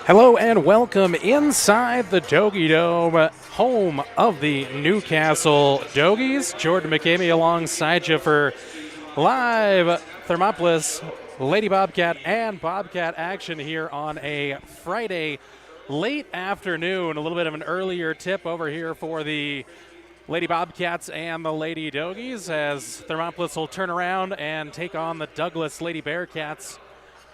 Hello and welcome inside the Dogie Dome, home of the Newcastle Dogies. Jordan McCamey alongside you for live Thermopolis Lady Bobcat and Bobcat action here on a Friday late afternoon. A little bit of an earlier tip over here for the Lady Bobcats and the Lady Dogies as Thermopolis will turn around and take on the Douglas Lady Bearcats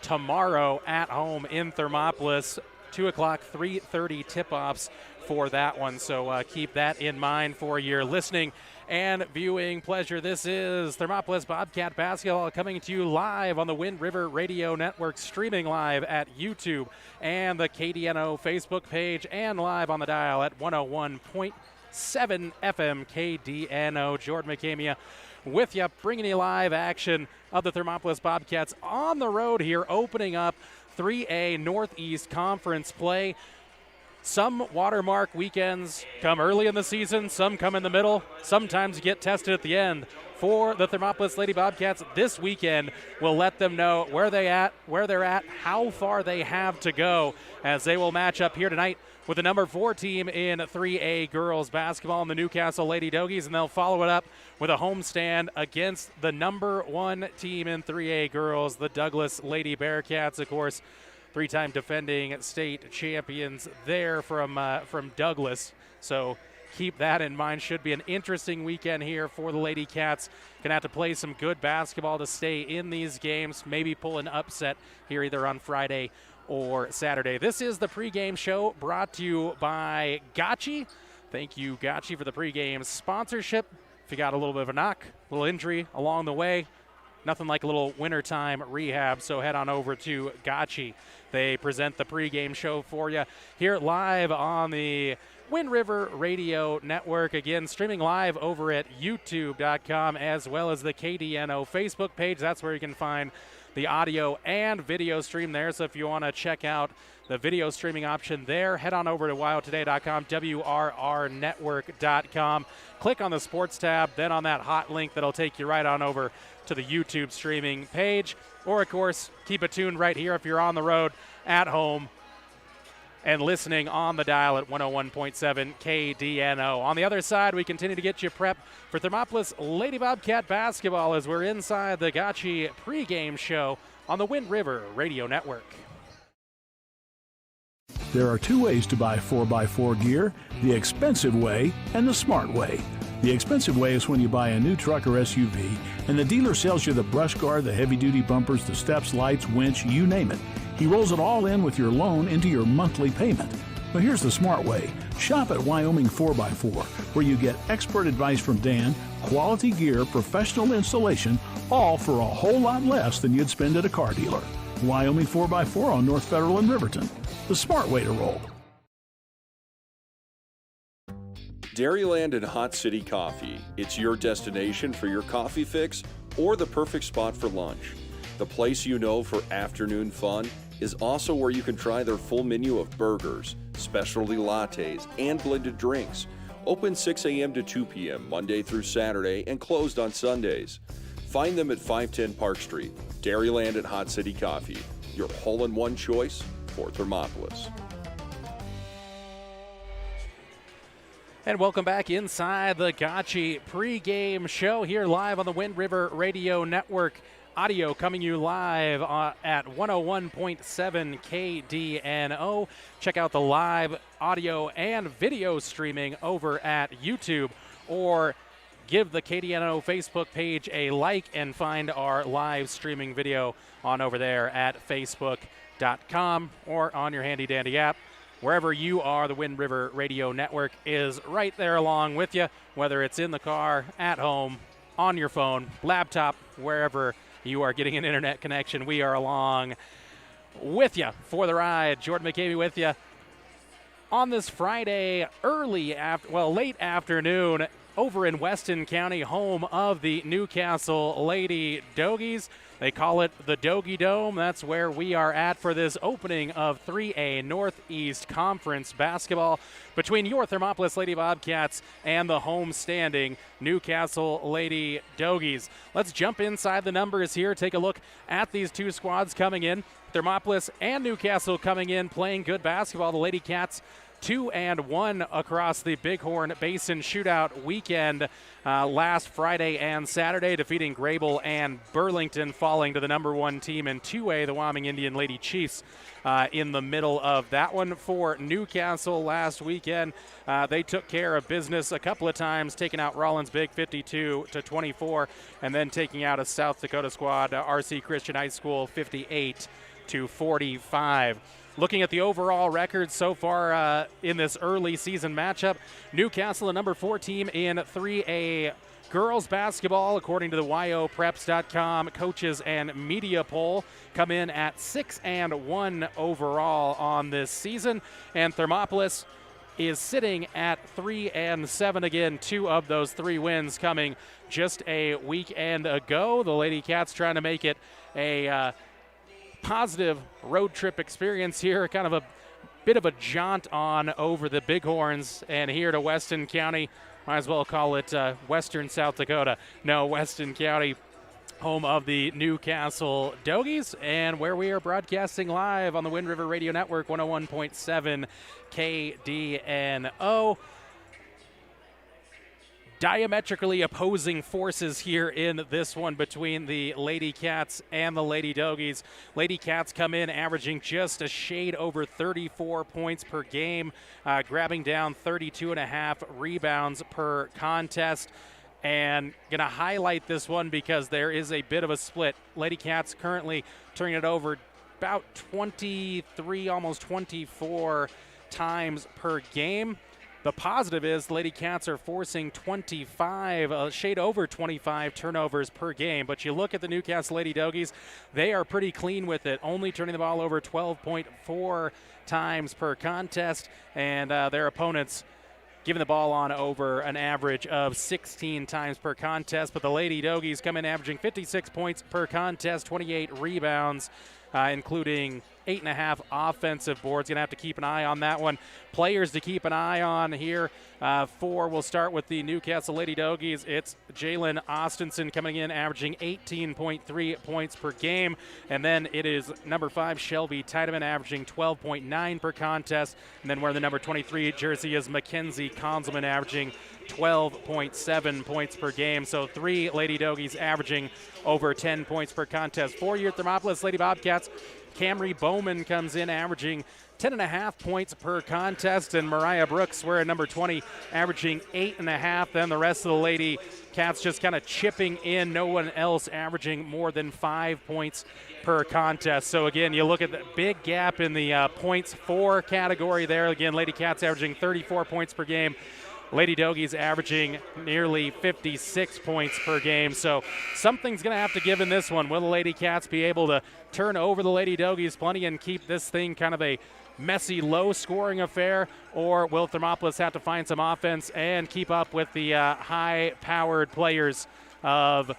tomorrow at home in Thermopolis. 2 o'clock, 3:30 tip-offs for that one. So keep that in mind for your listening and viewing pleasure. This is Thermopolis Bobcat basketball coming to you live on the Wind River Radio Network, streaming live at YouTube and the KDNO Facebook page, and live on the dial at 101.7 FM KDNO. Jordan McCamey with you, bringing you live action of the Thermopolis Bobcats on the road here, opening up 3A Northeast Conference play. Some watermark weekends come early in the season, some come in the middle, sometimes get tested at the end. For the Thermopolis Lady Bobcats this weekend, we'll let them know where they're at, how far they have to go, as they will match up here tonight with the number 4 team in 3A girls basketball in the Newcastle Lady Dogies, and they'll follow it up with a homestand against the number 1 team in 3A girls, the Douglas Lady Bearcats. Of course, 3-time defending state champions there from Douglas. So keep that in mind. Should be an interesting weekend here for the Lady Cats. Gonna have to play some good basketball to stay in these games, maybe pull an upset here either on Friday or Saturday. This is the pregame show brought to you by Gotchi. Thank you, Gotchi, for the pregame sponsorship. If you got a little bit of a knock, a little injury along the way, nothing like a little wintertime rehab, so head on over to Gotchi. They present the pregame show for you here live on the Wind River Radio Network. Again, streaming live over at youtube.com as well as the KDNO Facebook page. That's where you can find the audio and video stream there. So if you want to check out the video streaming option there, head on over to wildtoday.com, WRRnetwork.com. Click on the sports tab, then on that hot link that'll take you right on over to the YouTube streaming page. Or, of course, keep it tuned right here if you're on the road, at home, and listening on the dial at 101.7 KDNO. On the other side, we continue to get you prepped for Thermopolis Lady Bobcat basketball as we're inside the Gotchi pregame show on the Wind River Radio Network. There are 2 ways to buy 4x4 gear, the expensive way and the smart way. The expensive way is when you buy a new truck or SUV and the dealer sells you the brush guard, the heavy-duty bumpers, the steps, lights, winch, you name it. He rolls it all in with your loan into your monthly payment. But here's the smart way. Shop at Wyoming 4x4, where you get expert advice from Dan, quality gear, professional installation, all for a whole lot less than you'd spend at a car dealer. Wyoming 4x4 on North Federal in Riverton. The smart way to roll. Dairyland and Hot City Coffee. It's your destination for your coffee fix or the perfect spot for lunch. The place you know for afternoon fun is also where you can try their full menu of burgers, specialty lattes, and blended drinks. Open 6 a.m. to 2 p.m. Monday through Saturday and closed on Sundays. Find them at 510 Park Street. Dairyland and Hot City Coffee, your hole-in-one choice for Thermopolis. And welcome back inside the Gotchi pregame show here live on the Wind River Radio Network. Audio coming you live at 101.7 KDNO. Check out the live audio and video streaming over at YouTube, or give the KDNO Facebook page a like and find our live streaming video on over there at facebook.com or on your handy-dandy app. Wherever you are, the Wind River Radio Network is right there along with you, whether it's in the car, at home, on your phone, laptop, wherever you are getting an internet connection. We are along with you for the ride. Jordan McCamey with you on this Friday late afternoon over in Weston County, home of the Newcastle Lady Dogies. They call it the Dogie Dome. That's where we are at for this opening of 3A Northeast Conference basketball between your Thermopolis Lady Bobcats and the home-standing Newcastle Lady Dogies. Let's jump inside the numbers here, take a look at these two squads coming in. Thermopolis and Newcastle coming in playing good basketball. The Lady Cats 2-1 across the Bighorn Basin shootout weekend last Friday and Saturday, defeating Grable and Burlington, falling to the number 1 team in 2A, the Wyoming Indian Lady Chiefs, in the middle of that one. For Newcastle last weekend, they took care of business a couple of times, taking out Rollins Big 52-24, and then taking out a South Dakota squad, RC Christian High School 58-45. Looking at the overall record so far in this early season matchup, Newcastle, the number 4 team in 3A girls basketball, according to the YOPreps.com coaches and media poll, come in at 6-1 overall on this season. And Thermopolis is sitting at 3-7 again. 2 of those 3 wins coming just a weekend ago. The Lady Cats trying to make it a positive road trip experience here, kind of a bit of a jaunt on over the Bighorns and here to Weston County. Might as well call it Western South Dakota. No, Weston County, home of the Newcastle Dogies, and where we are broadcasting live on the Wind River Radio Network, 101.7 KDNO. Diametrically opposing forces here in this one between the Lady Cats and the Lady Dogies. Lady Cats come in averaging just a shade over 34 points per game, grabbing down 32.5 rebounds per contest. And going to highlight this one because there is a bit of a split. Lady Cats currently turning it over about 23, almost 24 times per game. The positive is Lady Cats are forcing 25, a shade over 25 turnovers per game. But you look at the Newcastle Lady Dogies, they are pretty clean with it, only turning the ball over 12.4 times per contest, and their opponents giving the ball on over an average of 16 times per contest. But the Lady Dogies come in averaging 56 points per contest, 28 rebounds, including 8.5 offensive boards. Going to have to keep an eye on that one. Players to keep an eye on here. 4, we'll start with the Newcastle Lady Dogies. It's Jalen Austinson coming in, averaging 18.3 points per game. And then it is number 5, Shelby Tiedemann, averaging 12.9 per contest. And then wearing the number 23 jersey is Mackenzie Conzelman, averaging 12.7 points per game. So 3 Lady Dogies averaging over 10 points per contest. 4-year Thermopolis Lady Bobcats, Camry Bowman comes in averaging 10.5 points per contest, and Mariah Brooks, wearing number 20, averaging 8.5. Then the rest of the Lady Cats just kind of chipping in. No one else averaging more than 5 points per contest. So again, you look at the big gap in the points for category there. Again, Lady Cats averaging 34 points per game. Lady Dogies averaging nearly 56 points per game. So something's going to have to give in this one. Will the Lady Cats be able to turn over the Lady Dogies plenty and keep this thing kind of a messy, low-scoring affair, or will Thermopolis have to find some offense and keep up with the high-powered players of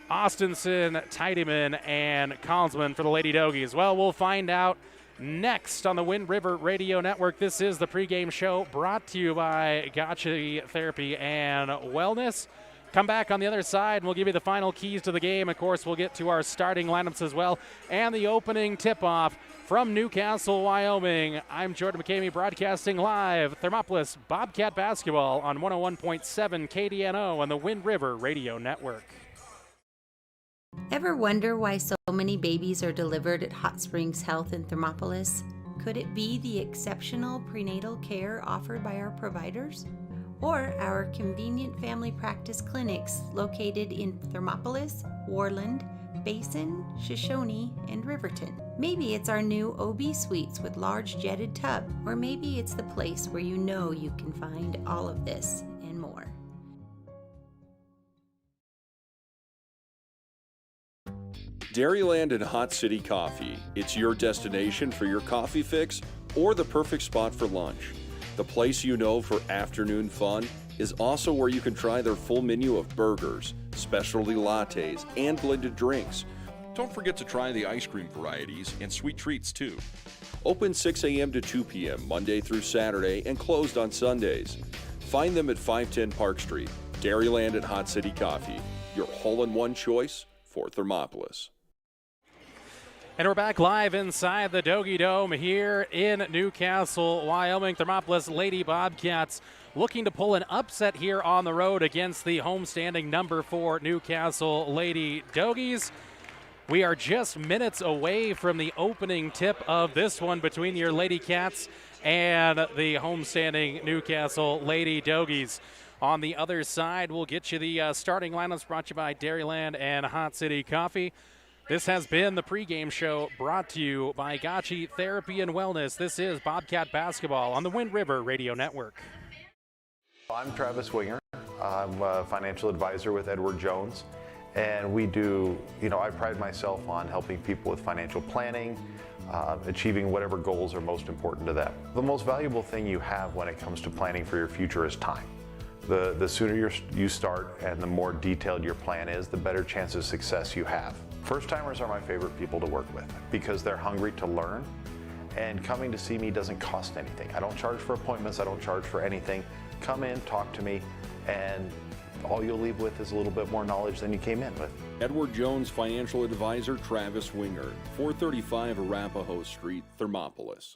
Austinson, Tiedemann, and Collinsman for the Lady Dogies? Well, we'll find out next on the Wind River Radio Network. This is the pregame show brought to you by Gotcha Therapy and Wellness. Come back on the other side, and we'll give you the final keys to the game. Of course, we'll get to our starting lineups as well, and the opening tip-off from Newcastle, Wyoming. I'm Jordan McCamey, broadcasting live Thermopolis Bobcat Basketball on 101.7 KDNO on the Wind River Radio Network. Ever wonder why so many babies are delivered at Hot Springs Health in Thermopolis? Could it be the exceptional prenatal care offered by our providers? Or our convenient family practice clinics located in Thermopolis, Warland, Basin, Shoshone, and Riverton? Maybe it's our new OB suites with large jetted tub, or maybe it's the place where you know you can find all of this and more. Dairyland and Hot City Coffee. It's your destination for your coffee fix or the perfect spot for lunch. The place you know for afternoon fun is also where you can try their full menu of burgers, specialty lattes, and blended drinks. Don't forget to try the ice cream varieties and sweet treats too. Open 6 a.m. to 2 p.m. Monday through Saturday and closed on Sundays. Find them at 510 Park Street, Dairyland and Hot City Coffee, your hole-in-one choice for Thermopolis. And we're back live inside the Dogie Dome here in Newcastle, Wyoming. Thermopolis Lady Bobcats looking to pull an upset here on the road against the homestanding number 4 Newcastle Lady Dogies. We are just minutes away from the opening tip of this one between your Lady Cats and the homestanding Newcastle Lady Dogies. On the other side, we'll get you the starting lineups brought to you by Dairyland and Hot City Coffee. This has been the pregame show brought to you by Gotchi Therapy and Wellness. This is Bobcat Basketball on the Wind River Radio Network. I'm Travis Winger. I'm a financial advisor with Edward Jones. And we do, I pride myself on helping people with financial planning, achieving whatever goals are most important to them. The most valuable thing you have when it comes to planning for your future is time. The sooner you start and the more detailed your plan is, the better chance of success you have. First-timers are my favorite people to work with because they're hungry to learn, and coming to see me doesn't cost anything. I don't charge for appointments, I don't charge for anything. Come in, talk to me, and all you'll leave with is a little bit more knowledge than you came in with. Edward Jones Financial Advisor Travis Winger, 435 Arapahoe Street, Thermopolis.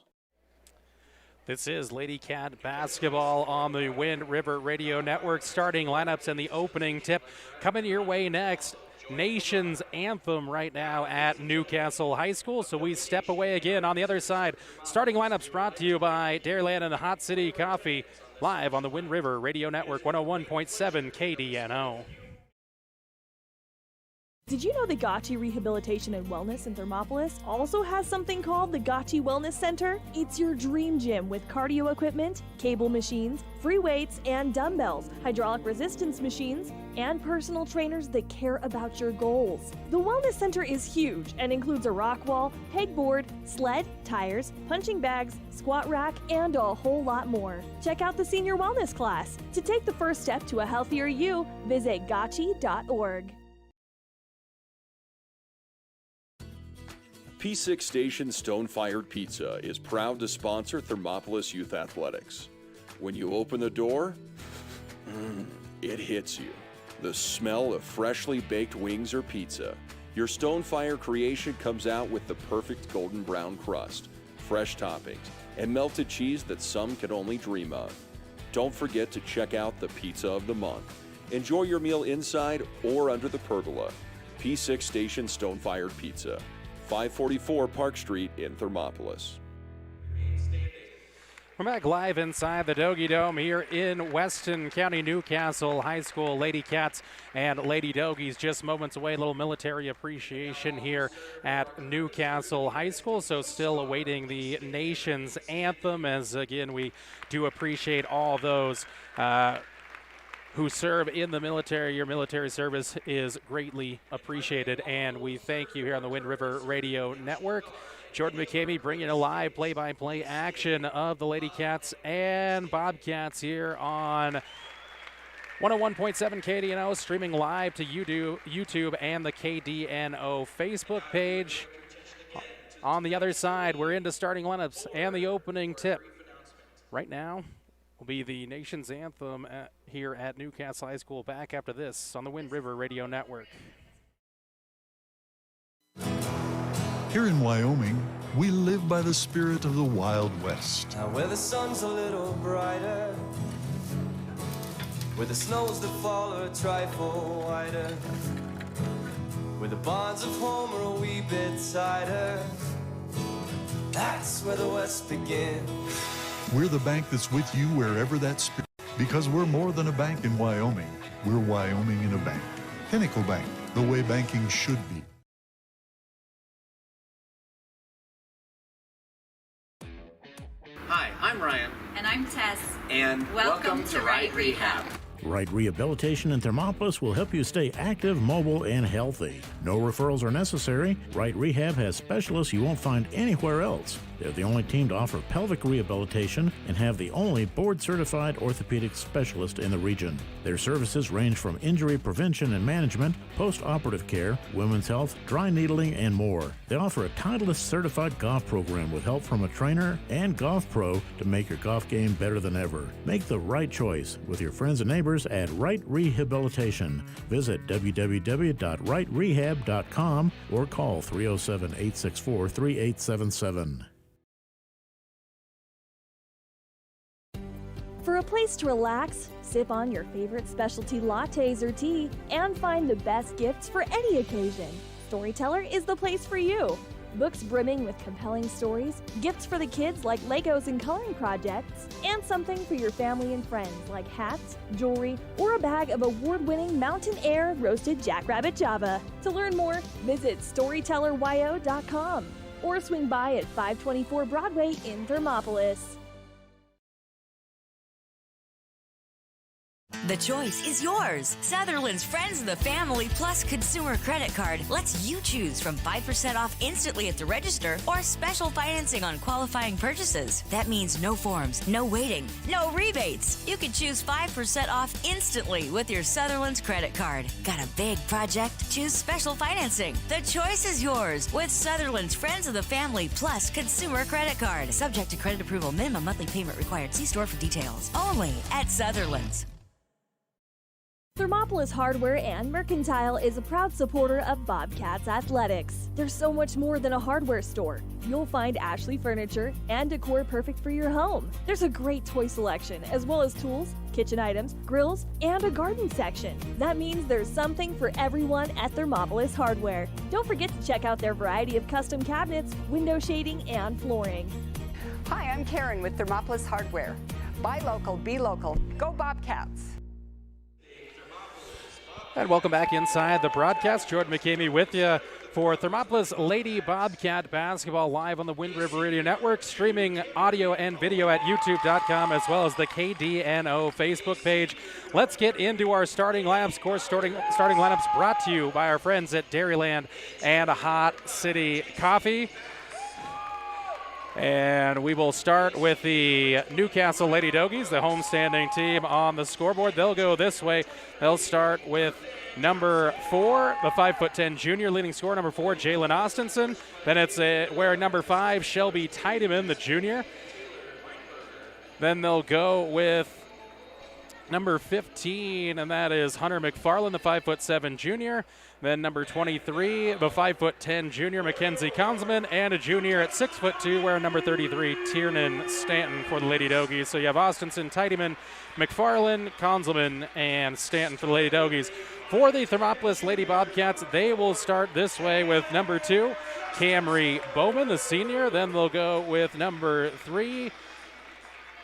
This is Lady Cat Basketball on the Wind River Radio Network. Starting lineups and the opening tip coming your way next. Nation's anthem right now at Newcastle High School. So we step away again on the other side. Starting lineups brought to you by Dairyland and Hot City Coffee. Live on the Wind River Radio Network, 101.7 KDNO. Did you know the Gotchi Rehabilitation and Wellness in Thermopolis also has something called the Gotchi Wellness Center? It's your dream gym with cardio equipment, cable machines, free weights and dumbbells, hydraulic resistance machines, and personal trainers that care about your goals. The Wellness Center is huge and includes a rock wall, pegboard, sled, tires, punching bags, squat rack, and a whole lot more. Check out the Senior Wellness class. To take the first step to a healthier you, visit gotchi.org. P6 Station Stone-Fired Pizza is proud to sponsor Thermopolis Youth Athletics. When you open the door, it hits you. The smell of freshly baked wings or pizza. Your Stone-Fire creation comes out with the perfect golden brown crust, fresh toppings, and melted cheese that some can only dream of. Don't forget to check out the Pizza of the Month. Enjoy your meal inside or under the pergola. P6 Station Stone-Fired Pizza. 544 Park Street in Thermopolis. We're back live inside the Dogie Dome here in Weston County. Newcastle High School Lady Cats and Lady Dogies just moments away. A little military appreciation here at Newcastle High School. So still awaiting the nation's anthem, as again we do appreciate all those who serve in the military. Your military service is greatly appreciated, and we thank you here on the Wind River Radio Network. Jordan McCamey bringing a live play-by-play action of the Lady Cats and Bobcats here on 101.7 KDNO, streaming live to YouTube and the KDNO Facebook page. On the other side, we're into starting lineups and the opening tip. Right now will be the nation's anthem here at Newcastle High School. Back after this on the Wind River Radio Network. Here in Wyoming, we live by the spirit of the Wild West. Now where the sun's a little brighter, where the snows that fall are a trifle wider, where the bonds of home are a wee bit tighter, that's where the West begins. We're the bank that's with you wherever that spirit, because we're more than a bank in Wyoming. We're Wyoming in a bank. Pinnacle Bank, the way banking should be. Hi, I'm Ryan. And I'm Tess. And welcome to Right Rehab. Right Rehabilitation in Thermopolis will help you stay active, mobile, and healthy. No referrals are necessary. Right Rehab has specialists you won't find anywhere else. They're the only team to offer pelvic rehabilitation and have the only board-certified orthopedic specialist in the region. Their services range from injury prevention and management, post-operative care, women's health, dry needling, and more. They offer a Titleist certified golf program with help from a trainer and golf pro to make your golf game better than ever. Make the right choice with your friends and neighbors at Right Rehabilitation. Visit www.rightrehab.com or call 307-864-3877. For a place to relax, sip on your favorite specialty lattes or tea, and find the best gifts for any occasion, Storyteller is the place for you. Books brimming with compelling stories, gifts for the kids like Legos and coloring projects, and something for your family and friends like hats, jewelry, or a bag of award-winning Mountain Air roasted jackrabbit java. To learn more, visit StorytellerYO.com or swing by at 524 Broadway in Thermopolis. The choice is yours. Sutherland's Friends of the Family Plus Consumer Credit Card lets you choose from 5% off instantly at the register or special financing on qualifying purchases. That means no forms, no waiting, no rebates. You can choose 5% off instantly with your Sutherland's credit card. Got a big project? Choose special financing. The choice is yours with Sutherland's Friends of the Family Plus Consumer Credit Card. Subject to credit approval. Minimum monthly payment required. See store for details. Only at Sutherland's. Thermopolis Hardware and Mercantile is a proud supporter of Bobcats Athletics. There's so much more than a hardware store. You'll find Ashley furniture and decor perfect for your home. There's a great toy selection, as well as tools, kitchen items, grills, and a garden section. That means there's something for everyone at Thermopolis Hardware. Don't forget to check out their variety of custom cabinets, window shading, and flooring. Hi, I'm Karen with Thermopolis Hardware. Buy local, be local. Go Bobcats! And welcome back inside the broadcast. Jordan McCamey with you for Thermopolis Lady Bobcat Basketball live on the Wind River Radio Network, streaming audio and video at youtube.com as well as the KDNO Facebook page. Let's get into our starting lineups. Of course, starting lineups brought to you by our friends at Dairyland and Hot City Coffee. And we will start with the Newcastle Lady Dogies, the homestanding team on the scoreboard. They'll go this way. They'll start with number 4, the 5'10" junior, leading scorer, number 4, Jalen Austinson. Then it's where number 5, Shelby Tiedemann, the junior. Then they'll go with number 15, and that is Hunter McFarland, the 5'7" junior. Then number 23, the 5'10" junior, Mackenzie Konzelman, and a junior at 6'2", wearing number 33, Tiernan Stanton for the Lady Dogies. So you have Austinson, Tiedemann, McFarland, Konzelman, and Stanton for the Lady Dogies. For the Thermopolis Lady Bobcats, they will start this way with number 2, Camry Bowman, the senior. Then they'll go with number 3,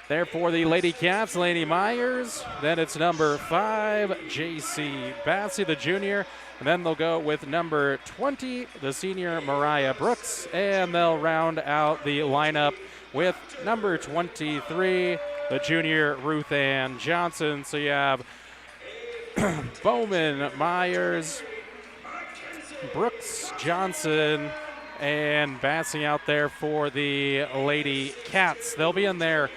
there for the Lady Cats, Laney Myers. Then it's number 5, J.C. Bassey, the junior. And then they'll go with number 20, the senior, Mariah Brooks. And they'll round out the lineup with number 23, the junior, Ruth Ann Johnson. So you have Bowman, Myers, Brooks, Johnson, and Bassey out there for the Lady Cats. They'll be in their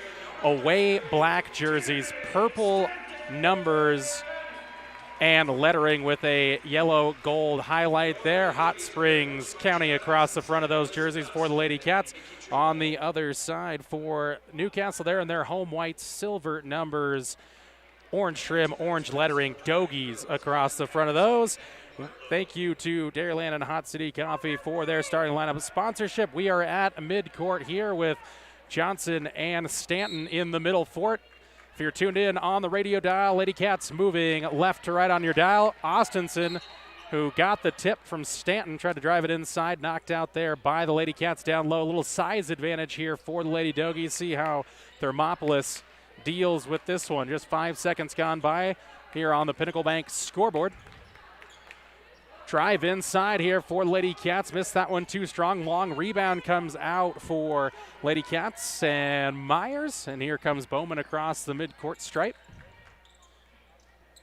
away black jerseys, purple numbers, and lettering with a yellow gold highlight there. Hot Springs County across the front of those jerseys for the Lady Cats. On the other side for Newcastle, there in their home white silver numbers, orange trim, orange lettering, Dogies across the front of those. Thank you to Dairyland and Hot City Coffee for their starting lineup sponsorship. We are at midcourt here with Johnson and Stanton in the middle fort. If you're tuned in on the radio dial, Lady Cats moving left to right on your dial. Austinson, who got the tip from Stanton, tried to drive it inside, knocked out there by the Lady Cats down low. A little size advantage here for the Lady Dogies. See how Thermopolis deals with this one. Just 5 seconds gone by here on the Pinnacle Bank scoreboard. Drive inside here for Lady Cats. Missed that one too strong. Long rebound comes out for Lady Cats and Myers. And here comes Bowman across the midcourt stripe.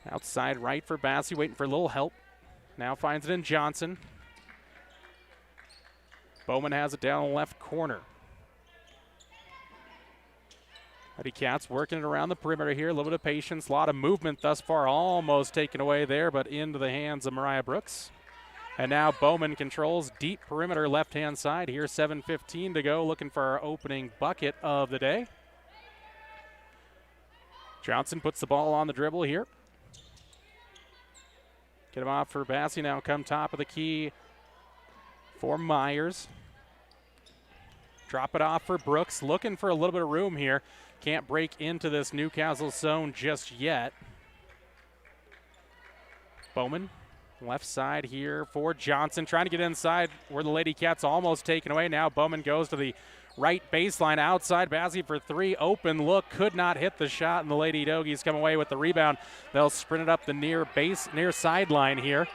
Outside right for Bassey, waiting for a little help. Now finds it in Johnson. Bowman has it down left corner. Lady Cats working it around the perimeter here. A little bit of patience, a lot of movement thus far. Almost taken away there, but into the hands of Mariah Brooks. And now Bowman controls deep perimeter left-hand side here. 7:15 to go, looking for our opening bucket of the day. Johnson puts the ball on the dribble here. Get him off for Bassey. Now come top of the key for Myers. Drop it off for Brooks. Looking for a little bit of room here. Can't break into this Newcastle zone just yet. Bowman, left side here for Johnson. Trying to get inside where the Lady Cats almost taken away. Now Bowman goes to the right baseline outside. Bassey for three. Open look. Could not hit the shot, and the Lady Dogies come away with the rebound. They'll sprint it up the near sideline here.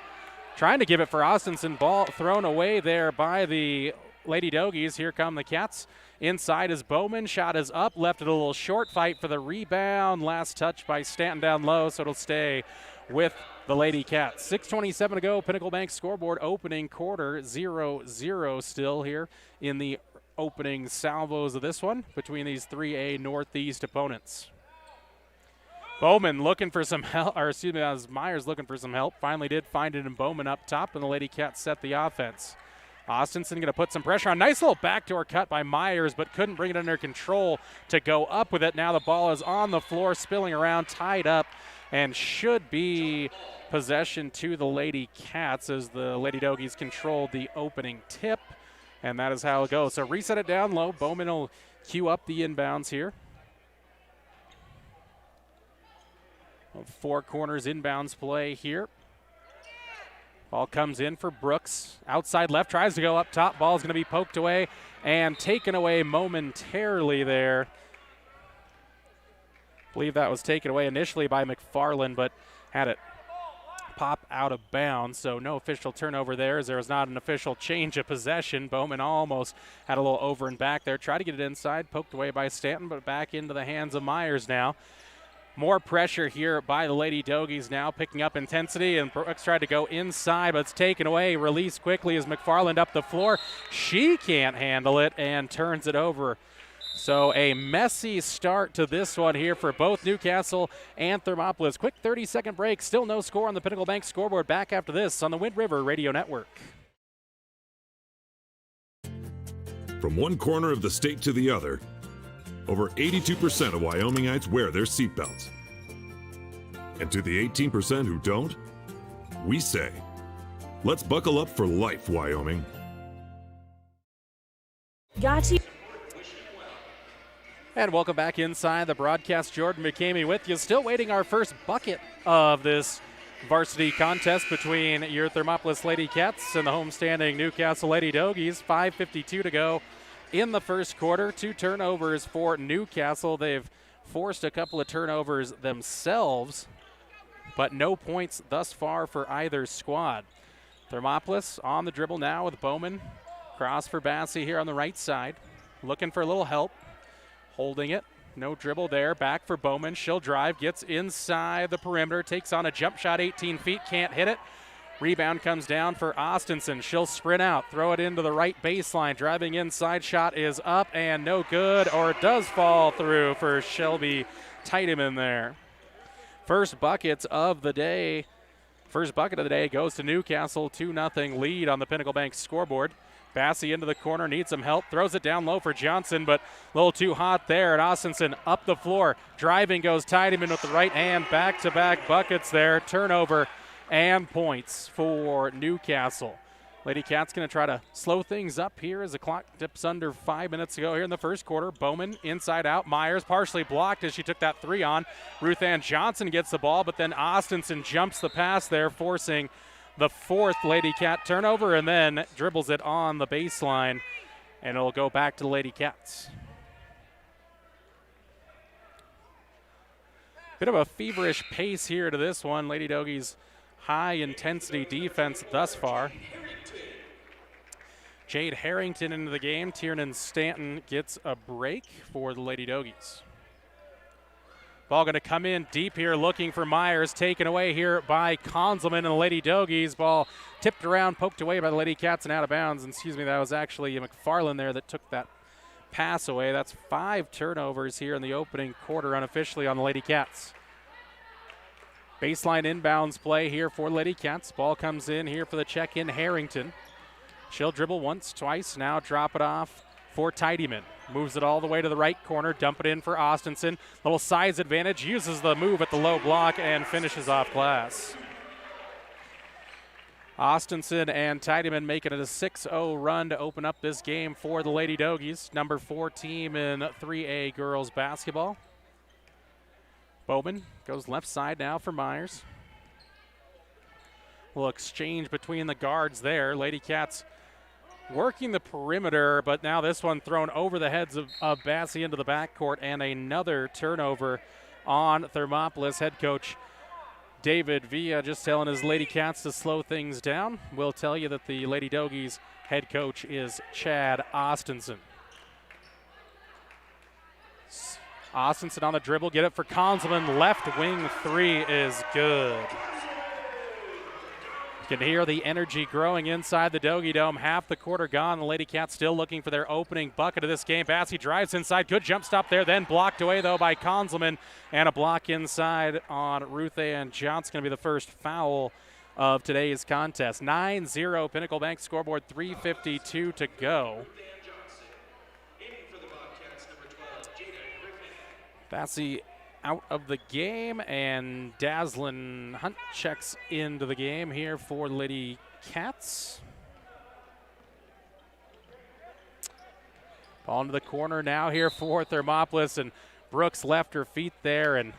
Trying to give it for Austinson. Ball thrown away there by the Lady Dogies. Here come the Cats. Inside is Bowman. Shot is up. Left it a little short. Fight for the rebound. Last touch by Stanton down low, so it'll stay with the Lady Cats. 6:27 to go. Pinnacle Bank scoreboard opening quarter 0-0 still here in the opening salvos of this one between these 3A Northeast opponents. Bowman looking for some help, or excuse me, that was Myers looking for some help. Finally did find it in Bowman up top, and the Lady Cats set the offense. Austinson going to put some pressure on. Nice little backdoor cut by Myers, but couldn't bring it under control to go up with it. Now the ball is on the floor, spilling around, tied up, and should be possession to the Lady Cats as the Lady Dogies controlled the opening tip, and that is how it goes. So reset it down low. Bowman will cue up the inbounds here. Four corners inbounds play here. Ball comes in for Brooks. Outside left, tries to go up top. Ball's going to be poked away and taken away momentarily there. I believe that was taken away initially by McFarland, but had it pop out of bounds. So no official turnover there, as there was not an official change of possession. Bowman almost had a little over and back there. Tried to get it inside, poked away by Stanton, but back into the hands of Myers now. More pressure here by the Lady Dogies now, picking up intensity, and Brooks tried to go inside, but it's taken away. Released quickly as McFarland up the floor. She can't handle it and turns it over. So a messy start to this one here for both Newcastle and Thermopolis. Quick 30-second break. Still no score on the Pinnacle Bank scoreboard. Back after this on the Wind River Radio Network. From one corner of the state to the other, over 82% of Wyomingites wear their seatbelts. And to the 18% who don't, we say, let's buckle up for life, Wyoming. Got you. And welcome back inside the broadcast. Jordan McCamey with you. Still waiting our first bucket of this varsity contest between your Thermopolis Lady Cats and the homestanding Newcastle Lady Dogies. 5:52 to go in the first quarter. 2 turnovers for Newcastle. They've forced a couple of turnovers themselves, but no points thus far for either squad. Thermopolis on the dribble now with Bowman. Cross for Bassey here on the right side. Looking for a little help. Holding it. No dribble there. Back for Bowman. She'll drive. Gets inside the perimeter. Takes on a jump shot 18 feet. Can't hit it. Rebound comes down for Austinson. She'll sprint out. Throw it into the right baseline. Driving inside. Shot is up and no good, or it does fall through for Shelby Tiedemann there. First bucket of the day goes to Newcastle. 2-0 lead on the Pinnacle Bank scoreboard. Bassey into the corner, needs some help, throws it down low for Johnson, but a little too hot there, and Austinson up the floor. Driving goes Tiedemann with the right hand, back-to-back buckets there. Turnover and points for Newcastle. Lady Cats going to try to slow things up here as the clock dips under 5 minutes to go here in the first quarter. Bowman inside out. Myers partially blocked as she took that three on. Ruth Ann Johnson gets the ball, but then Austinson jumps the pass there, forcing the fourth Lady Cat turnover, and then dribbles it on the baseline, and it'll go back to the Lady Cats. Bit of a feverish pace here to this one. Lady Dogies high-intensity defense thus far. Jade Harrington into the game. Tiernan Stanton gets a break for the Lady Dogies. Ball going to come in deep here, looking for Myers. Taken away here by Conzelman and the Lady Dogies. Ball tipped around, poked away by the Lady Cats and out of bounds. And excuse me, that was actually McFarland there that took that pass away. That's 5 turnovers here in the opening quarter unofficially on the Lady Cats. Baseline inbounds play here for Lady Cats. Ball comes in here for the check-in, Harrington. She'll dribble once, twice, now drop it off for Tidyman. Moves it all the way to the right corner, dump it in for Austinson. Little size advantage, uses the move at the low block and finishes off glass. Austinson and Tidyman making it a 6-0 run to open up this game for the Lady Dogies, number 4 team in 3A girls basketball. Bowman goes left side now for Myers. Little exchange between the guards there. Lady Cats working the perimeter, but now this one thrown over the heads of Bassie into the backcourt, and another turnover on Thermopolis. Head coach David Villa just telling his Lady Cats to slow things down. We'll tell you that the Lady Dogies head coach is Chad Austinson. Austinson on the dribble, get it for Conzelman. Left wing 3 is good. You can hear the energy growing inside the Dogie Dome. Half the quarter gone. The Lady Cats still looking for their opening bucket of this game. Bassie drives inside. Good jump stop there. Then blocked away, though, by Conzelman. And a block inside on Ruth Ann Johnson. Going to be the first foul of today's contest. 9-0 Pinnacle Bank scoreboard, 3:52 to go. Bassie out of the game, and Daslin Hunt checks into the game here for Lady Cats. Ball into the corner now here for Thermopolis, and Brooks left her feet there and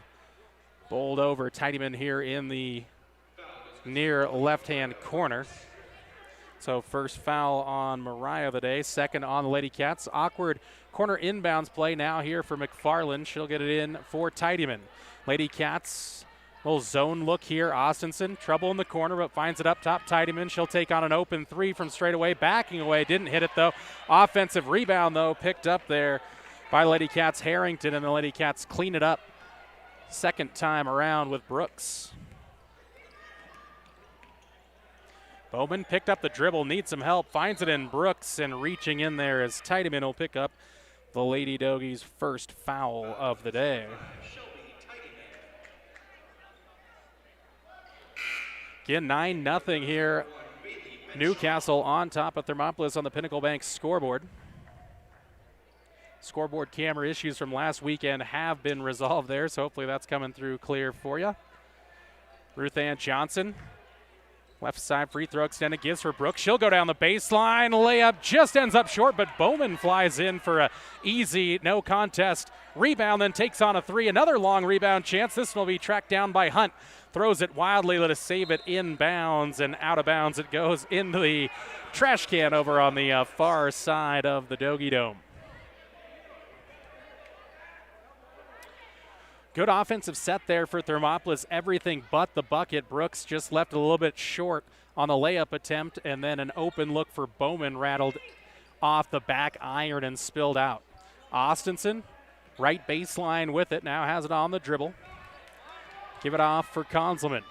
bowled over Tidyman here in the near left-hand corner. So first foul on Mariah of the day, second on the Lady Cats. Awkward corner inbounds play now here for McFarland. She'll get it in for Tidyman. Lady Cats, little zone look here. Austinson, trouble in the corner, but finds it up top. Tidyman, she'll take on an open 3 from straight away. Backing away, didn't hit it though. Offensive rebound though, picked up there by Lady Cats Harrington, and the Lady Cats clean it up second time around with Brooks. Bowman picked up the dribble, needs some help, finds it in Brooks, and reaching in there as Tidyman will pick up the Lady Dogies' first foul of the day. Again, 9-0 here. Newcastle on top of Thermopolis on the Pinnacle Bank scoreboard. Scoreboard camera issues from last weekend have been resolved there, so hopefully that's coming through clear for you. Ruth Ann Johnson. Left side free throw extended, gives for Brooks. She'll go down the baseline. Layup just ends up short, but Bowman flies in for a easy, no contest rebound, then takes on a 3. Another long rebound chance. This will be tracked down by Hunt. Throws it wildly, let us save it inbounds, and out of bounds it goes into the trash can over on the far side of the Dogie Dome. Good offensive set there for Thermopolis. Everything but the bucket. Brooks just left a little bit short on the layup attempt, and then an open look for Bowman rattled off the back iron and spilled out. Austinson, right baseline with it, now has it on the dribble. Give it off for Conzelman.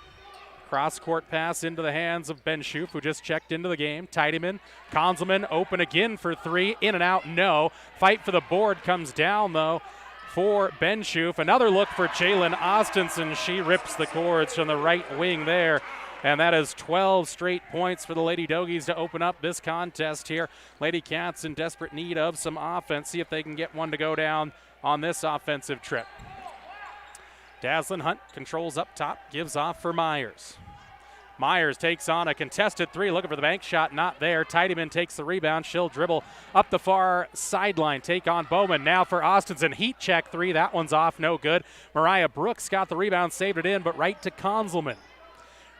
Cross-court pass into the hands of Ben Schoof, who just checked into the game. Tidyman, Conzelman open again for 3. In and out, no. Fight for the board comes down, though, for Ben Schoof. Another look for Jalen Austinson. She rips the cords from the right wing there. And that is 12 straight points for the Lady Dogies to open up this contest here. Lady Cats in desperate need of some offense. See if they can get one to go down on this offensive trip. Daslin Hunt controls up top, gives off for Myers. Myers takes on a contested 3, looking for the bank shot, not there. Tidyman takes the rebound. She'll dribble up the far sideline, take on Bowman. Now for Austinson, heat check 3. That one's off, no good. Mariah Brooks got the rebound, saved it in, but right to Conzelman.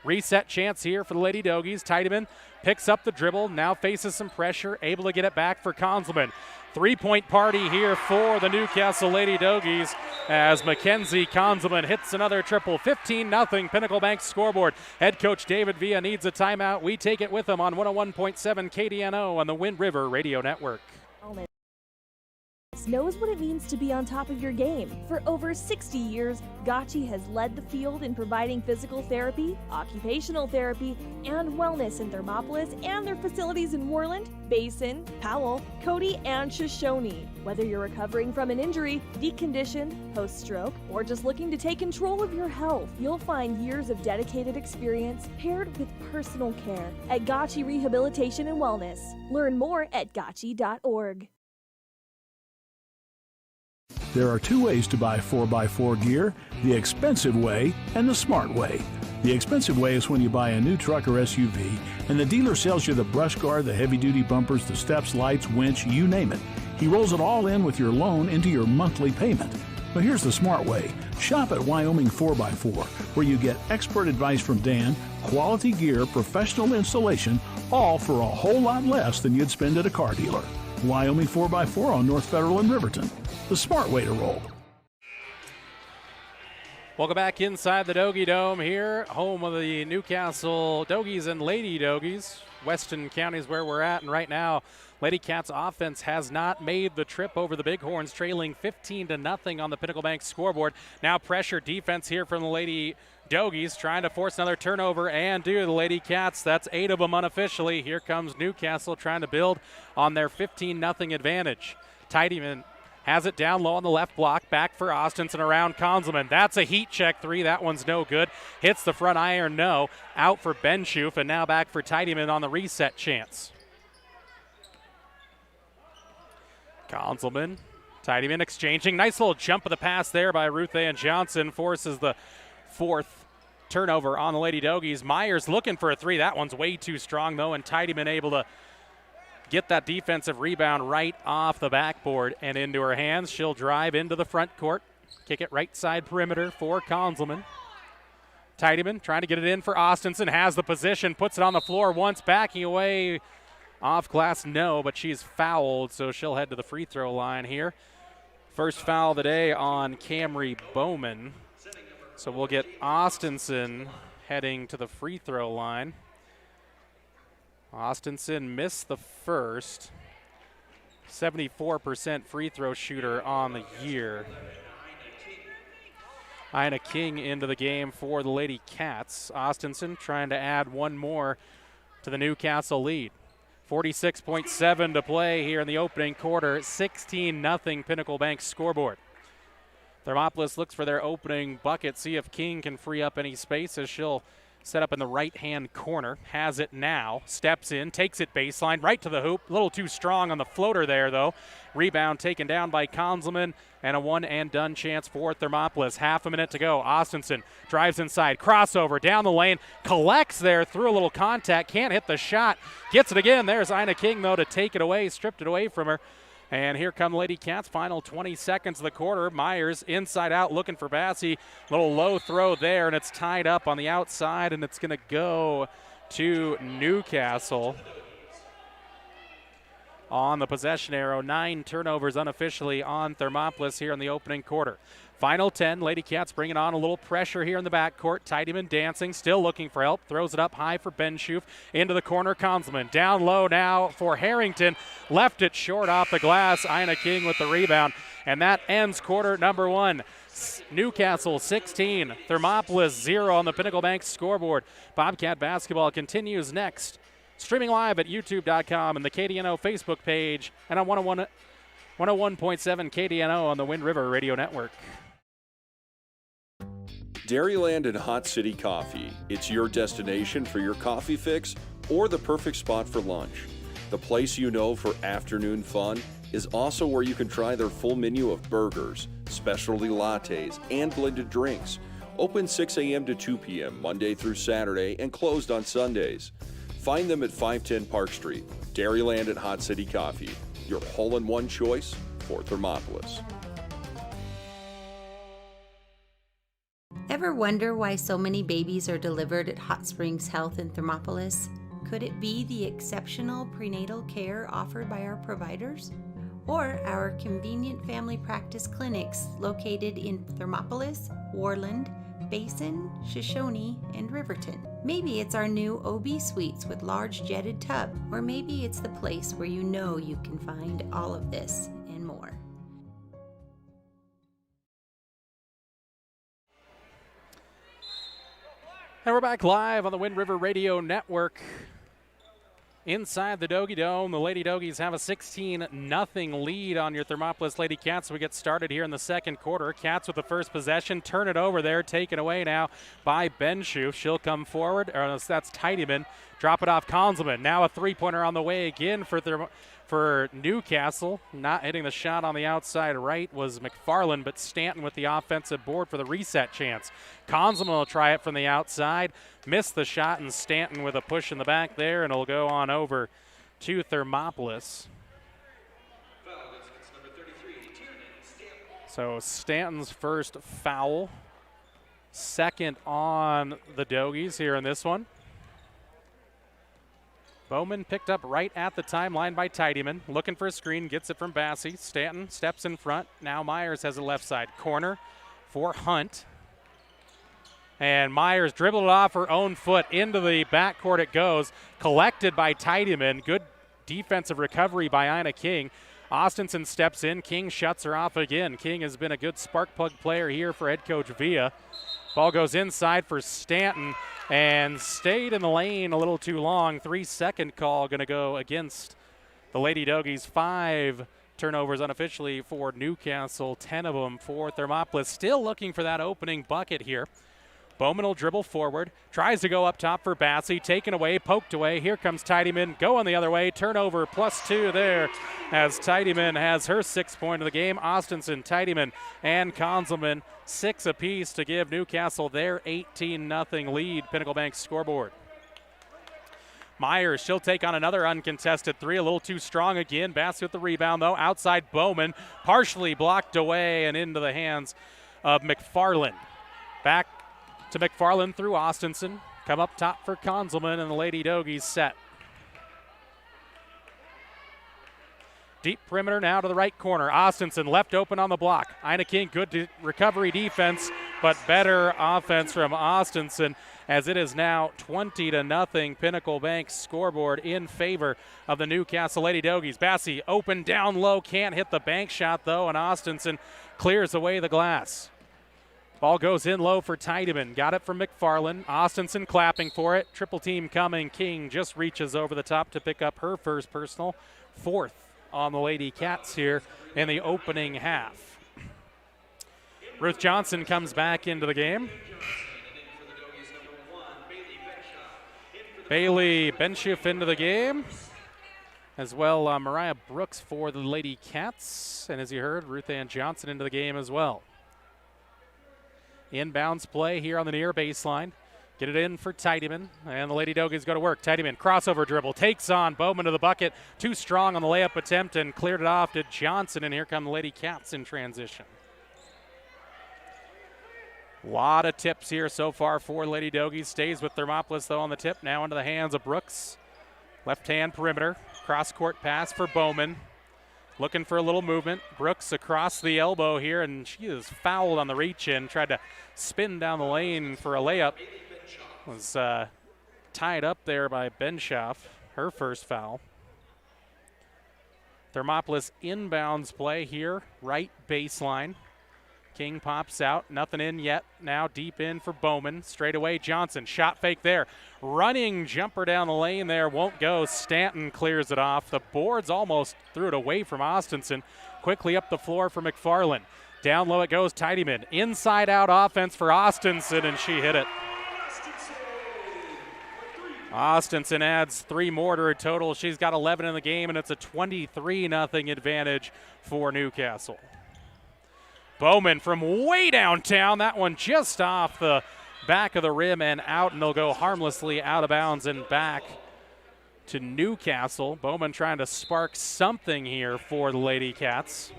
Reset chance here for the Lady Dogies. Tidyman picks up the dribble, now faces some pressure, able to get it back for Conzelman. 3-point party here for the Newcastle Lady Dogies as Mackenzie Conzelman hits another triple. 15-0 Pinnacle Bank scoreboard. Head coach David Villa needs a timeout. We take it with him on 101.7 KDNO on the Wind River Radio Network. Plus knows what it means to be on top of your game. For over 60 years, Gotchi has led the field in providing physical therapy, occupational therapy, and wellness in Thermopolis and their facilities in Worland, Basin, Powell, Cody, and Shoshone. Whether you're recovering from an injury, deconditioned, post-stroke, or just looking to take control of your health, you'll find years of dedicated experience paired with personal care at Gotchi Rehabilitation and Wellness. Learn more at gotchi.org. There are two ways to buy 4x4 gear, the expensive way and the smart way. The expensive way is when you buy a new truck or SUV and the dealer sells you the brush guard, the heavy-duty bumpers, the steps, lights, winch, you name it. He rolls it all in with your loan into your monthly payment. But here's the smart way. Shop at Wyoming 4x4, where you get expert advice from Dan, quality gear, professional installation, all for a whole lot less than you'd spend at a car dealer. Wyoming 4x4 on North Federal in Riverton. The smart way to roll. Welcome back inside the Dogie Dome here, home of the Newcastle Dogies and Lady Dogies. Weston County is where we're at, and right now, Lady Cats offense has not made the trip over the Bighorns, trailing 15-0 on the Pinnacle Bank scoreboard. Now pressure defense here from the Lady Dogies, trying to force another turnover, and do the Lady Cats. That's 8 of them unofficially. Here comes Newcastle trying to build on their 15-0 advantage. Tidyman has it down low on the left block, back for Austinson around Konzelman. That's a heat check three. That one's no good. Hits the front iron, no. Out for Benschoof, and now back for Tidyman on the reset chance. Konzelman, Tidyman exchanging. Nice little jump of the pass there by Ruth Ann Johnson. Forces the fourth turnover on the Lady Dogies. Myers looking for a three. That one's way too strong, though, and Tidyman able to get that defensive rebound right off the backboard and into her hands. She'll drive into the front court. Kick it right side perimeter for Konzelman. Tidyman trying to get it in for Austinson. Has the position, puts it on the floor once, backing away. Off glass, no, but she's fouled, so she'll head to the free throw line here. First foul of the day on Camry Bowman. So we'll get Austinson heading to the free throw line. Austinson missed the first. 74% free throw shooter on the year. Ina King into the game for the Lady Cats. Austinson trying to add one more to the Newcastle lead. 46.7 to play here in the opening quarter. 16-0 Pinnacle Bank scoreboard. Thermopolis looks for their opening bucket. See if King can free up any space as she'll set up in the right-hand corner. Has it now. Steps in. Takes it baseline. Right to the hoop. A little too strong on the floater there, though. Rebound taken down by Konzelman. And a one-and-done chance for Thermopolis. Half a minute to go. Austinson drives inside. Crossover down the lane. Collects there through a little contact. Can't hit the shot. Gets it again. There's Ina King, though, to take it away. Stripped it away from her. And here come Lady Cats. Final 20 seconds of the quarter. Myers inside out looking for Bassey. Little low throw there, and it's tied up on the outside, and it's going to go to Newcastle. On the possession arrow, 9 turnovers unofficially on Thermopolis here in the opening quarter. Final 10, Lady Cats bringing on a little pressure here in the backcourt. Tidyman dancing, still looking for help. Throws it up high for Benschoof. Into the corner, Konzelman. Down low now for Harrington. Left it short off the glass. Ina King with the rebound. And that ends quarter number one. Newcastle 16, Thermopolis 0 on the Pinnacle Bank scoreboard. Bobcat basketball continues next. Streaming live at youtube.com and the KDNO Facebook page and on 101.7 KDNO on the Wind River Radio Network. Dairyland and Hot City Coffee. It's your destination for your coffee fix or the perfect spot for lunch. The place you know for afternoon fun is also where you can try their full menu of burgers, specialty lattes, and blended drinks. Open 6 a.m. to 2 p.m. Monday through Saturday and closed on Sundays. Find them at 510 Park Street. Dairyland and Hot City Coffee, your hole-in-one choice for Thermopolis. Ever wonder why so many babies are delivered at Hot Springs Health in Thermopolis? Could it be the exceptional prenatal care offered by our providers? Or our convenient family practice clinics located in Thermopolis, Worland, Basin, Shoshone, and Riverton? Maybe it's our new OB suites with large jetted tub, or maybe it's the place where you know you can find all of this and more. And we're back live on the Wind River Radio Network. Inside the Dogie Dome, the Lady Dogies have a 16-0 lead on your Thermopolis Lady Cats. We get started here in the second quarter. Cats with the first possession, turn it over there, taken away now by Benshu. She'll come forward, or that's Tidyman. Drop it off Konzelman. Now a three-pointer on the way again for Newcastle. Not hitting the shot on the outside right was McFarland, but Stanton with the offensive board for the reset chance. Konzelman will try it from the outside. Missed the shot, and Stanton with a push in the back there, and it'll go on over to Thermopolis. So Stanton's first foul. Second on the Dogies here in this one. Bowman picked up right at the timeline by Tidyman. Looking for a screen, gets it from Bassey. Stanton steps in front. Now Myers has a left side corner for Hunt. And Myers dribbled it off her own foot. Into the backcourt it goes. Collected by Tidyman. Good defensive recovery by Ina King. Austinson steps in. King shuts her off again. King has been a good spark plug player here for head coach Villa. Ball goes inside for Stanton and stayed in the lane a little too long. 3-second call going to go against the Lady Dogies. 5 turnovers unofficially for Newcastle, 10 of them for Thermopolis. Still looking for that opening bucket here. Bowman will dribble forward, tries to go up top for Bassey, taken away, poked away. Here comes Tidyman, going the other way. Turnover +2 there as Tidyman has her 6th point of the game. Austinson, Tidyman, and Konzelman 6 apiece to give Newcastle their 18-0 lead. Pinnacle Bank scoreboard. Myers, she'll take on another uncontested three, a little too strong again. Bassey with the rebound though, outside Bowman, partially blocked away and into the hands of McFarland. Back to McFarland through Austinson. Come up top for Konzelman, and the Lady Dogies set. Deep perimeter now to the right corner. Austinson left open on the block. Ina King, good recovery defense, but better offense from Austinson as it is now 20-0 Pinnacle Bank scoreboard in favor of the Newcastle Lady Dogies. Bassey open down low, can't hit the bank shot though, and Austinson clears away the glass. Ball goes in low for Tidyman. Got it from McFarland. Austinson clapping for it. Triple team coming. King just reaches over the top to pick up her first personal. 4th on the Lady Cats here in the opening half. Ruth Johnson comes back into the game. Bailey Benschiff into the game. As well, Mariah Brooks for the Lady Cats. And as you heard, Ruth Ann Johnson into the game as well. Inbounds play here on the near baseline. Get it in for Tidyman, and the Lady Dogies go to work. Tidyman, crossover dribble, takes on Bowman to the bucket. Too strong on the layup attempt and cleared it off to Johnson, and here come the Lady Cats in transition. A lot of tips here so far for Lady Dogies. Stays with Thermopolis, though, on the tip. Now into the hands of Brooks. Left-hand perimeter. Cross-court pass for Bowman. Looking for a little movement. Brooks across the elbow here, and she is fouled on the reach-in. Tried to spin down the lane for a layup. Was tied up there by Benschoff, her first foul. Thermopolis inbounds play here, right baseline. King pops out, nothing in yet. Now deep in for Bowman. Straight away Johnson, shot fake there. Running jumper down the lane there, won't go. Stanton clears it off. The boards almost threw it away from Austinson. Quickly up the floor for McFarland. Down low it goes, Tidyman. Inside out offense for Austinson, and she hit it. Austinson adds 3 more to her total. She's got 11 in the game, and it's a 23-0 advantage for Newcastle. Bowman from way downtown. That one just off the back of the rim and out, and they'll go harmlessly out of bounds and back to Newcastle. Bowman trying to spark something here for the Lady Cats.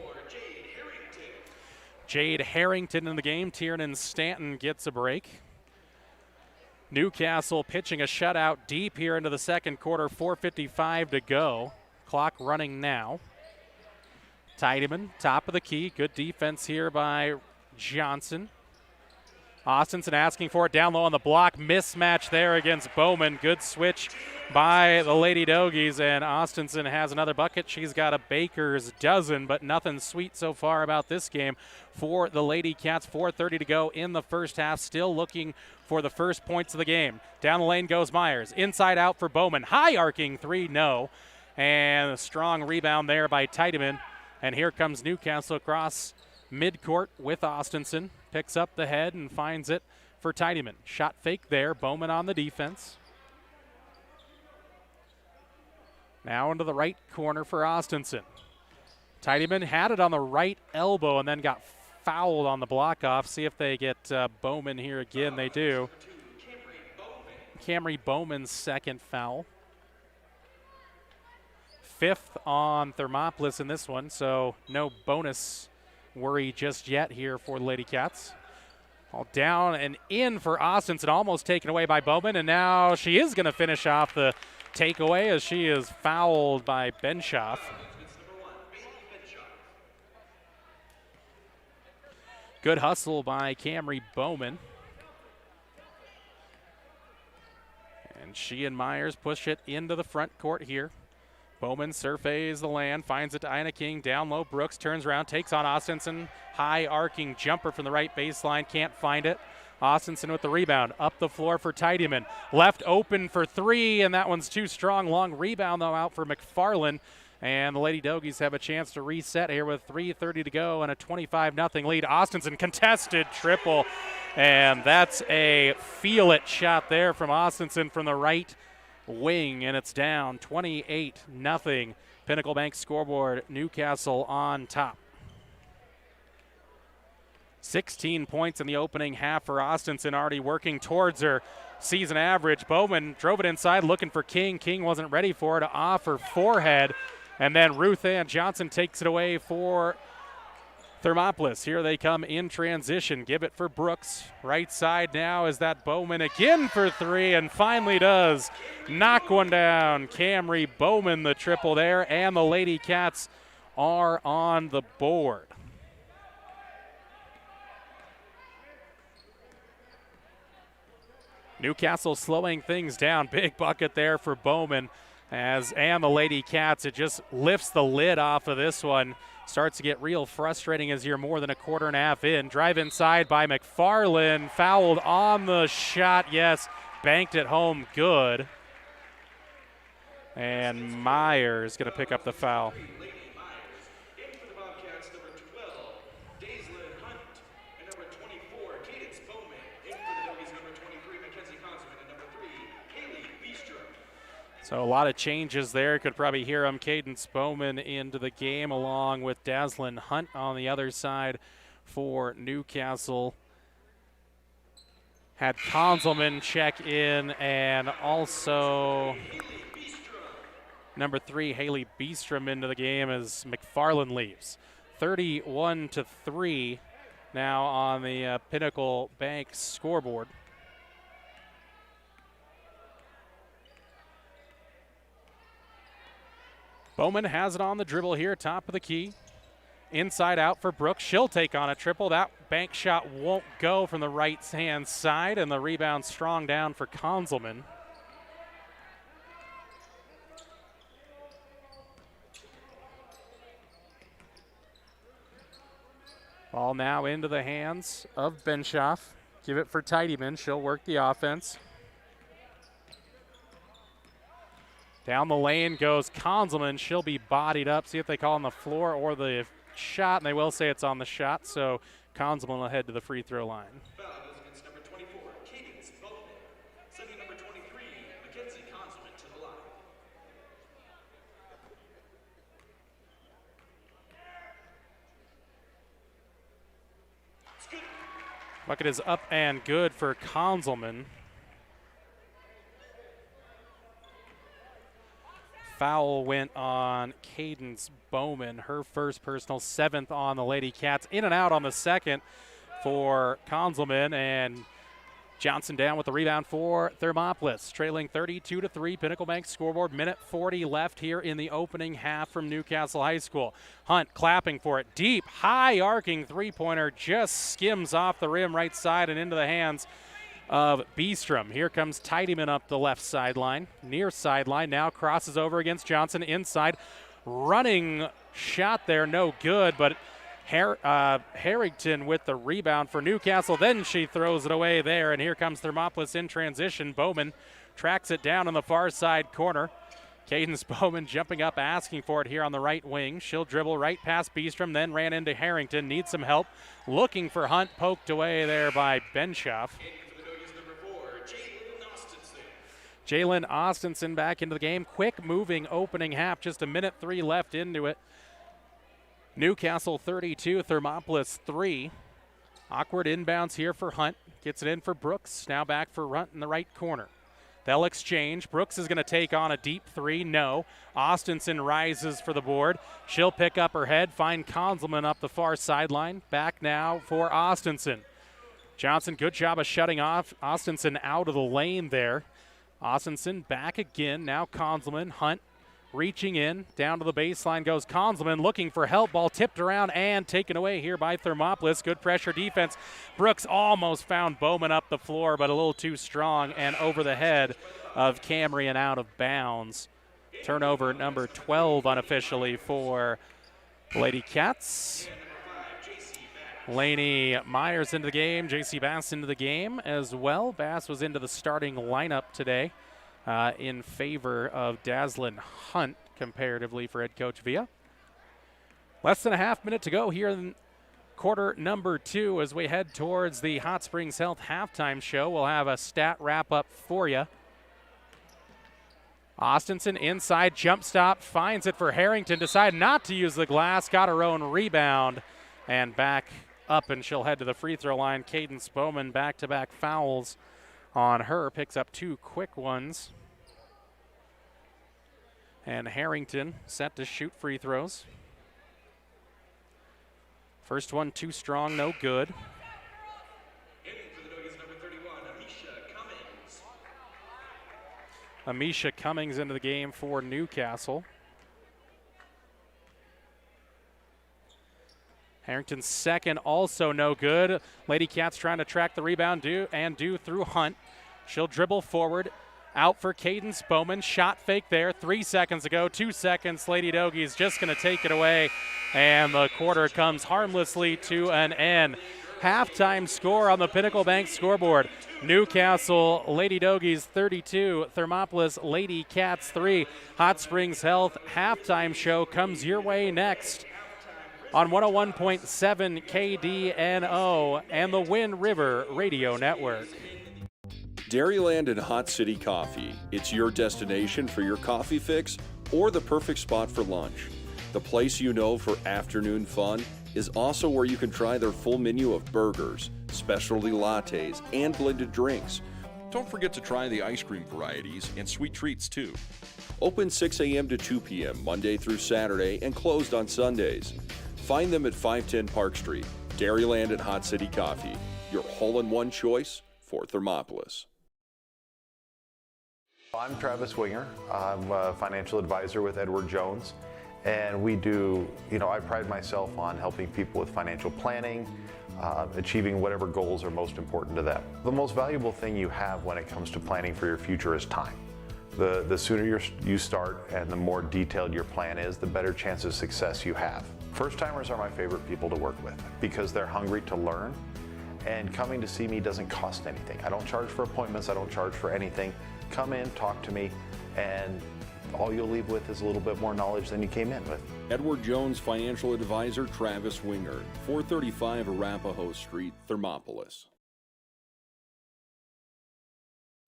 Jade Harrington in the game. Tiernan Stanton gets a break. Newcastle pitching a shutout deep here into the second quarter. 4:55 to go. Clock running now. Tidyman, top of the key. Good defense here by Johnson. Austinson asking for it down low on the block. Mismatch there against Bowman. Good switch by the Lady Dogies, and Austinson has another bucket. She's got a baker's dozen, but nothing sweet so far about this game for the Lady Cats. 4:30 to go in the first half. Still looking for the first points of the game. Down the lane goes Myers. Inside out for Bowman. High arcing three, no. And a strong rebound there by Tiedemann. And here comes Newcastle across midcourt with Austinson. Picks up the head and finds it for Tiedemann. Shot fake there. Bowman on the defense. Now into the right corner for Austinson. Tiedemann had it on the right elbow and then got fouled on the block off. See if they get Bowman here again. They do. Camry Bowman's second foul. Fifth on Thermopolis in this one, so no bonus worry just yet here for the Lady Cats. All down and in for Austinson, almost taken away by Bowman, and now she is going to finish off the takeaway as she is fouled by Benshoff. Good hustle by Camry Bowman. And she and Myers push it into the front court here. Bowman surveys the land, finds it to Ina King, down low. Brooks turns around, takes on Austinson. High arcing jumper from the right baseline, can't find it. Austinson with the rebound, up the floor for Tiedemann. Left open for three, and that one's too strong. Long rebound, though, out for McFarland. And the Lady Dogies have a chance to reset here with 3:30 to go and a 25-0 lead. Austinson contested triple, and that's a feel-it shot there from Austinson from the right wing, and it's down 28-0. Pinnacle Bank scoreboard, Newcastle on top. 16 points in the opening half for Austinson, already working towards her season average. Bowman drove it inside looking for King. King wasn't ready for it, off her forehead. And then Ruth Ann Johnson takes it away for Thermopolis. Here they come in transition. Give it for Brooks. Right side now is that Bowman again for three, and finally does knock one down. Camry Bowman the triple there, and the Lady Cats are on the board. Newcastle slowing things down. Big bucket there for Bowman. And the Lady Cats, it just lifts the lid off of this one. Starts to get real frustrating as you're more than a quarter and a half in. Drive inside by McFarland. Fouled on the shot, yes. Banked it home good. And Myers going to pick up the foul. So a lot of changes there. Could probably hear them. Cadence Bowman into the game along with Daslyn Hunt on the other side for Newcastle. Had Konzelman check in, and also number 3, Haley Beestrom into the game as McFarland leaves. 31-3 now on the Pinnacle Bank scoreboard. Bowman has it on the dribble here, top of the key. Inside out for Brooks. She'll take on a triple. That bank shot won't go from the right-hand side, and the rebound strong down for Konzelman. Ball now into the hands of Benshoff. Give it for Tiedemann. She'll work the offense. Down the lane goes Konzelman. She'll be bodied up. See if they call on the floor or the shot, and they will say it's on the shot, so Konzelman will head to the free throw line. Foul goes against number 24, Cadence Bowman. Sending number 23, Mackenzie Konzelman to the line. Bucket is up and good for Konzelman. Foul went on Cadence Bowman, her first personal, 7th on the Lady Cats. In and out on the second for Konzelman, and Johnson down with the rebound for Thermopolis, trailing 32-3. Pinnacle Bank scoreboard, minute 40 left here in the opening half from Newcastle High School. Hunt clapping for it. Deep, high arcing three-pointer just skims off the rim right side and into the hands of Beestrom. Here comes Tidyman up the left sideline, near sideline, now crosses over against Johnson inside. Running shot there, no good, but Harrington with the rebound for Newcastle. Then she throws it away there, and here comes Thermopolis in transition. Bowman tracks it down in the far side corner. Cadence Bowman jumping up, asking for it here on the right wing. She'll dribble right past Beestrom, then ran into Harrington. Needs some help. Looking for Hunt, poked away there by Benshoff. Jalen Austinson back into the game. Quick moving opening half, just a minute 3 left into it. Newcastle 32, Thermopolis 3. Awkward inbounds here for Hunt. Gets it in for Brooks. Now back for Hunt in the right corner. They'll exchange. Brooks is going to take on a deep three. No. Austinson rises for the board. She'll pick up her head. Find Konzelman up the far sideline. Back now for Austinson. Johnson, good job of shutting off Austinson out of the lane there. Austinson back again. Now Konzelman. Hunt reaching in, down to the baseline goes Konzelman, looking for help. Ball tipped around and taken away here by Thermopolis. Good pressure defense. Brooks almost found Bowman up the floor, but a little too strong and over the head of Camry and out of bounds. Turnover number 12 unofficially for Lady Cats. Laney Myers into the game. J.C. Bass into the game as well. Bass was into the starting lineup today. In favor of Dazzlin Hunt comparatively for head coach Villa. Less than a half minute to go here in quarter number 2 as we head towards the Hot Springs Health halftime show. We'll have a stat wrap up for you. Austinson inside, jump stop, finds it for Harrington, decided not to use the glass, got her own rebound, and back up, and she'll head to the free throw line. Cadence Bowman back-to-back fouls on her, picks up 2 quick ones. And Harrington set to shoot free throws. First one too strong, no good. Amisha Cummings into the game for Newcastle. Harrington's second also no good. Lady Cats trying to track the rebound do through Hunt. She'll dribble forward. Out for Cadence Bowman. Shot fake there 3 seconds ago. 2 seconds. Lady Dogies just going to take it away. And the quarter comes harmlessly to an end. Halftime score on the Pinnacle Bank scoreboard. Newcastle Lady Dogies 32, Thermopolis Lady Cats 3. Hot Springs Health halftime show comes your way next on 101.7 KDNO and the Wind River Radio Network. Dairyland and Hot City Coffee. It's your destination for your coffee fix or the perfect spot for lunch. The place you know for afternoon fun is also where you can try their full menu of burgers, specialty lattes, and blended drinks. Don't forget to try the ice cream varieties and sweet treats too. Open 6 a.m. to 2 p.m. Monday through Saturday and closed on Sundays. Find them at 510 Park Street. Dairyland and Hot City Coffee, your hole-in-one choice for Thermopolis. I'm Travis Winger. I'm a financial advisor with Edward Jones, and we do, I pride myself on helping people with financial planning, achieving whatever goals are most important to them. The most valuable thing you have when it comes to planning for your future is time. The sooner you start and the more detailed your plan is, the better chance of success you have. First-timers are my favorite people to work with because they're hungry to learn, and coming to see me doesn't cost anything. I don't charge for appointments, I don't charge for anything. Come in, talk to me, and all you'll leave with is a little bit more knowledge than you came in with. Edward Jones Financial Advisor Travis Winger, 435 Arapahoe Street, Thermopolis.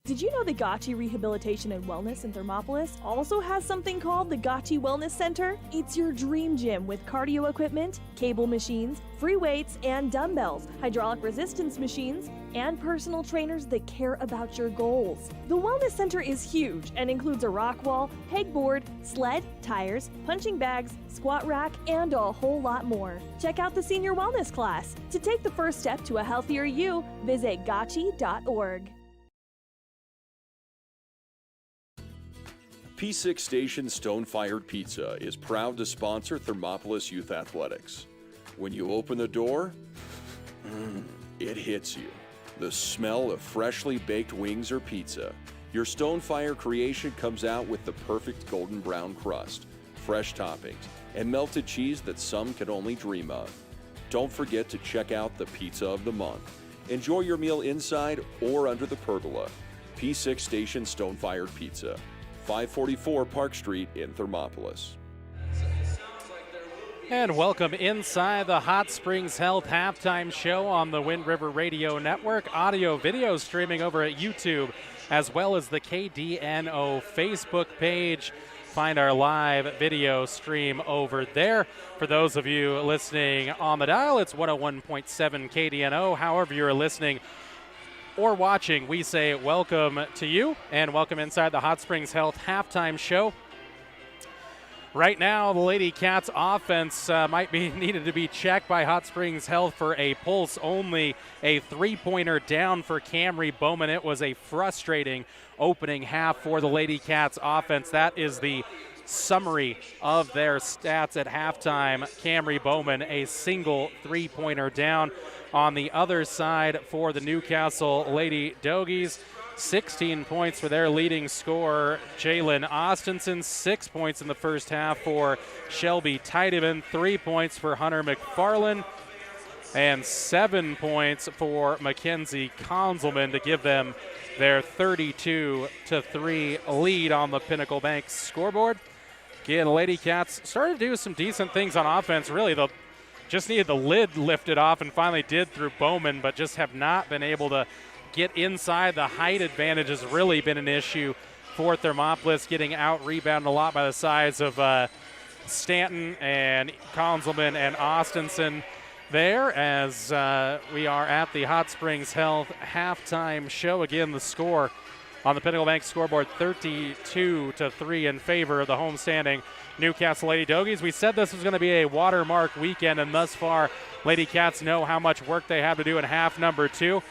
Did you know the Gotchi Rehabilitation and Wellness in Thermopolis also has something called the Gotchi Wellness Center? It's your dream gym with cardio equipment, cable machines, free weights and dumbbells, hydraulic resistance machines, and personal trainers that care about your goals. The Wellness Center is huge and includes a rock wall, pegboard, sled, tires, punching bags, squat rack, and a whole lot more. Check out the Senior Wellness class. To take the first step to a healthier you, visit gotchi.org. P6 Station Stone-Fired Pizza is proud to sponsor Thermopolis Youth Athletics. When you open the door, it hits you. The smell of freshly baked wings or pizza. Your Stone-Fire creation comes out with the perfect golden brown crust, fresh toppings, and melted cheese that some can only dream of. Don't forget to check out the Pizza of the Month. Enjoy your meal inside or under the pergola. P6 Station Stone-Fired Pizza. 544 Park Street in Thermopolis. And welcome inside the Hot Springs Health halftime show on the Wind River Radio Network. Audio, video streaming over at YouTube, as well as the KDNO Facebook page. Find our live video stream over there. For those of you listening on the dial, it's 101.7 KDNO. However you're listening or watching, we say welcome to you and welcome inside the Hot Springs Health halftime show. Right now, the Lady Cats offense might be needed to be checked by Hot Springs Health for a pulse only. A three-pointer down for Camry Bowman. It was a frustrating opening half for the Lady Cats offense. That is the summary of their stats at halftime. Camry Bowman, a single three-pointer down. On the other side for the Newcastle Lady Dogies, 16 points for their leading scorer, Jalen Austinson. 6 points in the first half for Shelby Tiedemann. 3 points for Hunter McFarland. And 7 points for Mackenzie Conzelman to give them their 32-3 lead on the Pinnacle Bank scoreboard. Again, the Lady Cats started to do some decent things on offense. Really, they just needed the lid lifted off and finally did through Bowman, but just have not been able to get inside. The height advantage has really been an issue for Thermopolis, getting out-rebounded a lot by the size of Stanton and Conzelman and Austinson there as we are at the Hot Springs Health halftime show. Again, the score on the Pinnacle Bank scoreboard, 32-3 in favor of the homestanding Newcastle Lady Dogies. We said this was going to be a watermark weekend, and thus far, Lady Cats know how much work they have to do in half number 2.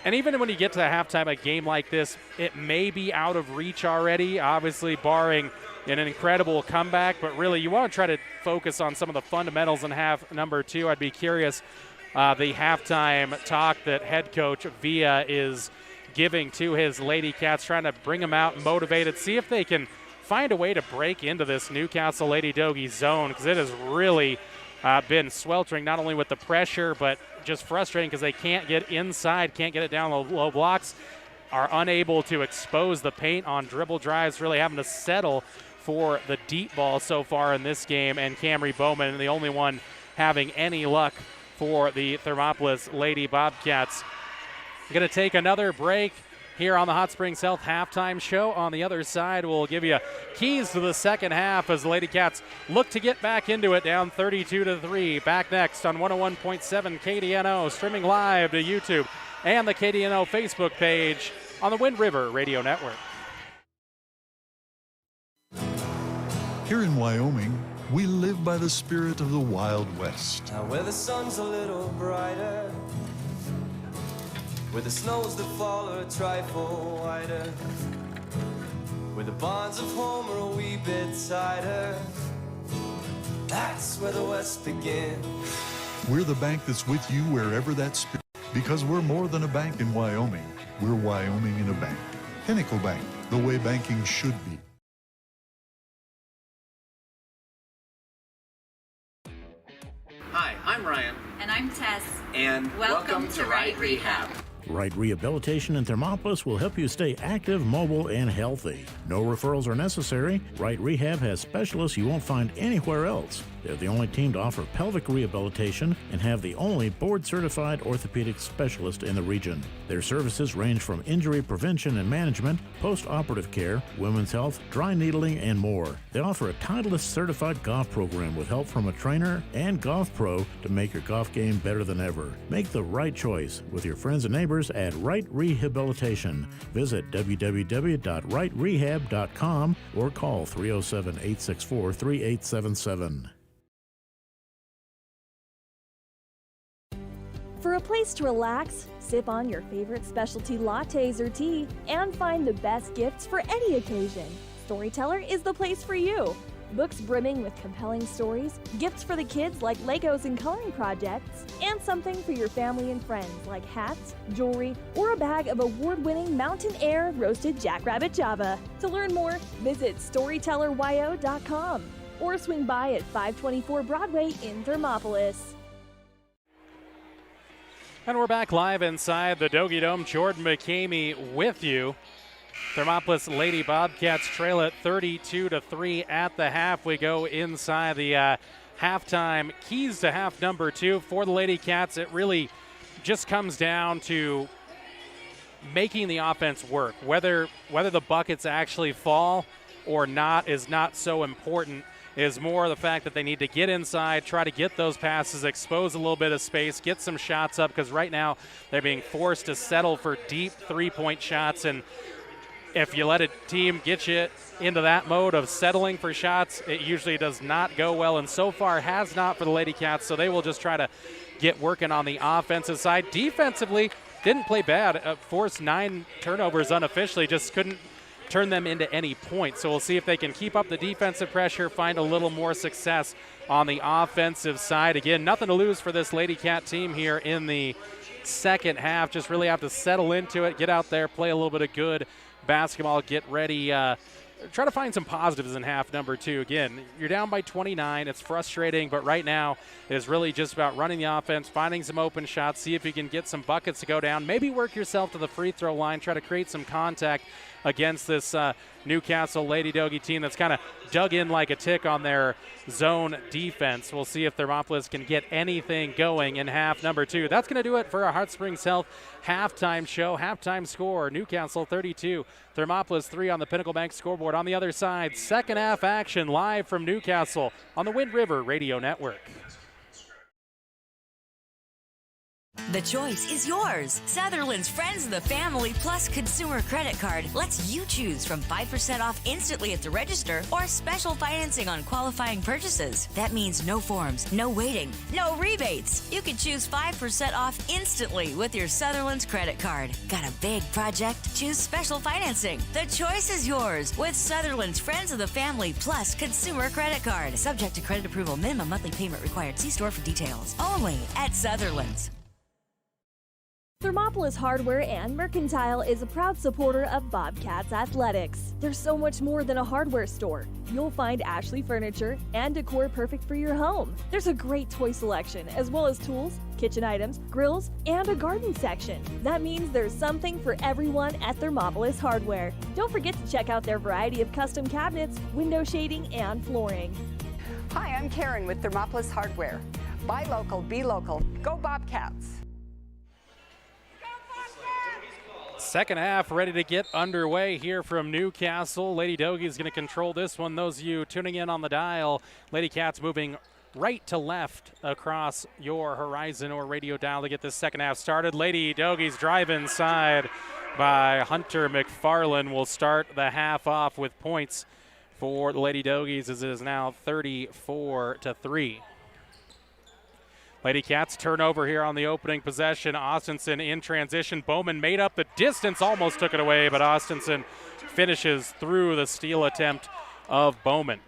And even when you get to the halftime, a game like this, it may be out of reach already, obviously barring an incredible comeback, but really you want to try to focus on some of the fundamentals in half number 2. I'd be curious the halftime talk that head coach Villa is giving to his Lady Cats, trying to bring them out motivated, see if they can find a way to break into this Newcastle Lady Dogie zone, because it has really been sweltering, not only with the pressure, but just frustrating because they can't get inside, can't get it down the low blocks, are unable to expose the paint on dribble drives, really having to settle for the deep ball so far in this game. And Camry Bowman, the only one having any luck for the Thermopolis Lady Bobcats. Going to take another break here on the Hot Springs Health halftime show. On the other side, we'll give you keys to the second half as the Lady Cats look to get back into it, down 32-3. Back next on 101.7 KDNO, streaming live to YouTube and the KDNO Facebook page on the Wind River Radio Network. Here in Wyoming, we live by the spirit of the Wild West. Now where the sun's a little brighter, where the snows that fall are a trifle wider, where the bonds of home are a wee bit tighter, that's where the West begins. We're the bank that's with you wherever that spirit, because we're more than a bank in Wyoming. We're Wyoming in a bank. Pinnacle Bank, the way banking should be. Hi, I'm Ryan. And I'm Tess. And welcome to Right Rehab. Right Rehabilitation in Thermopolis will help you stay active, mobile, and healthy. No referrals are necessary. Right Rehab has specialists you won't find anywhere else. They're the only team to offer pelvic rehabilitation and have the only board-certified orthopedic specialist in the region. Their services range from injury prevention and management, post-operative care, women's health, dry needling, and more. They offer a Titleist-certified golf program with help from a trainer and golf pro to make your golf game better than ever. Make the right choice with your friends and neighbors at Right Rehabilitation. Visit www.rightrehab.com or call 307-864-3877. For a place to relax, sip on your favorite specialty lattes or tea, and find the best gifts for any occasion, Storyteller is the place for you. Books brimming with compelling stories, gifts for the kids like Legos and coloring projects, and something for your family and friends like hats, jewelry, or a bag of award-winning Mountain Air roasted jackrabbit java. To learn more, visit StorytellerYO.com or swing by at 524 Broadway in Thermopolis. And we're back live inside the Dogie Dome. Jordan McCamey with you. Thermopolis Lady Bobcats trail at 32-3 at the half. We go inside the halftime keys to half number 2 for the Lady Cats. It really just comes down to making the offense work. Whether the buckets actually fall or not is not so important. Is more the fact that they need to get inside, try to get those passes, expose a little bit of space, get some shots up, because right now they're being forced to settle for deep three-point shots. And if you let a team get you into that mode of settling for shots, it usually does not go well, and so far has not for the Lady Cats, so they will just try to get working on the offensive side. Defensively, didn't play bad. Forced 9 turnovers unofficially, just couldn't turn them into any points. So we'll see if they can keep up the defensive pressure, find a little more success on the offensive side. Again, nothing to lose for this Lady Cat team here in the second half. Just really have to settle into it, get out there, play a little bit of good basketball, get ready, try to find some positives in half number 2. Again, you're down by 29. It's frustrating, but right now it's really just about running the offense, finding some open shots, see if you can get some buckets to go down, maybe work yourself to the free throw line, try to create some contact against this Newcastle Lady Dogie team that's kind of dug in like a tick on their zone defense. We'll see if Thermopolis can get anything going in half number 2. That's going to do it for our Hot Springs Health halftime show. Halftime score, Newcastle 32, Thermopolis 3 on the Pinnacle Bank scoreboard. On the other side, second half action live from Newcastle on the Wind River Radio Network. The choice is yours. Sutherland's Friends of the Family Plus Consumer Credit Card lets you choose from 5% off instantly at the register or special financing on qualifying purchases. That means no forms, no waiting, no rebates. You can choose 5% off instantly with your Sutherland's credit card. Got a big project? Choose special financing. The choice is yours with Sutherland's Friends of the Family Plus Consumer Credit Card. Subject to credit approval. Minimum monthly payment required. See store for details. Only at Sutherland's. Thermopolis Hardware and Mercantile is a proud supporter of Bobcats Athletics. There's so much more than a hardware store. You'll find Ashley furniture and decor perfect for your home. There's a great toy selection, as well as tools, kitchen items, grills, and a garden section. That means there's something for everyone at Thermopolis Hardware. Don't forget to check out their variety of custom cabinets, window shading, and flooring. Hi, I'm Karen with Thermopolis Hardware. Buy local, be local. Go Bobcats! Second half ready to get underway here from Newcastle. Lady Dogie is going to control this one. Those of you tuning in on the dial, Lady Cats moving right to left across your horizon or radio dial to get this second half started. Lady Dogie's drive inside by Hunter McFarland will start the half off with points for the Lady Dogies as it is now 34-3. Lady Cats turnover here on the opening possession. Austinson in transition. Bowman made up the distance, almost took it away, but Austinson finishes through the steal attempt of Bowman.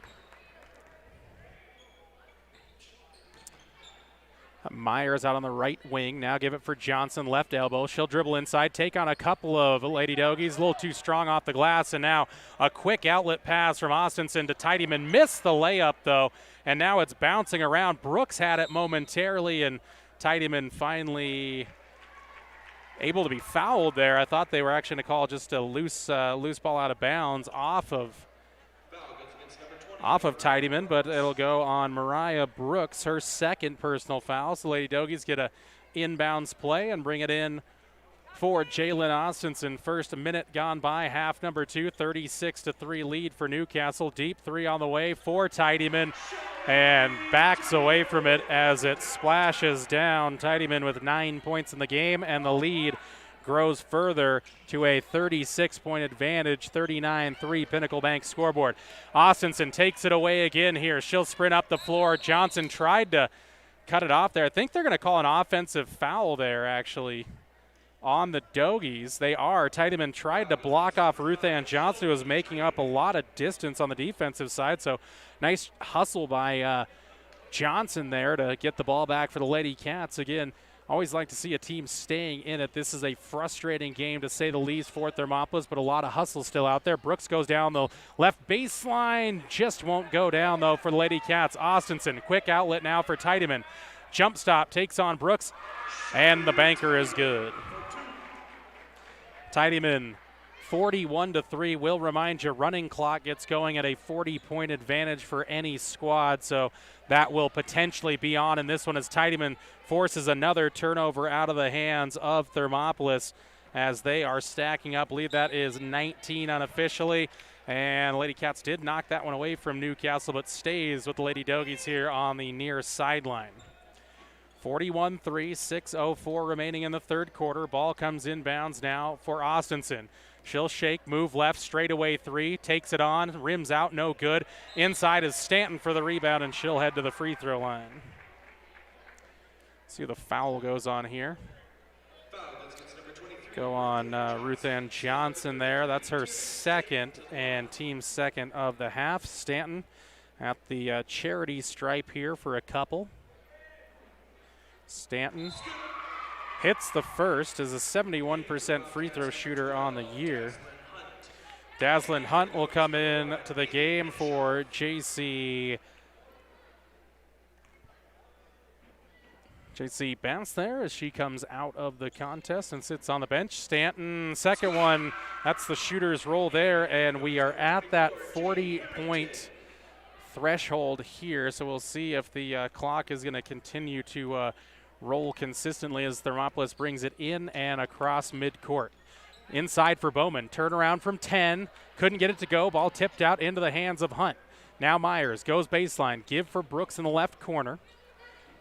Myers out on the right wing. Now give it for Johnson, left elbow. She'll dribble inside, take on a couple of Lady Dogies. A little too strong off the glass, and now a quick outlet pass from Austinson to Tidyman. Missed the layup, though, and now it's bouncing around. Brooks had it momentarily, and Tidyman finally able to be fouled there. I thought they were actually going to call just a loose ball out of bounds off of off of Tidyman, but it'll go on Mariah Brooks, her second personal foul. So Lady Dogies get a inbounds play and bring it in for Jalen Austinson. First minute gone by, half number 2, 36-3 lead for Newcastle. Deep three on the way for Tidyman, and backs away from it as it splashes down. Tidyman with 9 points in the game, and the lead grows further to a 36-point advantage, 39-3 Pinnacle Bank scoreboard. Austinson takes it away again here. She'll sprint up the floor. Johnson tried to cut it off there. I think they're going to call an offensive foul there, actually, on the Dogies. They are. Tidyman tried to block off Ruth Ann Johnson, who was making up a lot of distance on the defensive side. So nice hustle by Johnson there to get the ball back for the Lady Cats. Again, always like to see a team staying in it. This is a frustrating game, to say the least, for Thermopolis, but a lot of hustle still out there. Brooks goes down the left baseline. Just won't go down, though, for the Lady Cats. Austinson, quick outlet now for Tidyman. Jump stop, takes on Brooks, and the banker is good. Tidyman 41-3. Will remind you, running clock gets going at a 40-point advantage for any squad, so that will potentially be on in this one as Tidyman forces another turnover out of the hands of Thermopolis as they are stacking up. I believe that is 19 unofficially, and Lady Cats did knock that one away from Newcastle, but stays with the Lady Dogies here on the near sideline. 41-3, 6:04 remaining in the third quarter. Ball comes inbounds now for Austinson. She'll shake, move left, straightaway three, takes it on, rims out, no good. Inside is Stanton for the rebound, and she'll head to the free throw line. See the foul goes on here. Go on Ruth Ann Johnson there. That's her second and team second of the half. Stanton at the charity stripe here for a couple. Stanton hits the first, is a 71% free throw shooter on the year. Dazzlin Hunt will come in to the game for JC Bounce there as she comes out of the contest and sits on the bench. Stanton, second one, that's the shooter's roll there, and we are at that 40-point threshold here, so we'll see if the clock is going to continue to roll consistently as Thermopolis brings it in and across midcourt. Inside for Bowman, turnaround from 10, couldn't get it to go, ball tipped out into the hands of Hunt. Now Myers goes baseline, give for Brooks in the left corner.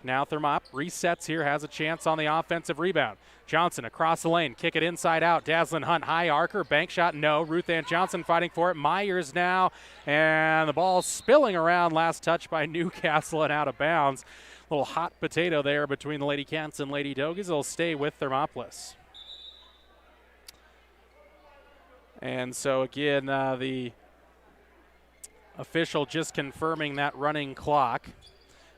Now Thermop resets here, has a chance on the offensive rebound. Johnson across the lane, kick it inside out. Dazzlin Hunt, high arcer, bank shot, no. Ruth Ann Johnson fighting for it. Myers now, and the ball spilling around, last touch by Newcastle and out of bounds. Little hot potato there between the Lady Cats and Lady Dogies. They'll stay with Thermopolis. And so again, the official just confirming that running clock.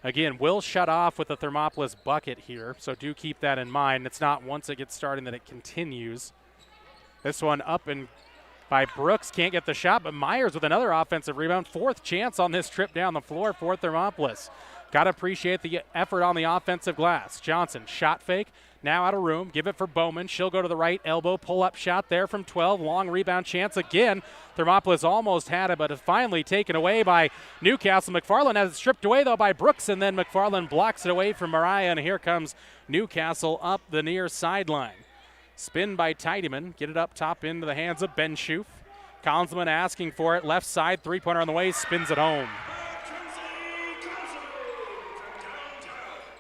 Again, will shut off with the Thermopolis bucket here, so do keep that in mind. It's not once it gets started that it continues. This one up and by Brooks, can't get the shot, but Myers with another offensive rebound. Fourth chance on this trip down the floor for Thermopolis. Got to appreciate the effort on the offensive glass. Johnson, shot fake, now out of room. Give it for Bowman. She'll go to the right elbow. Pull-up shot there from 12. Long rebound chance again. Thermopolis almost had it, but is finally taken away by Newcastle. McFarland has it stripped away, though, by Brooks, and then McFarland blocks it away from Mariah, and here comes Newcastle up the near sideline. Spin by Tidyman. Get it up top into the hands of Ben Schoof. Collinsman asking for it. Left side, three-pointer on the way. Spins it home.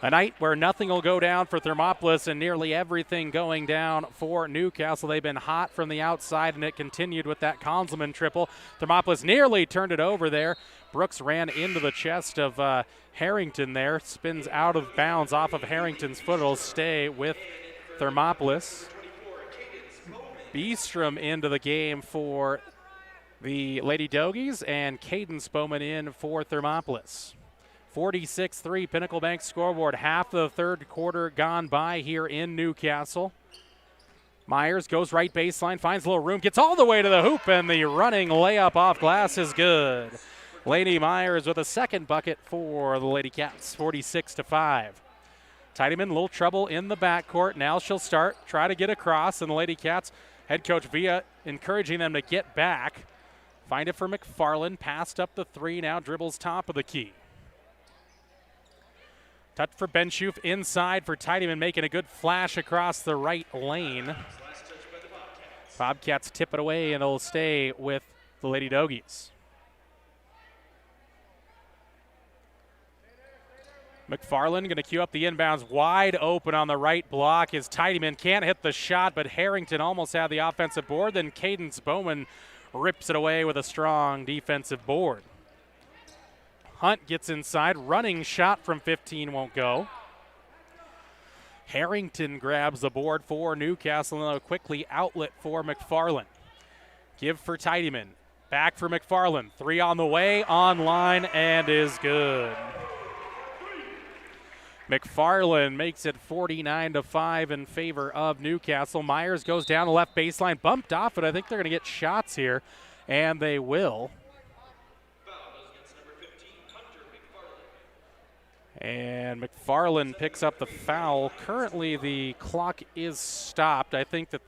A night where nothing will go down for Thermopolis and nearly everything going down for Newcastle. They've been hot from the outside, and it continued with that Conzelman triple. Thermopolis nearly turned it over there. Brooks ran into the chest of Harrington there. Spins out of bounds off of Harrington's foot. It'll stay with Thermopolis. Beestrom into the game for the Lady Dogies, and Cadence Bowman in for Thermopolis. 46-3 Pinnacle Bank scoreboard. Half the third quarter gone by here in Newcastle. Myers goes right baseline, finds a little room, gets all the way to the hoop, and the running layup off glass is good. Lady Myers with a second bucket for the Lady Cats, 46-5. Tidyman, a little trouble in the backcourt. Now she'll start, try to get across, and the Lady Cats, head coach Villa encouraging them to get back Find it for McFarland. Passed up the 3. Now dribbles top of the key. Touch for Benschoof. Inside for Tiedemann, making a good flash across the right lane. Bobcats tip it away, and it'll stay with the Lady Dogies. McFarland going to queue up the inbounds. Wide open on the right block is Tiedemann. Can't hit the shot, but Harrington almost had the offensive board. Then Cadence Bowman rips it away with a strong defensive board. Hunt gets inside. Running shot from 15 won't go. Harrington grabs the board for Newcastle, and a quickly outlet for McFarland. Give for Tiedemann. Back for McFarland. 3 on the way, online, and is good. McFarland makes it 49-5 in favor of Newcastle. Myers goes down the left baseline, bumped off it. I think they're going to get shots here, and they will. And McFarland picks up the foul. Currently, the clock is stopped. I think that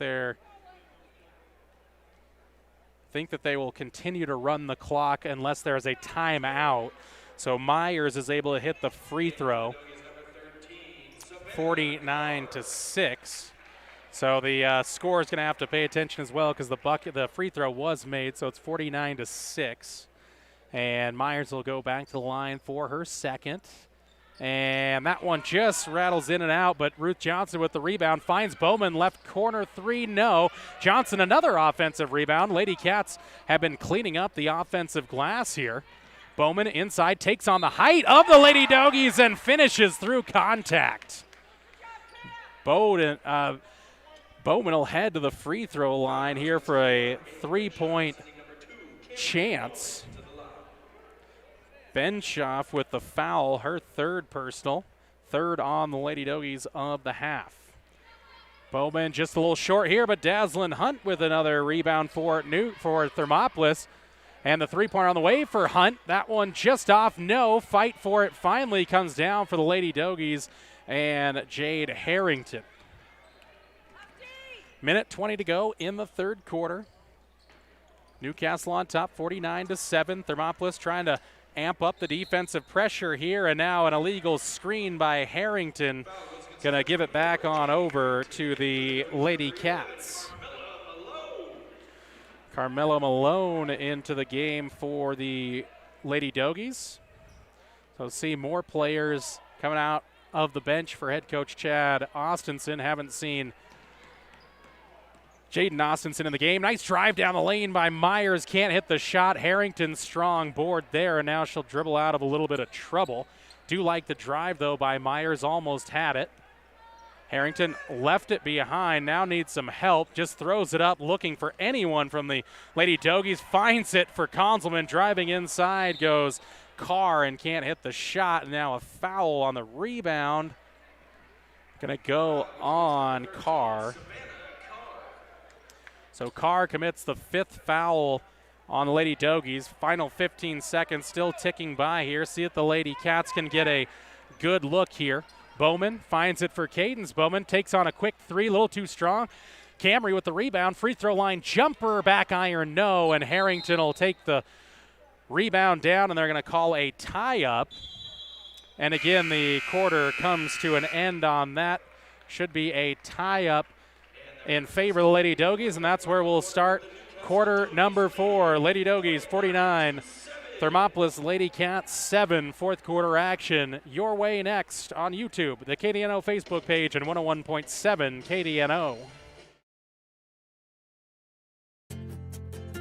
they will continue to run the clock unless there's a timeout. So Myers is able to hit the free throw. 49-6. So the score is going to have to pay attention as well because the free throw was made. So it's 49-6. And Myers will go back to the line for her second. And that one just rattles in and out, but Ruth Johnson with the rebound finds Bowman, left corner 3, no. Johnson another offensive rebound. Lady Cats have been cleaning up the offensive glass here. Bowman inside takes on the height of the Lady Dogies and finishes through contact. Bowman will head to the free throw line here for a 3-point chance. Benshoff with the foul, her third personal, third on the Lady Dogies of the half. Bowman just a little short here, but Dazzlin Hunt with another rebound for Thermopolis. And the 3-pointer on the way for Hunt. That one just off, no. Fight for it finally comes down for the Lady Dogies and Jade Harrington. Minute 20 to go in the third quarter. Newcastle on top, 49-7. Thermopolis trying to amp up the defensive pressure here, and now an illegal screen by Harrington. Gonna give it back on over to the Lady Cats. Carmelo Malone into the game for the Lady Dogies. So see more players coming out of the bench for head coach Chad Austinson. Haven't seen Jaden Austinson in the game. Nice drive down the lane by Myers. Can't hit the shot. Harrington strong board there, and now she'll dribble out of a little bit of trouble. Do like the drive, though, by Myers. Almost had it. Harrington left it behind. Now needs some help. Just throws it up, looking for anyone from the Lady Dogies. Finds it for Konzelman. Driving inside goes Carr and can't hit the shot. Now a foul on the rebound. Going to go on Carr. So Carr commits the 5th foul on the Lady Dogies. Final 15 seconds still ticking by here. See if the Lady Cats can get a good look here. Bowman finds it for Cadence. Bowman takes on a quick 3, a little too strong. Camry with the rebound. Free throw line jumper, back iron, no. And Harrington will take the rebound down, and they're going to call a tie-up. And again, the quarter comes to an end on that. Should be a tie-up in favor of the Lady Dogies, and that's where we'll start quarter number 4. Lady Dogies 49, Thermopolis Lady Cats 7. Fourth quarter action your way next on YouTube, the KDNO Facebook page, and 101.7 KDNO.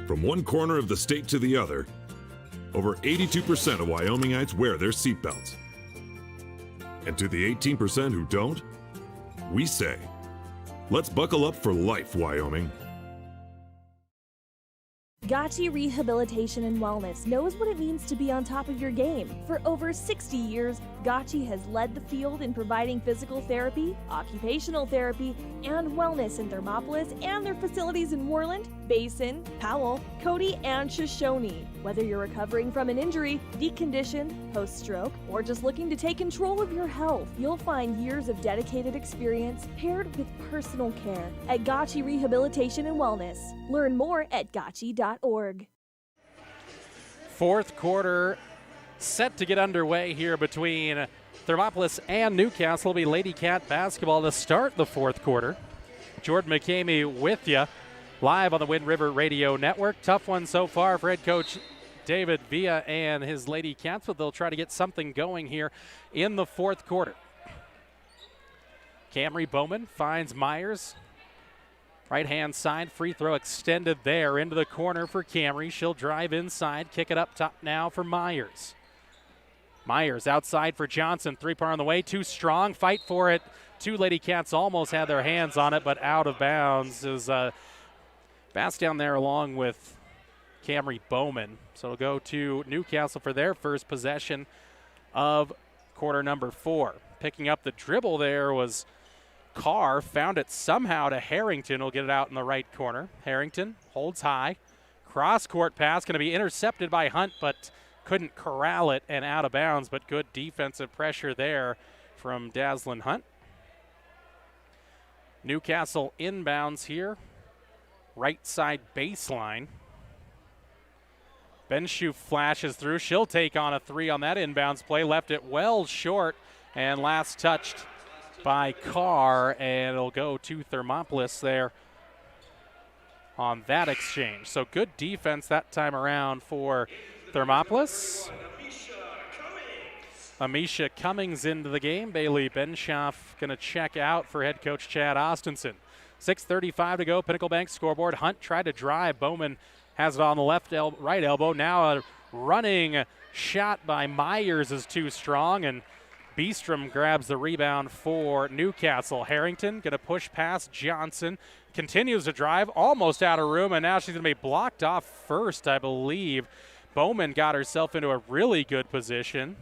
From one corner of the state to the other, over 82% of Wyomingites wear their seatbelts. And to the 18% who don't, we say, let's buckle up for life, Wyoming. Gotchi Rehabilitation and Wellness knows what it means to be on top of your game. For over 60 years, Gotchi has led the field in providing physical therapy, occupational therapy, and wellness in Thermopolis and their facilities in Worland, Basin, Powell, Cody, and Shoshone. Whether you're recovering from an injury, deconditioned, post-stroke, or just looking to take control of your health, you'll find years of dedicated experience paired with personal care at Gotchi Rehabilitation and Wellness. Learn more at gotchi.org. Fourth quarter set to get underway here between Thermopolis and Newcastle. Will be Lady Cat basketball to start the fourth quarter. Jordan McCamey with you live on the Wind River Radio Network. Tough one so far for head coach David Villa and his Lady Cats, but they'll try to get something going here in the fourth quarter. Camry Bowman finds Myers. Right-hand side, free throw extended there into the corner for Camry. She'll drive inside, kick it up top now for Myers. Myers outside for Johnson. Three-pointer on the way, too strong, fight for it. Two Lady Cats almost had their hands on it, but out of bounds. Is Bass down there along with Camry Bowman. So it'll go to Newcastle for their first possession of quarter number 4. Picking up the dribble there was Carr, found it somehow to Harrington. Will get it out in the right corner. Harrington holds high. Cross-court pass going to be intercepted by Hunt, but couldn't corral it and out of bounds, but good defensive pressure there from Daslin Hunt. Newcastle inbounds here. Right side baseline. Benshu flashes through. She'll take on a three on that inbounds play. Left it well short and last touched by Carr, and it'll go to Thermopolis there on that exchange. So good defense that time around for Thermopolis. Amisha Cummings into the game. Bailey Benshoff going to check out for head coach Chad Austinson. 6:35 to go. Pinnacle Bank scoreboard. Hunt tried to drive. Bowman has it on the right elbow. Now a running shot by Myers is too strong, and Beestrom grabs the rebound for Newcastle. Harrington going to push past Johnson. Continues to drive. Almost out of room, and now she's going to be blocked off first, I believe. Bowman got herself into a really good position.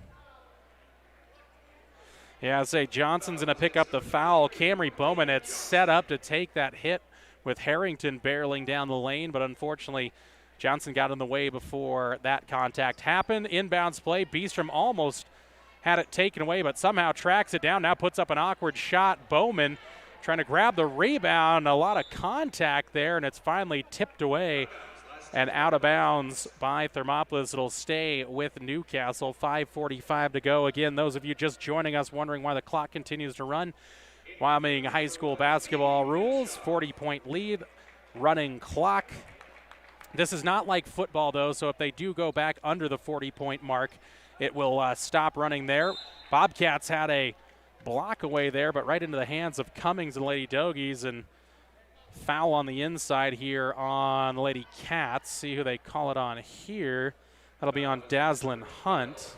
Yeah, I say Johnson's going to pick up the foul. Camry Bowman had set up to take that hit with Harrington barreling down the lane, but unfortunately Johnson got in the way before that contact happened. Inbounds play. Beestrom almost had it taken away, but somehow tracks it down. Now puts up an awkward shot. Bowman trying to grab the rebound. A lot of contact there, and it's finally tipped away and out of bounds by Thermopolis. It'll stay with Newcastle. 5:45 to go. Again, those of you just joining us wondering why the clock continues to run. Wyoming high school basketball rules. 40-point lead, running clock. This is not like football, though, so if they do go back under the 40-point mark, it will stop running there. Bobcats had a block away there, but right into the hands of Cummings and Lady Dogies, and foul on the inside here on Lady Cats. See who they call it on here. That'll be on Daslin Hunt.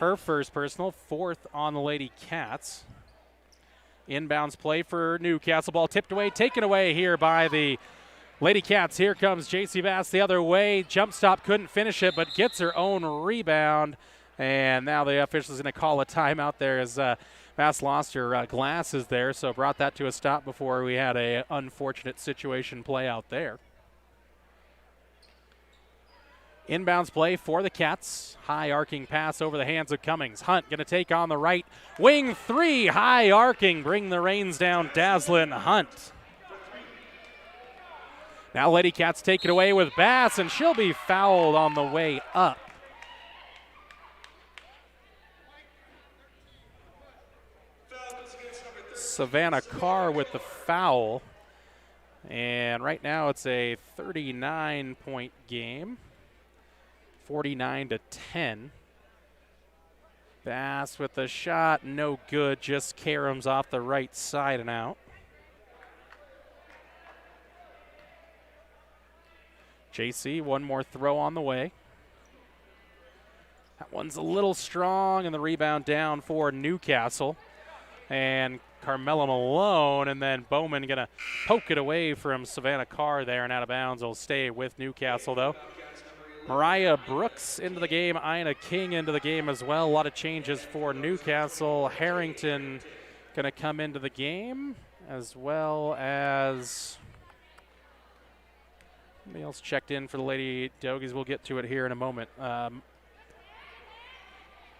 Her first personal, fourth on the Lady Cats. Inbounds play for Newcastle. Ball tipped away, taken away here by the Lady Cats. Here comes J.C. Bass the other way. Jump stop, couldn't finish it, but gets her own rebound. And now the official's going to call a timeout there as Bass lost her glasses there, so brought that to a stop before we had a unfortunate situation play out there. Inbounds play for the Cats. High arcing pass over the hands of Cummings. Hunt going to take on the right wing three. High arcing, bring the reins down. Daslin Hunt. Now Lady Cats take it away with Bass, and she'll be fouled on the way up. Savannah Carr with the foul. And right now it's a 39-point game. 49-10. Bass with the shot, no good. Just caroms off the right side and out. JC, one more throw on the way. That one's a little strong, and the rebound down for Newcastle. And Carmella Malone, and then Bowman going to poke it away from Savannah Carr there and out of bounds. Will stay with Newcastle, though. Mariah Brooks into the game. Ina King into the game as well. A lot of changes for Newcastle. Harrington going to come into the game, as well as somebody else checked in for the Lady Dogies. We'll get to it here in a moment.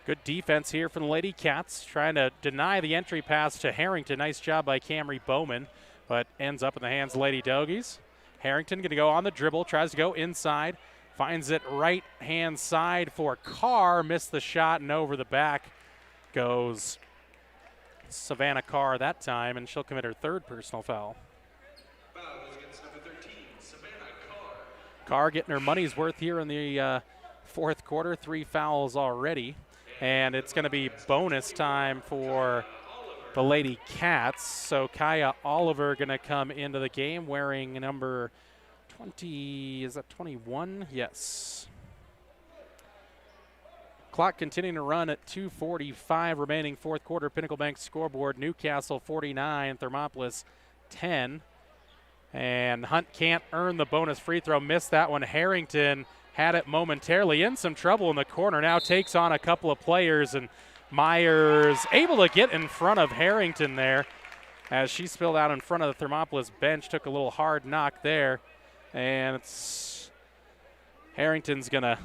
Good defense here from the Lady Cats, trying to deny the entry pass to Harrington. Nice job by Camry Bowman, but ends up in the hands of Lady Dogies. Harrington going to go on the dribble, tries to go inside, Finds it right-hand side for Carr. Missed the shot, and over the back goes Savannah Carr that time, and she'll commit her third personal foul. Foul is against number 13, Savannah Carr. Carr getting her money's worth here in the fourth quarter. 3 fouls already, and it's going to be bonus time for the Lady Cats. So Kaya Oliver going to come into the game wearing number 20, is that 21? Yes. Clock continuing to run at 2:45 remaining fourth quarter. Pinnacle Bank scoreboard, Newcastle 49, Thermopolis 10. And Hunt can't earn the bonus free throw, missed that one. Harrington had it momentarily, in some trouble in the corner, now takes on a couple of players, and Myers able to get in front of Harrington there as she spilled out in front of the Thermopolis bench, took a little hard knock there. And it's Harrington's going to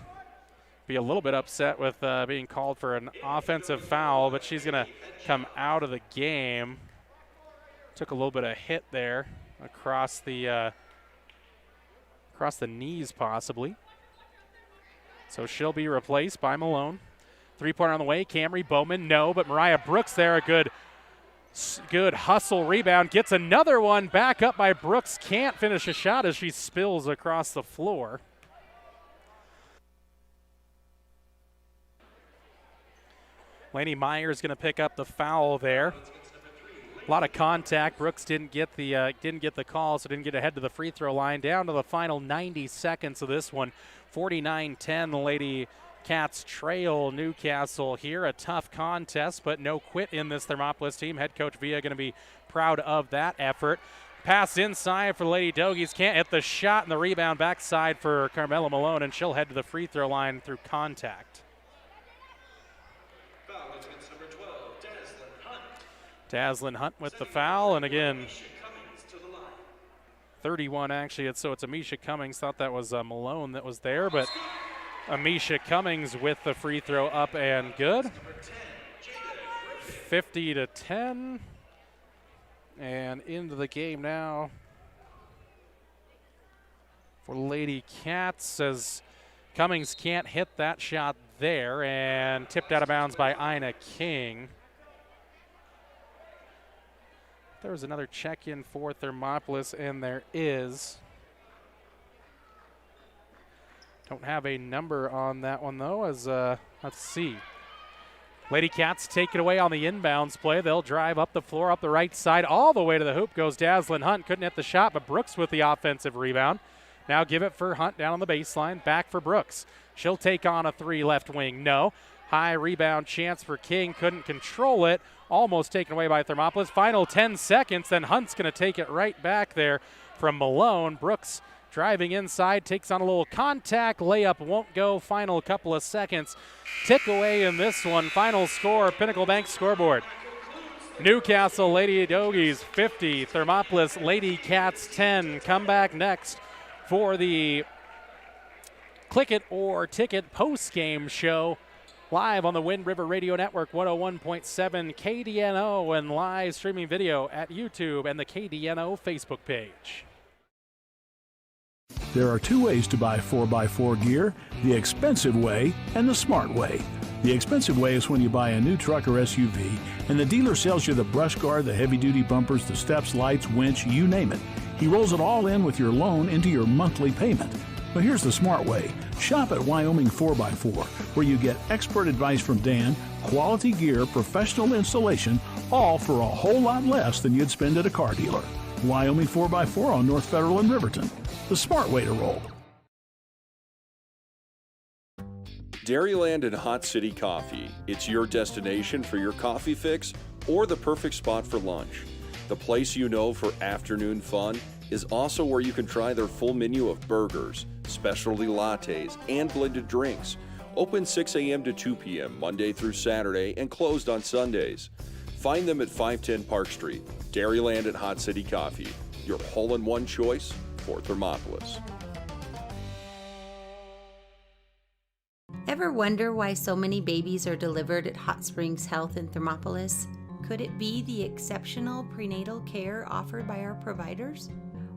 be a little bit upset with being called for an offensive foul, but she's going to come out of the game. Took a little bit of hit there across the knees possibly. So she'll be replaced by Malone. Three-pointer on the way, Camry Bowman, no, but Mariah Brooks there, a good hustle rebound, gets another one, back up by Brooks, can't finish a shot as she spills across the floor. Lainey Myers going to pick up the foul there. A lot of contact. Brooks didn't get the call, so didn't get ahead to the free throw line. Down to the final 90 seconds of this one. 49-10, the Lady Cats trail Newcastle here. A tough contest, but no quit in this Thermopolis team. Head coach Villa going to be proud of that effort. Pass inside for Lady Dogies. Can't hit the shot, and the rebound backside for Carmela Malone, and she'll head to the free throw line through contact. Foul is against number 12, Dazzlin Hunt. Dazzlin Hunt with the foul, and again, Amisha Cummings to the line. 31 actually, so it's Amisha Cummings. Thought that was Malone that was there, but Amisha Cummings with the free throw up and good. 50-10. And into the game now for Lady Cats as Cummings can't hit that shot there, and tipped out of bounds by Ina King. There was another check-in for Thermopolis, and there is. Don't have a number on that one, though, as let's see. Lady Cats take it away on the inbounds play. They'll drive up the floor, up the right side, all the way to the hoop goes Dazzlin Hunt. Couldn't hit the shot, but Brooks with the offensive rebound. Now give it for Hunt down on the baseline. Back for Brooks. She'll take on a three left wing. No. High rebound chance for King. Couldn't control it. Almost taken away by Thermopolis. Final 10 seconds. Then Hunt's going to take it right back there from Malone. Brooks driving inside, takes on a little contact. Layup won't go. Final couple of seconds. Tick away in this one. Final score, Pinnacle Bank scoreboard. Newcastle Lady Dogies 50, Thermopolis Lady Cats 10. Come back next for the Click It or Ticket post-game show live on the Wind River Radio Network 101.7 KDNO and live streaming video at YouTube and the KDNO Facebook page. There are two ways to buy 4x4 gear, the expensive way and the smart way. The expensive way is when you buy a new truck or SUV and the dealer sells you the brush guard, the heavy-duty bumpers, the steps, lights, winch, you name it. He rolls it all in with your loan into your monthly payment. But here's the smart way. Shop at Wyoming 4x4, where you get expert advice from Dan, quality gear, professional installation, all for a whole lot less than you'd spend at a car dealer. Wyoming 4x4 on North Federal in Riverton. The smart way to roll. Dairyland and Hot City Coffee. It's your destination for your coffee fix or the perfect spot for lunch. The place you know for afternoon fun is also where you can try their full menu of burgers, specialty lattes, and blended drinks. Open 6 a.m. to 2 p.m. Monday through Saturday and closed on Sundays. Find them at 510 Park Street. Dairyland and Hot City Coffee, your hole-in-one choice for Thermopolis. Ever wonder why so many babies are delivered at Hot Springs Health in Thermopolis? Could it be the exceptional prenatal care offered by our providers?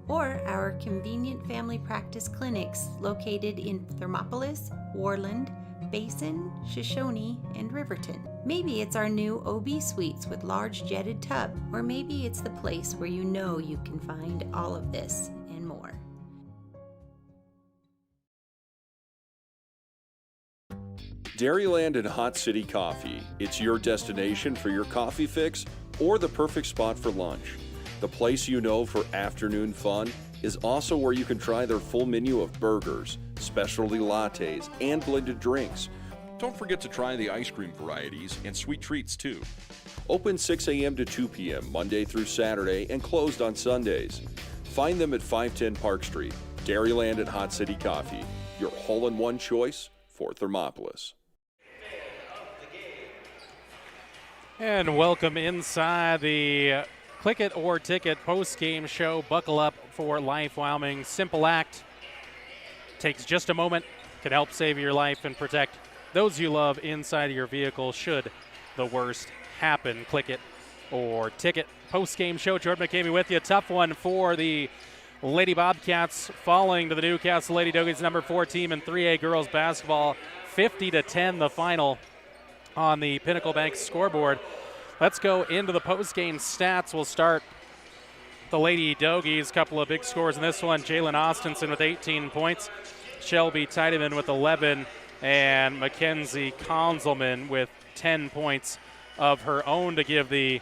or our convenient family practice clinics located in Thermopolis, Warland, Basin, Shoshone, and Riverton. Maybe it's our new OB suites with large jetted tub, or maybe it's the place where you know you can find all of this and more. Dairyland and Hot City Coffee. It's your destination for your coffee fix or the perfect spot for lunch. The place you know for afternoon fun is also where you can try their full menu of burgers, specialty lattes, and blended drinks. Don't forget to try the ice cream varieties and sweet treats too. Open 6 a.m. to 2 p.m. Monday through Saturday and closed on Sundays. Find them at 510 Park Street. Dairyland and Hot City Coffee, your hole-in-one choice for Thermopolis. And welcome inside the Click It or Ticket post-game show. Buckle up for Life Wyoming. Simple act. Takes just a moment. Can help save your life and protect those you love inside of your vehicle should the worst happen. Click It or Ticket post-game show. Jordan McCamey with you. Tough one for the Lady Bobcats, falling to the Newcastle Lady Dogies number 4 team in 3A girls basketball. 50-10 the final on the Pinnacle Bank scoreboard. Let's go into the post-game stats. We'll start the Lady Dogies. Couple of big scores in this one. Jalen Austinson with 18 points. Shelby Tiedemann with 11. And Mackenzie Conzelman with 10 points of her own to give the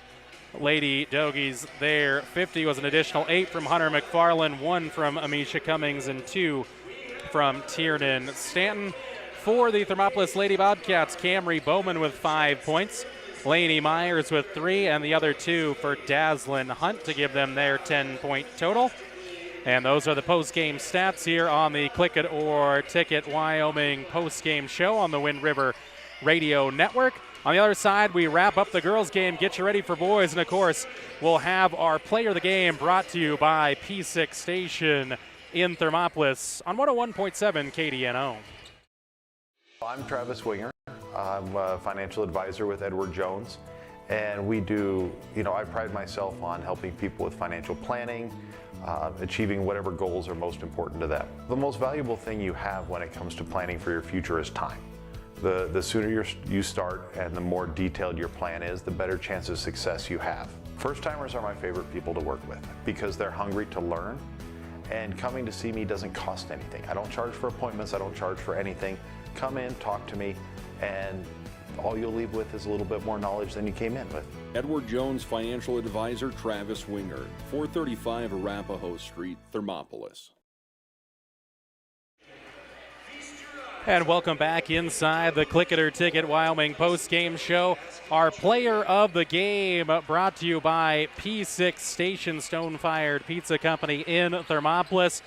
Lady Dogies there. 50 was an additional 8 from Hunter McFarland, 1 from Amisha Cummings, and 2 from Tiernan Stanton. For the Thermopolis Lady Bobcats, Camry Bowman with 5 points. Lainey Myers with 3, and the other 2 for Daslyn Hunt to give them their 10-point total. And those are the post-game stats here on the Click It or Ticket Wyoming post-game show on the Wind River Radio Network. On the other side, we wrap up the girls' game, get you ready for boys, and of course, we'll have our player of the game brought to you by P6 Station in Thermopolis on 101.7 KDNO. I'm Travis Winger. I'm a financial advisor with Edward Jones, and we do, I pride myself on helping people with financial planning, achieving whatever goals are most important to them. The most valuable thing you have when it comes to planning for your future is time. The sooner you start and the more detailed your plan is, the better chance of success you have. First-timers are my favorite people to work with because they're hungry to learn, and coming to see me doesn't cost anything. I don't charge for appointments, I don't charge for anything. Come in, talk to me, and all you'll leave with is a little bit more knowledge than you came in with. Edward Jones Financial Advisor Travis Winger, 435 Arapahoe Street, Thermopolis. And welcome back inside the Click It or Ticket Wyoming post-game show. Our player of the game brought to you by P6 Station Stone-Fired Pizza Company in Thermopolis.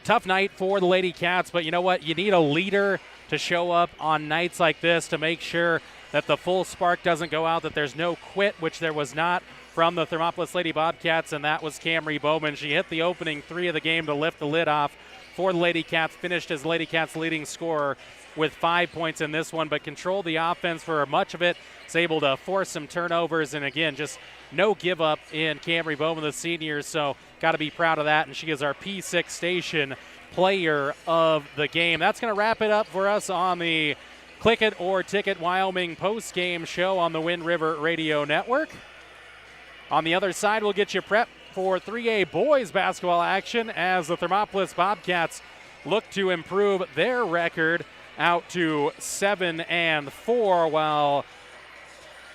Tough night for the Lady Cats, but you know what? You need a leader to show up on nights like this to make sure that the full spark doesn't go out, that there's no quit, which there was not from the Thermopolis Lady Bobcats, and that was Camry Bowman. She hit the opening 3 of the game to lift the lid off for the Lady Cats, finished as Lady Cats' leading scorer with 5 points in this one, but controlled the offense for much of it. Was able to force some turnovers, and again, just no give up in Camry Bowman, the senior, so got to be proud of that, and she is our P6 Station player of the game. That's going to wrap it up for us on the Click It or Ticket Wyoming post-game show on the Wind River Radio Network. On the other side, we'll get you prepped for 3A boys basketball action as the Thermopolis Bobcats look to improve their record out to 7-4, while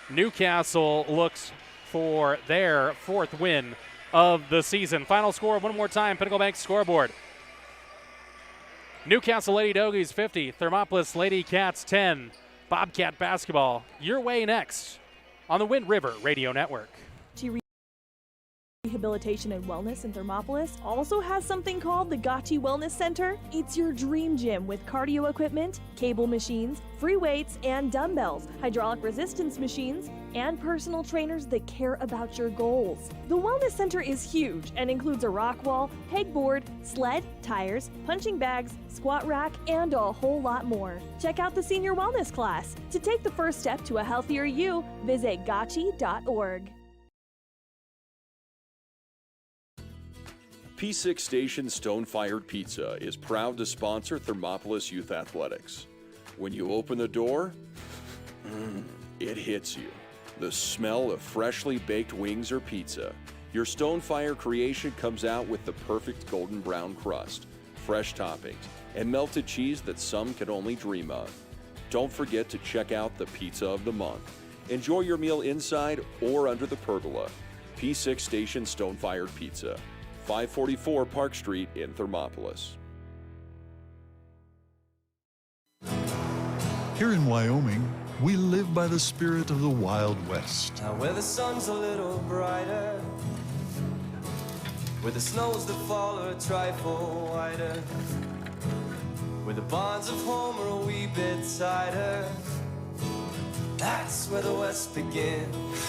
Newcastle looks for their 4th win of the season. Final score one more time, Pinnacle Bank scoreboard. Newcastle Lady Dogies 50, Thermopolis Lady Cats 10. Bobcat basketball your way next on the Wind River Radio Network. Rehabilitation and Wellness in Thermopolis also has something called the Gotchi Wellness Center. It's your dream gym with cardio equipment, cable machines, free weights and dumbbells, hydraulic resistance machines, and personal trainers that care about your goals. The Wellness Center is huge and includes a rock wall, pegboard, sled, tires, punching bags, squat rack, and a whole lot more. Check out the Senior Wellness class. To take the first step to a healthier you, visit gotchi.org. P6 Station Stone-Fired Pizza is proud to sponsor Thermopolis Youth Athletics. When you open the door, it hits you. The smell of freshly baked wings or pizza. Your Stone-Fire creation comes out with the perfect golden brown crust, fresh toppings, and melted cheese that some can only dream of. Don't forget to check out the Pizza of the Month. Enjoy your meal inside or under the pergola. P6 Station Stone-Fired Pizza, 544 Park Street in Thermopolis. Here in Wyoming, we live by the spirit of the Wild West. Now where the sun's a little brighter, where the snows that fall are a trifle whiter, where the bonds of home are a wee bit tighter, that's where the West begins.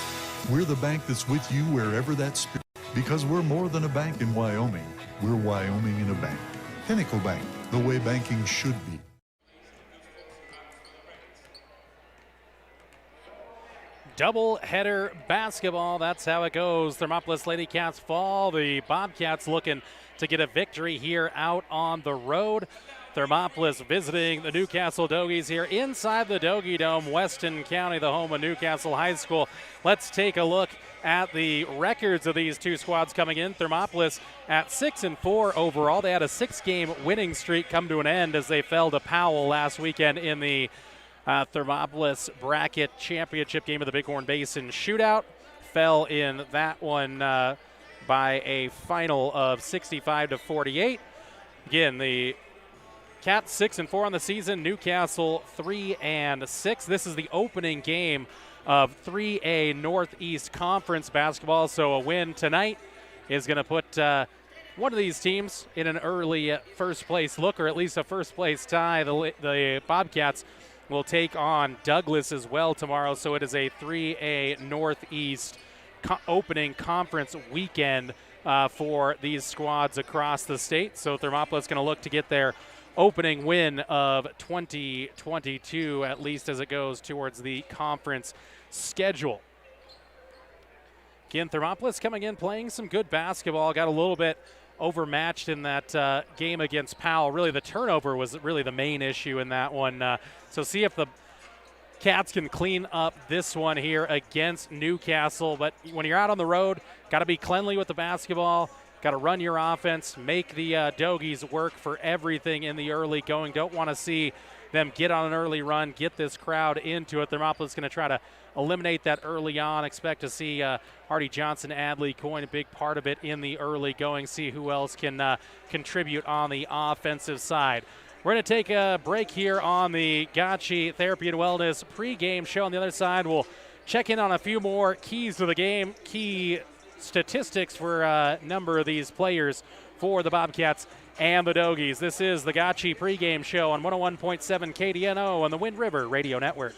We're the bank that's with you wherever that spirit, because we're more than a bank in Wyoming. We're Wyoming in a bank. Pinnacle Bank, the way banking should be. Double header basketball, that's how it goes. Thermopolis Lady Cats fall. The Bobcats looking to get a victory here out on the road. Thermopolis visiting the Newcastle Dogies here inside the Dogie Dome, Weston County, the home of Newcastle High School. Let's take a look at the records of these two squads coming in. Thermopolis at 6-4 overall. They had a 6-game winning streak come to an end as they fell to Powell last weekend in the Thermopolis Bracket Championship game of the Bighorn Basin Shootout. Fell in that one by a final of 65-48. Again, the Cats 6-4 on the season. Newcastle 3-6. This is the opening game of 3A Northeast Conference basketball. So a win tonight is going to put one of these teams in an early first place look, or at least a first place tie. The Bobcats will take on Douglas as well tomorrow. So it is a 3A Northeast opening conference weekend for these squads across the state. So Thermopolis going to look to get their opening win of 2022, at least as it goes towards the conference schedule. Again, Thermopolis coming in playing some good basketball. Got a little bit overmatched in that game against Powell. Really, the turnover was really the main issue in that one. So see if the Cats can clean up this one here against Newcastle. But when you're out on the road, got to be cleanly with the basketball. Got to run your offense, make the Dogies work for everything in the early going. Don't want to see them get on an early run, get this crowd into it. Thermopolis is going to try to eliminate that early on. Expect to see Hardy Johnson, Adley Coyne, a big part of it in the early going. See who else can contribute on the offensive side. We're going to take a break here on the Gotchi Therapy and Wellness pregame show. On the other side, we'll check in on a few more keys to the game, key statistics for a number of these players for the Bobcats and the Dogies. This is the Gotchi pregame show on 101.7 KDNO on the Wind River Radio Network.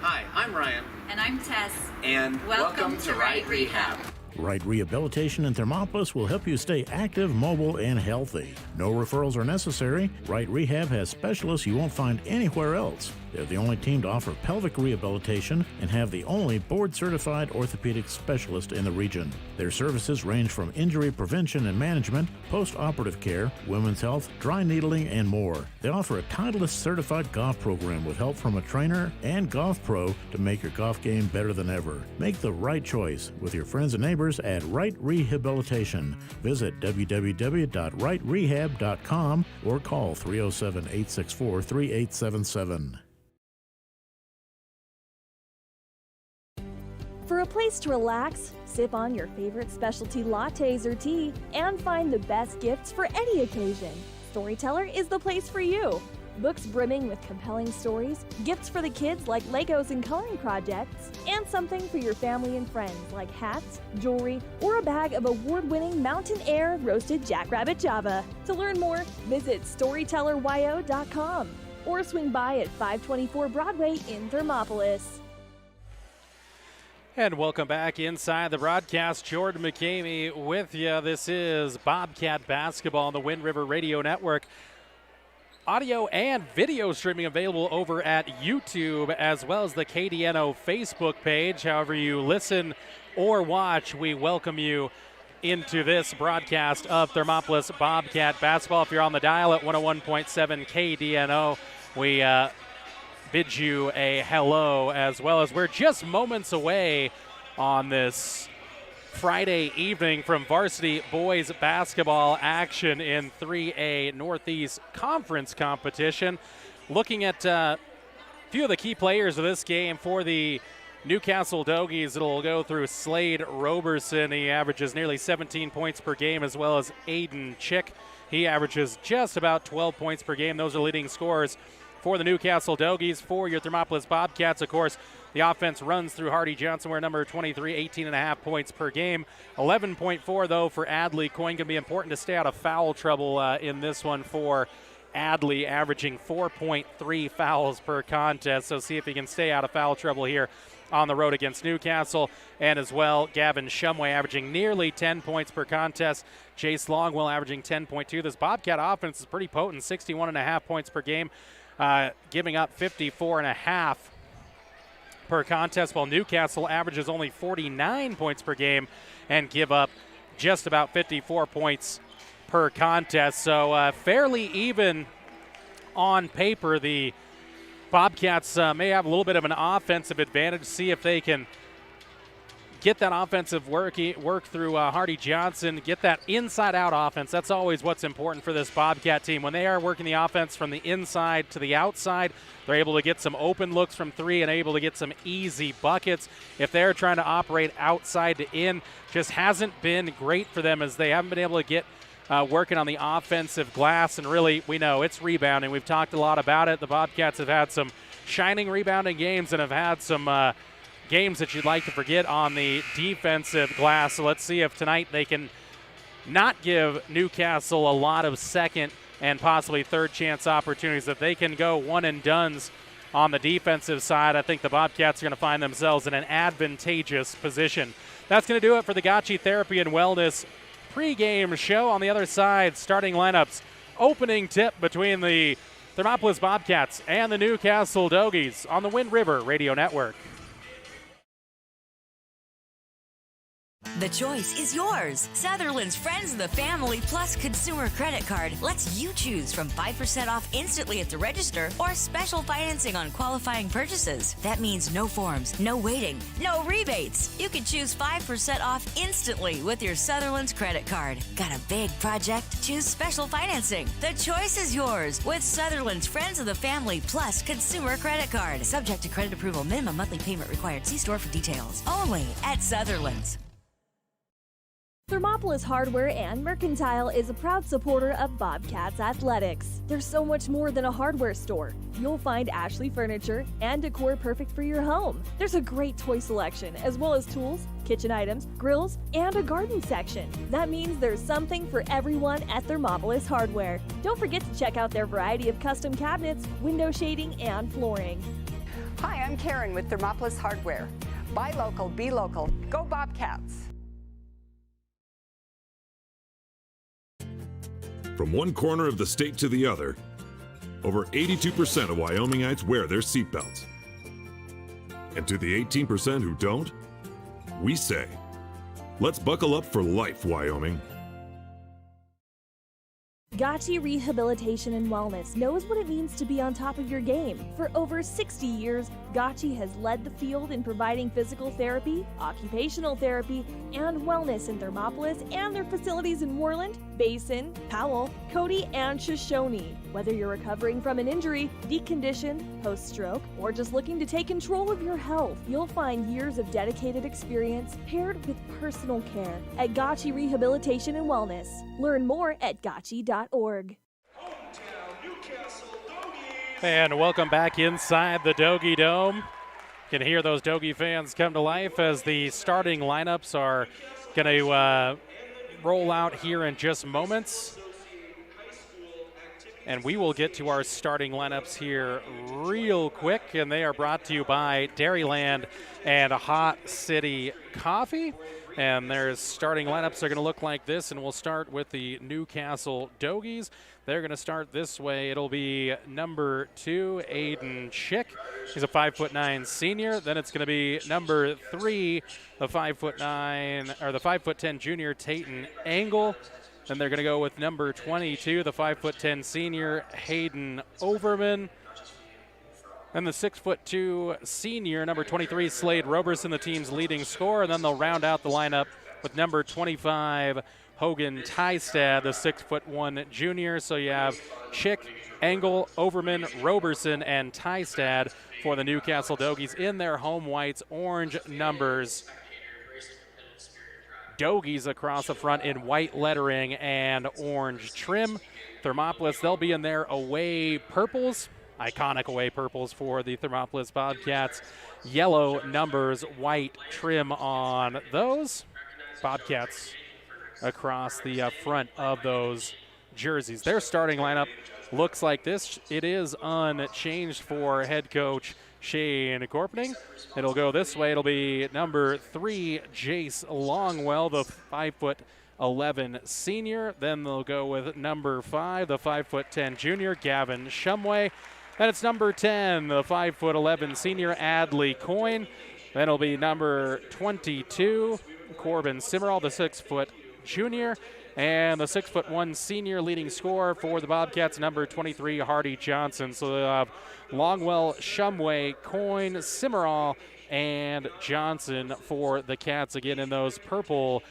Hi, I'm Ryan. And I'm Tess. And welcome to Right Rehab. Right Rehabilitation in Thermopolis will help you stay active, mobile, and healthy. No referrals are necessary. Right Rehab has specialists you won't find anywhere else. They're the only team to offer pelvic rehabilitation and have the only board-certified orthopedic specialist in the region. Their services range from injury prevention and management, post-operative care, women's health, dry needling, and more. They offer a Titleist certified golf program with help from a trainer and golf pro to make your golf game better than ever. Make the right choice with your friends and neighbors at Right Rehabilitation. Visit www.rightrehab.com or call 307-864-3877. For a place to relax, sip on your favorite specialty lattes or tea, and find the best gifts for any occasion, Storyteller is the place for you. Books brimming with compelling stories, gifts for the kids like Legos and coloring projects, and something for your family and friends like hats, jewelry, or a bag of award-winning Mountain Air roasted jackrabbit java. To learn more, visit StorytellerYO.com or swing by at 524 Broadway in Thermopolis. And welcome back inside the broadcast. Jordan McCamey with you. This is Bobcat Basketball on the Wind River Radio Network. audio and video streaming available over at YouTube as well as the KDNO Facebook page. However you listen or watch, we welcome you into this broadcast of Thermopolis Bobcat basketball. If you're on the dial at 101.7 KDNO, we bid you a hello, as well as we're just moments away on this Friday evening from varsity boys basketball action in 3A Northeast Conference competition. Looking at a few of the key players of this game for the Newcastle Dogies, it'll go through Slade Roberson. He averages nearly 17 points per game, as well as Aiden Chick. He averages just about 12 points per game. Those are leading scorers for the Newcastle Dogies. For your Thermopolis Bobcats, of course, the offense runs through Hardy Johnson, where number 23, 18.5 points per game. 11.4, though, for Adley Coyne. Going to be important to stay out of foul trouble in this one for Adley, averaging 4.3 fouls per contest. So see if he can stay out of foul trouble here on the road against Newcastle. And as well, Gavin Shumway averaging nearly 10 points per contest. Jace Longwell averaging 10.2. This Bobcat offense is pretty potent, 61.5 points per game, giving up 54.5 per contest, while Newcastle averages only 49 points per game and give up just about 54 points per contest. So fairly even on paper. The Bobcats may have a little bit of an offensive advantage. See if they can get that offensive work through Hardy Johnson, get that inside-out offense. That's always what's important for this Bobcat team. When they are working the offense from the inside to the outside, they're able to get some open looks from three and able to get some easy buckets. If they're trying to operate outside to in, just hasn't been great for them, as they haven't been able to get working on the offensive glass. And really, we know it's rebounding. We've talked a lot about it. The Bobcats have had some shining rebounding games and have had some games that you'd like to forget on the defensive glass. So let's see if tonight they can not give Newcastle a lot of second and possibly third chance opportunities. If they can go one and dones on the defensive side, I think the Bobcats are going to find themselves in an advantageous position. That's going to do it for the Gotchi Therapy and Wellness pregame show. On the other side, starting lineups, opening tip between the Thermopolis Bobcats and the Newcastle Dogies on the Wind River Radio Network. The choice is yours. Sutherland's Friends of the Family Plus Consumer Credit Card lets you choose from 5% off instantly at the register or special financing on qualifying purchases. That means no forms, no waiting, no rebates. You can choose 5% off instantly with your Sutherland's credit card. Got a big project? Choose special financing. The choice is yours with Sutherland's Friends of the Family Plus Consumer Credit Card. Subject to credit approval. Minimum monthly payment required. See store for details. Only at Sutherland's. Thermopolis Hardware and Mercantile is a proud supporter of Bobcats Athletics. There's so much more than a hardware store. You'll find Ashley furniture and decor perfect for your home. There's a great toy selection, as well as tools, kitchen items, grills, and a garden section. That means there's something for everyone at Thermopolis Hardware. Don't forget to check out their variety of custom cabinets, window shading, and flooring. Hi, I'm Karen with Thermopolis Hardware. Buy local, be local. Go Bobcats! From one corner of the state to the other, over 82% of Wyomingites wear their seatbelts. And to the 18% who don't, we say, let's buckle up for life, Wyoming. Gotchi Rehabilitation and Wellness knows what it means to be on top of your game. For over 60 years, Gotchi has led the field in providing physical therapy, occupational therapy, and wellness in Thermopolis and their facilities in Moreland, Basin, Powell, Cody, and Shoshone. Whether you're recovering from an injury, deconditioned, post-stroke, or just looking to take control of your health, you'll find years of dedicated experience paired with personal care at Gotchi Rehabilitation and Wellness. Learn more at gotchi.org. And welcome back inside the Dogie Dome. You can hear those Dogie fans come to life as the starting lineups are going to roll out here in just moments. And we will get to our starting lineups here real quick, and they are brought to you by Dairyland and Hot City Coffee. And their starting lineups are going to look like this, and we'll start with the Newcastle Dogies. They're going to start this way. It'll be number 2, Aiden Chick. He's a 5'9" senior. Then it's going to be number 3, the 5'10" junior, Tayton Angle. Then they're going to go with number 22, the 5'10" senior, Hayden Overman. And the 6'2" senior, number 23, Slade Roberson, the team's leading scorer. And then they'll round out the lineup with number 25, Hogan Tystad, the 6'1" junior. So you have Chick, Engel, Overman, Roberson, and Tystad for the Newcastle Dogies in their home whites, orange numbers. Dogies across the front in white lettering and orange trim. Thermopolis, they'll be in their away purples. Iconic away purples for the Thermopolis Bobcats. Yellow numbers, white trim on those. Bobcats across the front of those jerseys. Their starting lineup looks like this. It is unchanged for head coach Shane Corpening. It'll go this way. It'll be number 3, Jace Longwell, the 5'11" senior. Then they'll go with number 5, the 5'10" junior, Gavin Shumway. Then it's number 10, the 5'11" senior, Adley Coyne. Then it'll be number 22, Corbin Simmerall, the 6' junior. And the 6'1" senior leading scorer for the Bobcats, number 23, Hardy Johnson. So they'll have Longwell, Shumway, Coyne, Simmerall, and Johnson for the Cats. Again, in those purple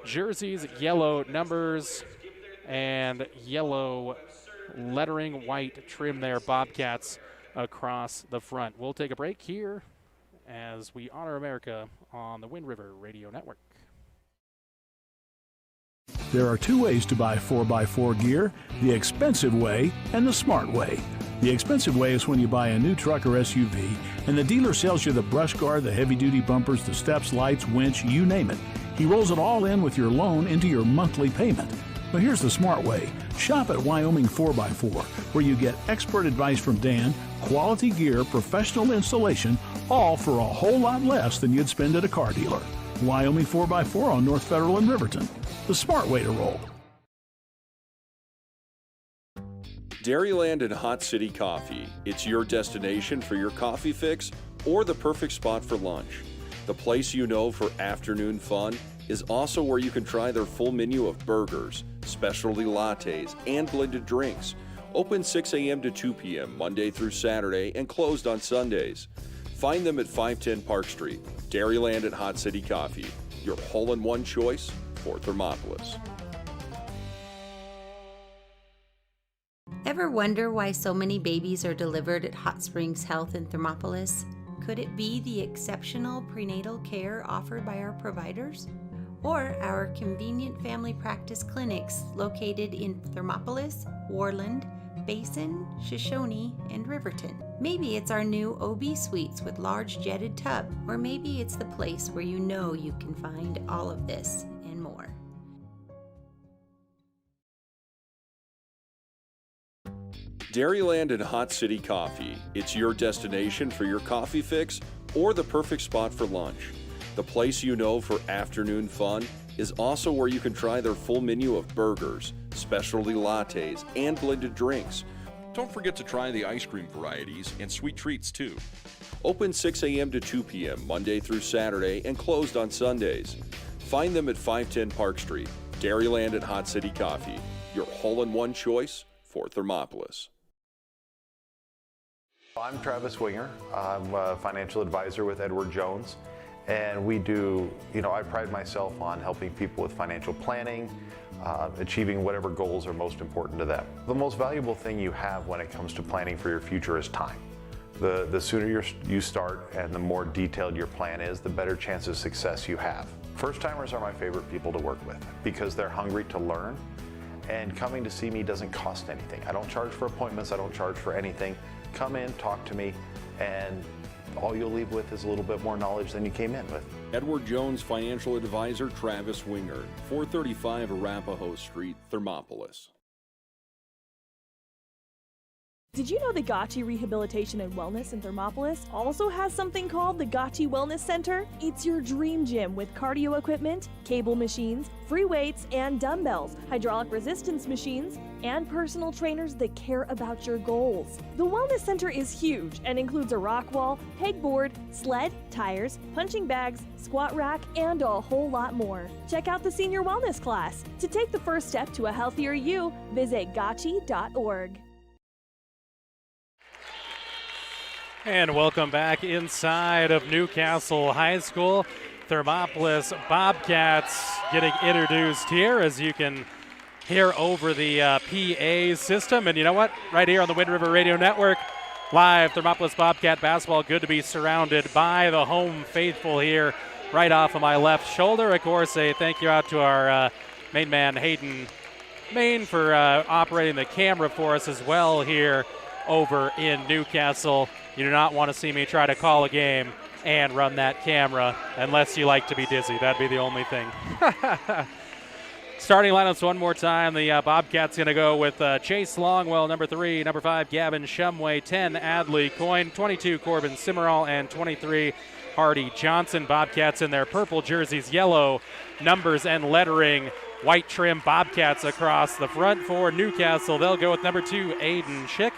jerseys, yellow numbers, and yellow lettering, white trim there, Bobcats across the front. We'll take a break here as we honor America on the Wind River Radio Network. There are two ways to buy 4x4 gear, the expensive way and the smart way. The expensive way is when you buy a new truck or SUV and the dealer sells you the brush guard, the heavy-duty bumpers, the steps, lights, winch, you name it. He rolls it all in with your loan into your monthly payment. But here's the smart way. Shop at Wyoming 4x4, where you get expert advice from Dan, quality gear, professional installation, all for a whole lot less than you'd spend at a car dealer. Wyoming 4x4 on North Federal in Riverton. The smart way to roll. Dairyland and Hot City Coffee. It's your destination for your coffee fix or the perfect spot for lunch. The place you know for afternoon fun is also where you can try their full menu of burgers, specialty lattes, and blended drinks. Open 6 a.m. to 2 p.m. Monday through Saturday and closed on Sundays. Find them at 510 Park Street. Dairyland and Hot City Coffee, your hole-in-one choice for Thermopolis. Ever wonder why so many babies are delivered at Hot Springs Health in Thermopolis? Could it be the exceptional prenatal care offered by our providers? Or our convenient family practice clinics located in Thermopolis, Warland, Basin, Shoshone, and Riverton? Maybe it's our new OB suites with large jetted tub, or maybe it's the place where you know you can find all of this and more. Dairyland and Hot City Coffee. It's your destination for your coffee fix or the perfect spot for lunch. The place you know for afternoon fun is also where you can try their full menu of burgers, specialty lattes, and blended drinks. Don't forget to try the ice cream varieties and sweet treats too. Open 6 a.m. to 2 p.m. Monday through Saturday and closed on Sundays. Find them at 510 Park Street. Dairyland and Hot City Coffee, your hole-in-one choice for Thermopolis. I'm Travis Winger. I'm a financial advisor with Edward Jones. And we do, I pride myself on helping people with financial planning, achieving whatever goals are most important to them. The most valuable thing you have when it comes to planning for your future is time. The sooner you start and the more detailed your plan is, the better chance of success you have. First-timers are my favorite people to work with because they're hungry to learn, and coming to see me doesn't cost anything. I don't charge for appointments, I don't charge for anything. Come in, talk to me, and all you'll leave with is a little bit more knowledge than you came in with. Edward Jones Financial Advisor Travis Winger, 435 Arapahoe Street, Thermopolis. Did you know the Gotchi Rehabilitation and Wellness in Thermopolis also has something called the Gotchi Wellness Center? It's your dream gym with cardio equipment, cable machines, free weights and dumbbells, hydraulic resistance machines, and personal trainers that care about your goals. The Wellness Center is huge and includes a rock wall, pegboard, sled, tires, punching bags, squat rack, and a whole lot more. Check out the Senior Wellness class. To take the first step to a healthier you, visit gotchi.org. And welcome back inside of Newcastle High School. Thermopolis Bobcats getting introduced here, as you can hear over the PA system. And you know what? Right here on the Wind River Radio Network, live Thermopolis Bobcat basketball. Good to be surrounded by the home faithful here right off of my left shoulder. Of course, a thank you out to our main man, Hayden Main, for operating the camera for us as well here over in Newcastle. You do not want to see me try to call a game and run that camera unless you like to be dizzy. That'd be the only thing. Starting lineups one more time. The Bobcats going to go with Chase Longwell, number 3, number 5, Gavin Shumway, 10, Adley Coyne, 22, Corbin Simmerall, and 23, Hardy Johnson. Bobcats in their purple jerseys, yellow numbers and lettering, white trim. Bobcats across the front for Newcastle. They'll go with number 2, Aiden Schick,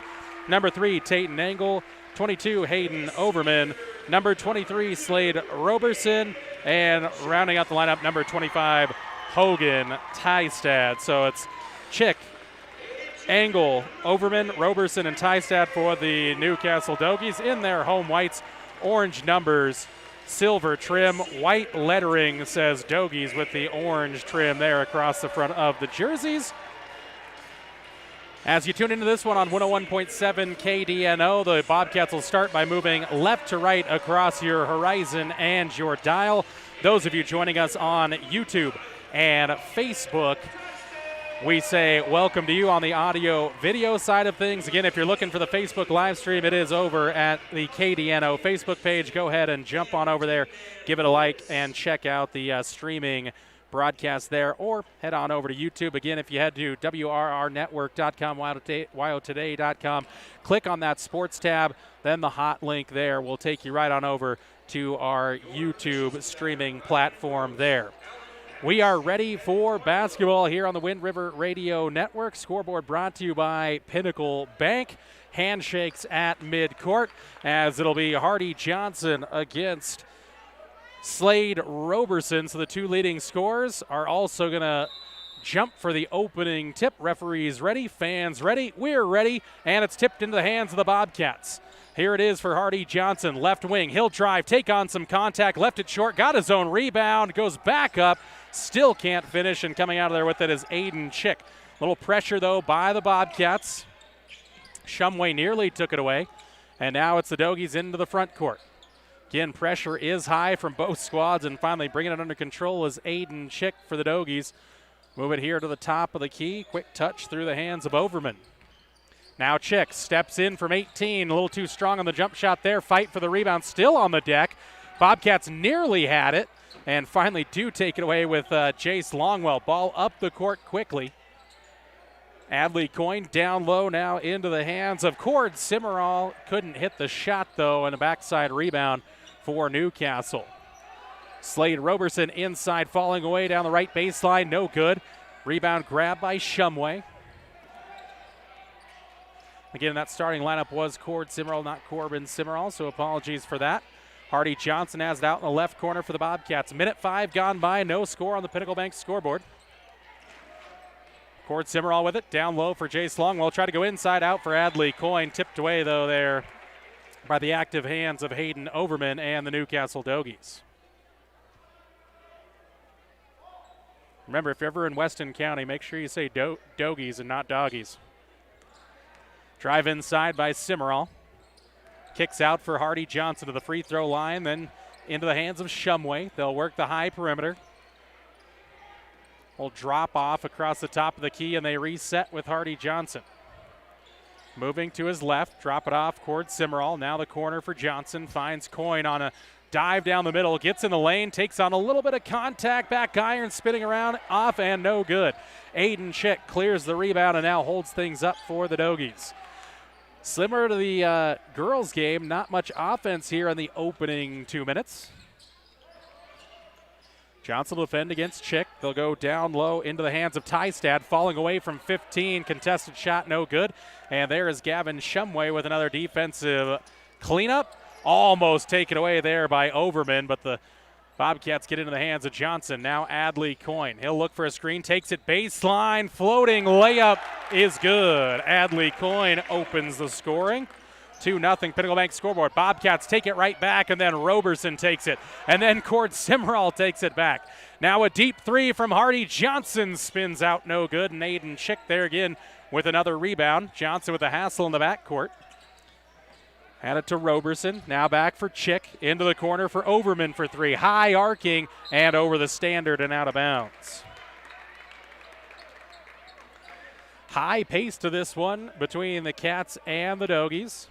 number 3, Tayton Engel, 22, Hayden Overman, number 23, Slade Roberson, and rounding out the lineup, number 25, Hogan Tystad. So it's Chick, Engel, Overman, Roberson, and Tystad for the Newcastle Dogies in their home whites, orange numbers, silver trim, white lettering says Dogies with the orange trim there across the front of the jerseys. As you tune into this one on 101.7 KDNO, the Bobcats will start by moving left to right across your horizon and your dial. Those of you joining us on YouTube and Facebook, we say welcome to you on the audio video side of things. Again, if you're looking for the Facebook live stream, it is over at the KDNO Facebook page. Go ahead and jump on over there, give it a like, and check out the streaming broadcast there, or head on over to YouTube. Again, if you head to WRRnetwork.com, WyoToday.com, click on that sports tab, then the hot link there will take you right on over to our YouTube streaming platform there. We are ready for basketball here on the Wind River Radio Network. Scoreboard brought to you by Pinnacle Bank. Handshakes at midcourt, as it'll be Hardy Johnson against Slade Roberson. So the two leading scorers are also going to jump for the opening tip. Referees ready, fans ready, we're ready, and it's tipped into the hands of the Bobcats. Here it is for Hardy Johnson, left wing. He'll drive, take on some contact, left it short, got his own rebound, goes back up, still can't finish, and coming out of there with it is Aiden Chick. Little pressure, though, by the Bobcats. Shumway nearly took it away, and now it's the Dogies into the front court. Again, pressure is high from both squads, and finally bringing it under control is Aiden Chick for the Dogies. Move it here to the top of the key. Quick touch through the hands of Overman. Now Chick steps in from 18, a little too strong on the jump shot there. Fight for the rebound, still on the deck. Bobcats nearly had it, and finally do take it away with Chase Longwell. Ball up the court quickly. Adley Coyne down low now into the hands of Cord Simmerall. Couldn't hit the shot, though, and a backside rebound for Newcastle. Slade Roberson inside, falling away down the right baseline. No good. Rebound grab by Shumway. Again, that starting lineup was Cord Simmerall, not Corbin Simmerall, so apologies for that. Hardy Johnson has it out in the left corner for the Bobcats. Minute 5 gone by, no score on the Pinnacle Bank scoreboard. Cord Simmerall with it, down low for Jace Longwell. Try to go inside, out for Adley Coyne. Tipped away, though, there by the active hands of Hayden Overman and the Newcastle Dogies. Remember, if you're ever in Weston County, make sure you say Dogies and not Doggies. Drive inside by Simmerall. Kicks out for Hardy Johnson to the free throw line, then into the hands of Shumway. They'll work the high perimeter. Will drop off across the top of the key, and they reset with Hardy Johnson. Moving to his left, drop it off, Cord Simmerall. Now the corner for Johnson, finds Coyne on a dive down the middle, gets in the lane, takes on a little bit of contact, back iron spinning around, off and no good. Aiden Chick clears the rebound and now holds things up for the Dogies. Similar to the girls' game, not much offense here in the opening 2 minutes. Johnson will defend against Chick. They'll go down low into the hands of Tystad, falling away from 15. Contested shot, no good. And there is Gavin Shumway with another defensive cleanup. Almost taken away there by Overman, but the Bobcats get into the hands of Johnson. Now Adley Coyne. He'll look for a screen, takes it baseline, floating layup is good. Adley Coyne opens the scoring. 2-0 Pinnacle Bank scoreboard. Bobcats take it right back, and then Roberson takes it. And then Cord Simmerall takes it back. Now a deep three from Hardy Johnson spins out, no good. And Aiden Chick there again with another rebound. Johnson with a hassle in the backcourt. Had it to Roberson. Now back for Chick. Into the corner for Overman for three. High arcing and over the standard and out of bounds. High pace to this one between the Cats and the Dogies.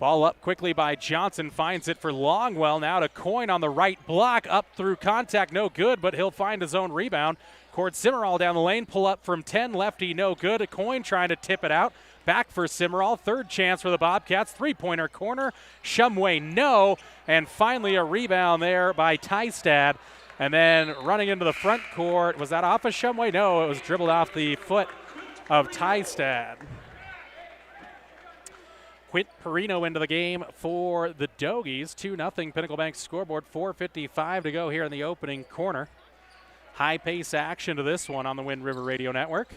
Ball up quickly by Johnson. Finds it for Longwell. Now to Coyne on the right block. Up through contact. No good, but he'll find his own rebound. Cord Simmerall down the lane. Pull up from 10. Lefty, no good. A Coyne trying to tip it out. Back for Simmerall. Third chance for the Bobcats. Three-pointer corner. Shumway, no. And finally a rebound there by Tystad. And then running into the front court. Was that off of Shumway? No, it was dribbled off the foot of Tystad. Quint Perino into the game for the Dogies. 2-0 Pinnacle Bank scoreboard. 4:55 to go here in the opening corner. High pace action to this one on the Wind River Radio Network.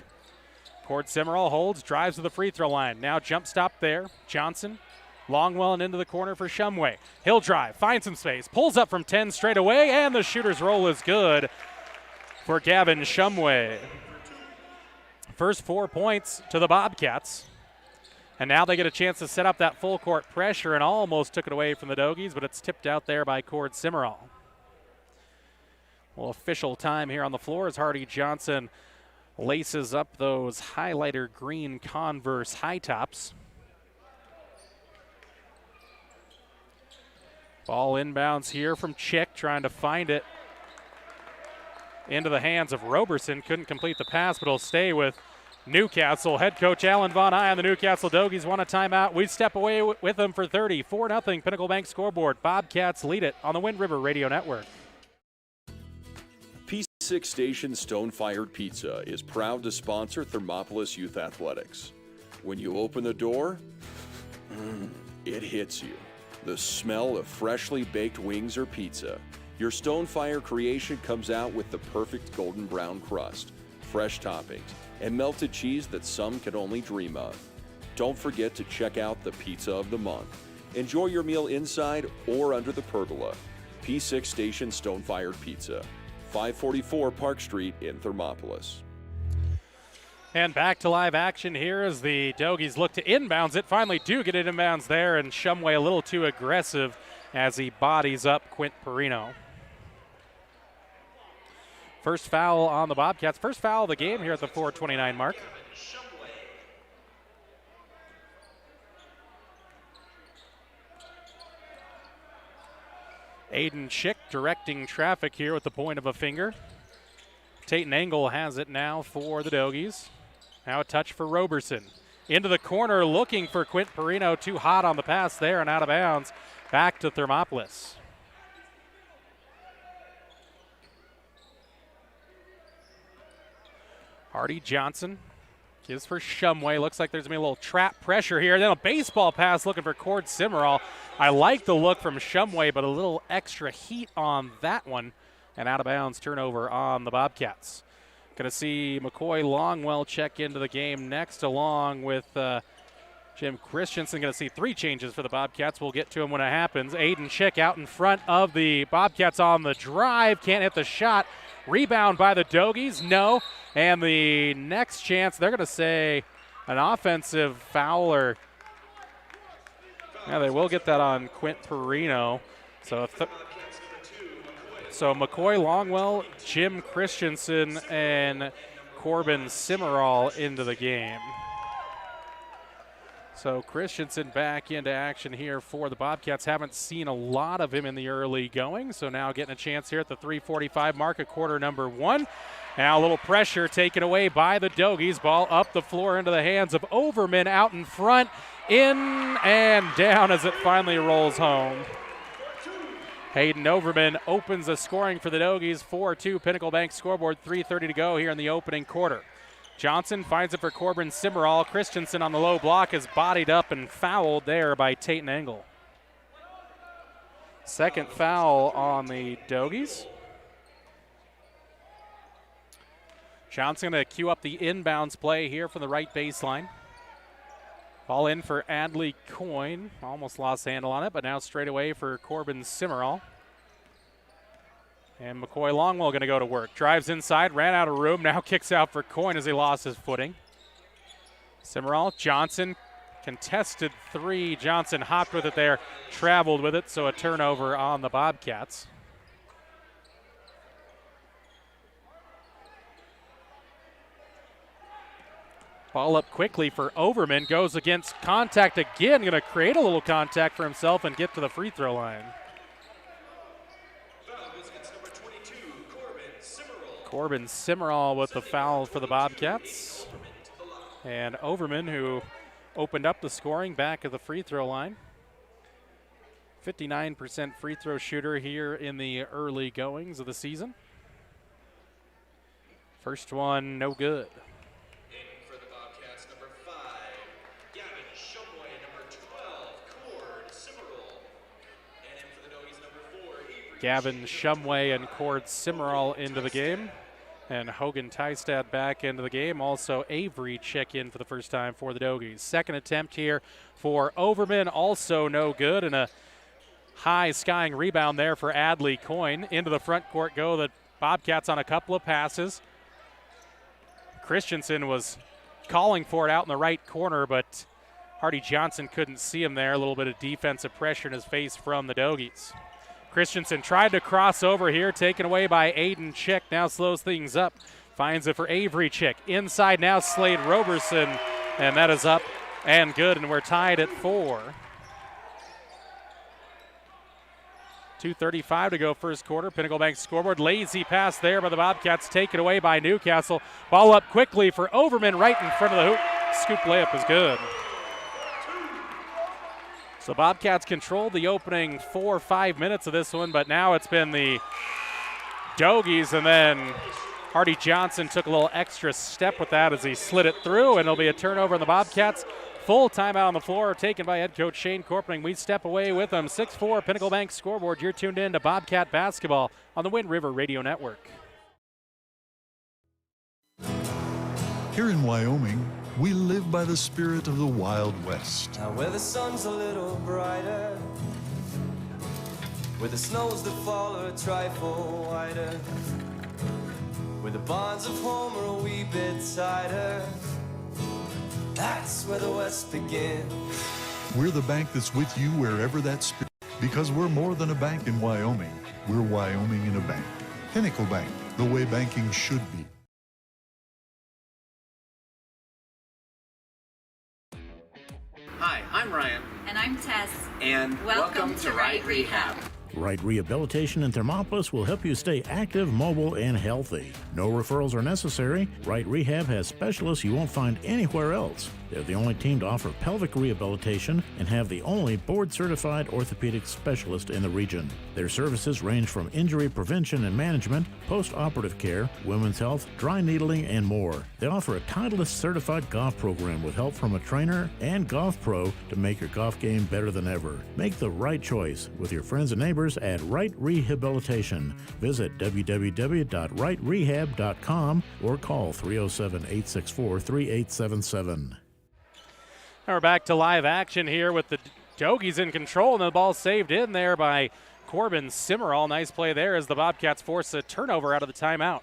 Cord Simmerall holds, drives to the free throw line. Now jump stop there. Johnson, Longwell and into the corner for Shumway. He'll drive, finds some space, pulls up from 10 straight away, and the shooter's roll is good for Gavin Shumway. First 4 points to the Bobcats. And now they get a chance to set up that full court pressure and almost took it away from the Dogies, but it's tipped out there by Cord Simmerall. Well, official time here on the floor as Hardy Johnson laces up those highlighter green Converse high tops. Ball inbounds here from Chick, trying to find it into the hands of Roberson. Couldn't complete the pass, but he'll stay with Newcastle. Head coach Alan Von High on the Newcastle Dogies want a timeout. We step away with them for 30. 4-0 Pinnacle Bank scoreboard. Bobcats lead it on the Wind River Radio Network. P6 Station Stone-Fired Pizza is proud to sponsor Thermopolis Youth Athletics. When you open the door, it hits you. The smell of freshly baked wings or pizza. Your Stone-Fire creation comes out with the perfect golden brown crust, fresh toppings, and melted cheese that some can only dream of. Don't forget to check out the Pizza of the Month. Enjoy your meal inside or under the pergola. P6 Station Stone-Fired Pizza, 544 Park Street in Thermopolis. And back to live action here as the Dogies look to inbounds it. Finally do get it inbounds there, and Shumway a little too aggressive as he bodies up Quint Perino. First foul on the Bobcats. First foul of the game here at the 4:29 mark. Aiden Chick directing traffic here with the point of a finger. Taten Engel has it now for the Dogies. Now a touch for Roberson. Into the corner looking for Quint Perino. Too hot on the pass there and out of bounds. Back to Thermopolis. Hardy Johnson gives for Shumway. Looks like there's going to be a little trap pressure here. Then a baseball pass looking for Cord Simmerall. I like the look from Shumway, but a little extra heat on that one. And out of bounds turnover on the Bobcats. Going to see McCoy Longwell check into the game next, along with Jim Christensen. Going to see 3 changes for the Bobcats. We'll get to him when it happens. Aiden Chick out in front of the Bobcats on the drive. Can't hit the shot. Rebound by the Dogies. No. And the next chance, they're going to say an offensive foul. Or yeah, they will get that on Quint Perino. So McCoy Longwell, Jim Christensen, and Corbin Simmerall into the game. So Christensen back into action here for the Bobcats. Haven't seen a lot of him in the early going, so now getting a chance here at the 3:45 mark of quarter number 1. Now a little pressure taken away by the Dogies. Ball up the floor into the hands of Overman out in front. In and down as it finally rolls home. Hayden Overman opens the scoring for the Dogies. 4-2 Pinnacle Bank scoreboard. 3:30 to go here in the opening quarter. Johnson finds it for Corbin Simmerall. Christensen on the low block is bodied up and fouled there by Tate Engel. Second foul on the Dogies. Johnson going to cue up the inbounds play here from the right baseline. Ball in for Adley Coyne. Almost lost handle on it, but now straight away for Corbin Simmerall. And McCoy Longwell going to go to work. Drives inside, ran out of room, now kicks out for Coyne as he lost his footing. Simmerall, Johnson, contested three. Johnson hopped with it there, traveled with it, so a turnover on the Bobcats. Ball up quickly for Overman, goes against contact again, going to create a little contact for himself and get to the free throw line. Corbin Simmerall with the foul for the Bobcats. And Overman, who opened up the scoring, back at the free throw line. 59% free throw shooter here in the early goings of the season. First one, no good. Gavin Shumway and Cord Simmerall into the game. And Hogan Tystad back into the game. Also Avery check in for the first time for the Dogies. Second attempt here for Overman, also no good. And a high skying rebound there for Adley Coyne. Into the front court go the Bobcats on a couple of passes. Christensen was calling for it out in the right corner, but Hardy Johnson couldn't see him there. A little bit of defensive pressure in his face from the Dogies. Christensen tried to cross over here, taken away by Aiden Chick. Now slows things up. Finds it for Avery Chick. Inside now Slade Roberson, and that is up and good, and we're tied at 4. 2:35 to go first quarter. Pinnacle Bank scoreboard. Lazy pass there by the Bobcats, taken away by Newcastle. Ball up quickly for Overman right in front of the hoop. Scoop layup is good. So Bobcats controlled the opening 4 or 5 minutes of this one, but now it's been the Dogies, and then Hardy Johnson took a little extra step with that as he slid it through, and it'll be a turnover on the Bobcats. Full timeout on the floor taken by head coach Shane Corpening. We step away with them. 6-4 Pinnacle Bank scoreboard. You're tuned in to Bobcat basketball on the Wind River Radio Network. Here in Wyoming, we live by the spirit of the Wild West. Now where the sun's a little brighter, where the snows that fall are a trifle whiter, where the bonds of home are a wee bit tighter, that's where the West begins. We're the bank that's with you wherever that spirit, because we're more than a bank in Wyoming. We're Wyoming in a bank. Pinnacle Bank, the way banking should be. Hi, I'm Ryan. And I'm Tess. And welcome to Right Rehab. Right Rehabilitation in Thermopolis will help you stay active, mobile, and healthy. No referrals are necessary. Right Rehab has specialists you won't find anywhere else. They're the only team to offer pelvic rehabilitation and have the only board-certified orthopedic specialist in the region. Their services range from injury prevention and management, post-operative care, women's health, dry needling, and more. They offer a Titleist-certified golf program with help from a trainer and golf pro to make your golf game better than ever. Make the right choice with your friends and neighbors at Right Rehabilitation. Visit www.rightrehab.com or call 307-864-3877. Now we're back to live action here with the Dogies in control, and the ball saved in there by Corbin Simmerall. Nice play there as the Bobcats force a turnover out of the timeout.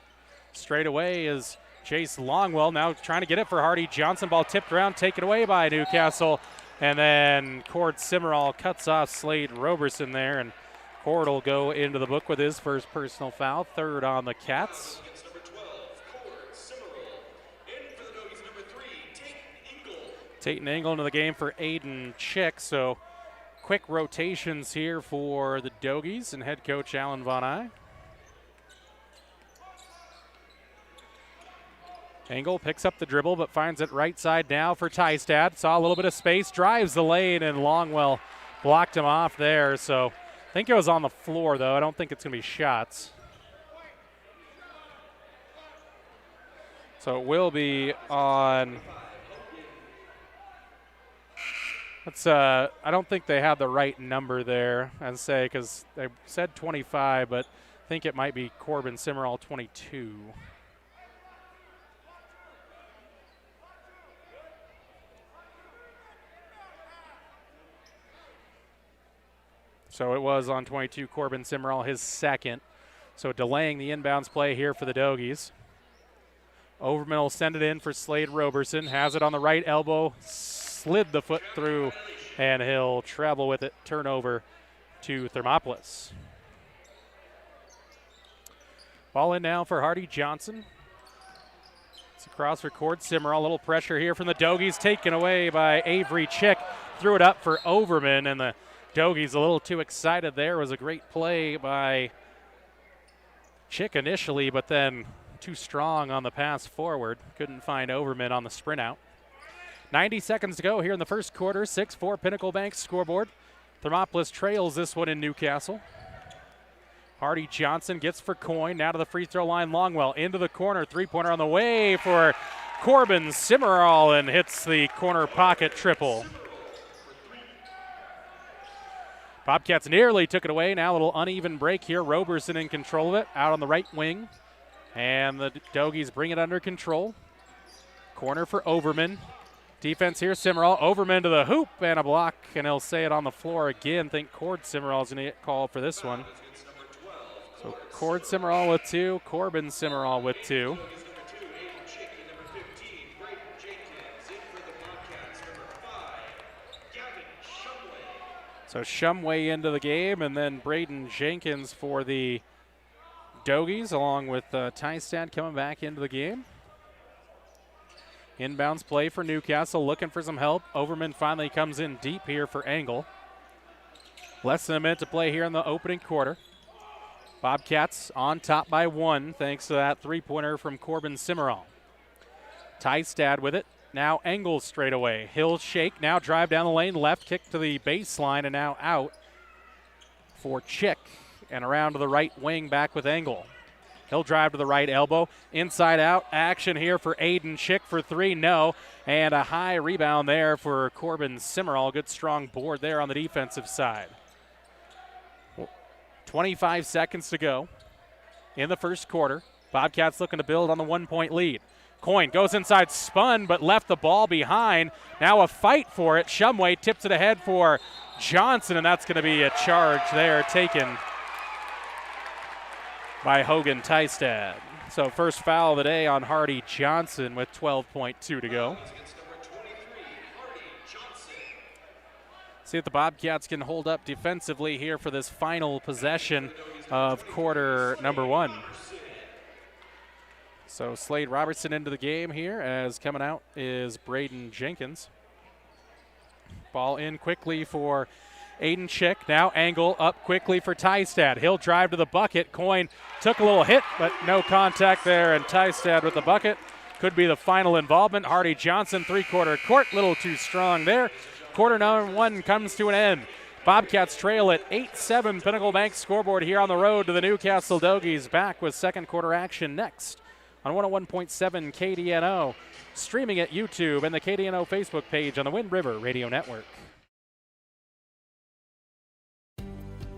Straight away is Chase Longwell, now trying to get it for Hardy Johnson. Ball tipped around, taken away by Newcastle, and then Cord Simmerall cuts off Slade Roberson there, and Cord will go into the book with his first personal foul, third on the Cats. Tate Engel into the game for Aiden Chick. So quick rotations here for the Dogies and head coach Alan Von Eye. Engel picks up the dribble but finds it right side now for Tystad. Saw a little bit of space, drives the lane, and Longwell blocked him off there. So I think it was on the floor, though. I don't think it's going to be shots. So it will be on. I don't think they had the right number there, I'd say, because they said 25, but I think it might be Corbin Simmerall 22. So it was on 22, Corbin Simmerall, his second. So delaying the inbounds play here for the Dogies. Overman will send it in for Slade Roberson. Has it on the right elbow, slid the foot through, and he'll travel with it. Turnover to Thermopolis. Ball in now for Hardy Johnson. It's across for Cord Simmerall. A little pressure here from the Dogies, taken away by Avery Chick. Threw it up for Overman, and the Dogies a little too excited there. It was a great play by Chick initially, but then too strong on the pass forward. Couldn't find Overman on the sprint out. 90 seconds to go here in the first quarter. 6-4 Pinnacle Bank scoreboard. Thermopolis trails this one in Newcastle. Hardy Johnson gets for Coyne. Now to the free throw line. Longwell into the corner. Three-pointer on the way for Corbin Simmerall, and hits the corner pocket triple. Bobcats nearly took it away. Now a little uneven break here. Roberson in control of it. Out on the right wing. And the Dogies bring it under control. Corner for Overman. Defense here, Simmerall. Overman to the hoop and a block, and he'll say it on the floor again. Think Cord Simmerall is going to get called for this one. So Cord Simmerall with 2, Corbin Simmerall with 2. So Shumway into the game, and then Braden Jenkins for the Dogies, along with Tystad coming back into the game. Inbounds play for Newcastle, looking for some help. Overman finally comes in deep here for Engel. Less than a minute to play here in the opening quarter. Bobcats on top by 1, thanks to that three-pointer from Corbin Simmerall. Tystad with it. Now Engel straight away. He'll shake, now drive down the lane, left kick to the baseline, and now out for Chick. And around to the right wing, back with Engel. He'll drive to the right elbow. Inside out action here for Aiden Chick for 3. No. And a high rebound there for Corbin Simmerall. Good strong board there on the defensive side. 25 seconds to go in the first quarter. Bobcats looking to build on the 1-point lead. Coyne goes inside, spun, but left the ball behind. Now a fight for it. Shumway tips it ahead for Johnson, and that's going to be a charge there taken by Hogan Tystad. So first foul of the day on Hardy Johnson with 12.2 to go. See if the Bobcats can hold up defensively here for this final possession of quarter number 1. So Slade Robertson into the game here, as coming out is Braden Jenkins. Ball in quickly for Aiden Chick. Now Engel up quickly for Tystad. He'll drive to the bucket. Coyne took a little hit, but no contact there, and Tystad with the bucket. Could be the final involvement. Hardy Johnson, three-quarter court, little too strong there. Quarter number 1 comes to an end. Bobcats trail at 8-7 Pinnacle Bank scoreboard here on the road to the Newcastle Dogies. Back with second quarter action next on 101.7 KDNO. Streaming at YouTube and the KDNO Facebook page on the Wind River Radio Network.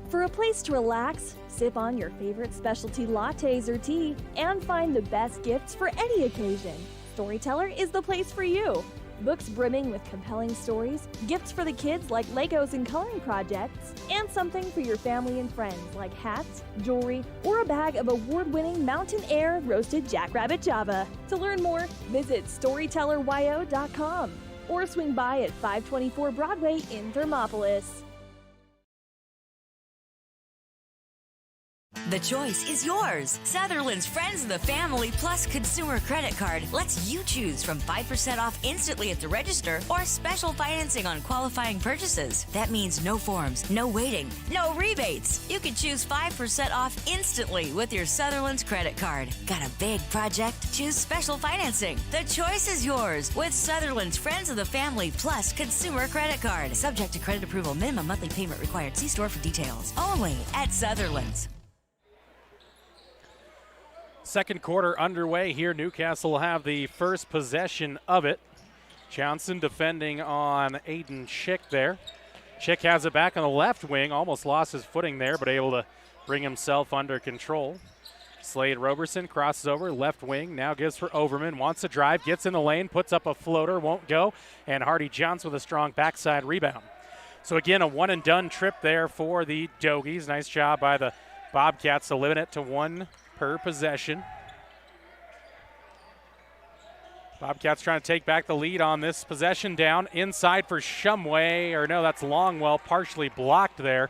For a place to relax, sip on your favorite specialty lattes or tea, and find the best gifts for any occasion, Storyteller is the place for you. Books brimming with compelling stories, gifts for the kids like Legos and coloring projects, and something for your family and friends like hats, jewelry, or a bag of award-winning Mountain Air roasted Jackrabbit Java. To learn more, visit StorytellerYO.com or swing by at 524 Broadway in Thermopolis. The choice is yours. Sutherland's Friends of the Family Plus Consumer Credit Card lets you choose from 5% off instantly at the register or special financing on qualifying purchases. That means no forms, no waiting, no rebates. You can choose 5% off instantly with your Sutherland's credit card. Got a big project? Choose special financing. The choice is yours with Sutherland's Friends of the Family Plus Consumer Credit Card. Subject to credit approval. Minimum monthly payment required. See store for details. Only at Sutherland's. Second quarter underway here. Newcastle will have the first possession of it. Johnson defending on Aiden Schick there. Schick has it back on the left wing. Almost lost his footing there, but able to bring himself under control. Slade Roberson crosses over, left wing, now gives for Overman, wants to drive, gets in the lane, puts up a floater, won't go, and Hardy Johnson with a strong backside rebound. So again, a one-and-done trip there for the Dogies. Nice job by the Bobcats to limit it to one per possession. Bobcats trying to take back the lead on this possession. Down inside for Shumway, or no, that's Longwell, partially blocked there,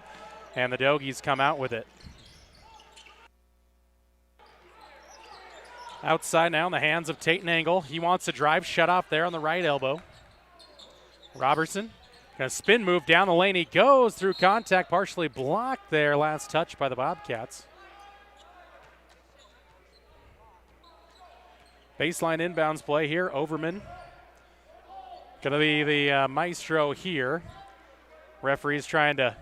and the Dogies come out with it. Outside now in the hands of Tate Nangle. He wants to drive, shut off there on the right elbow. Robertson, gonna spin move down the lane. He goes through contact, partially blocked there. Last touch by the Bobcats. Baseline inbounds play here. Overman gonna be the maestro here. Referee's trying to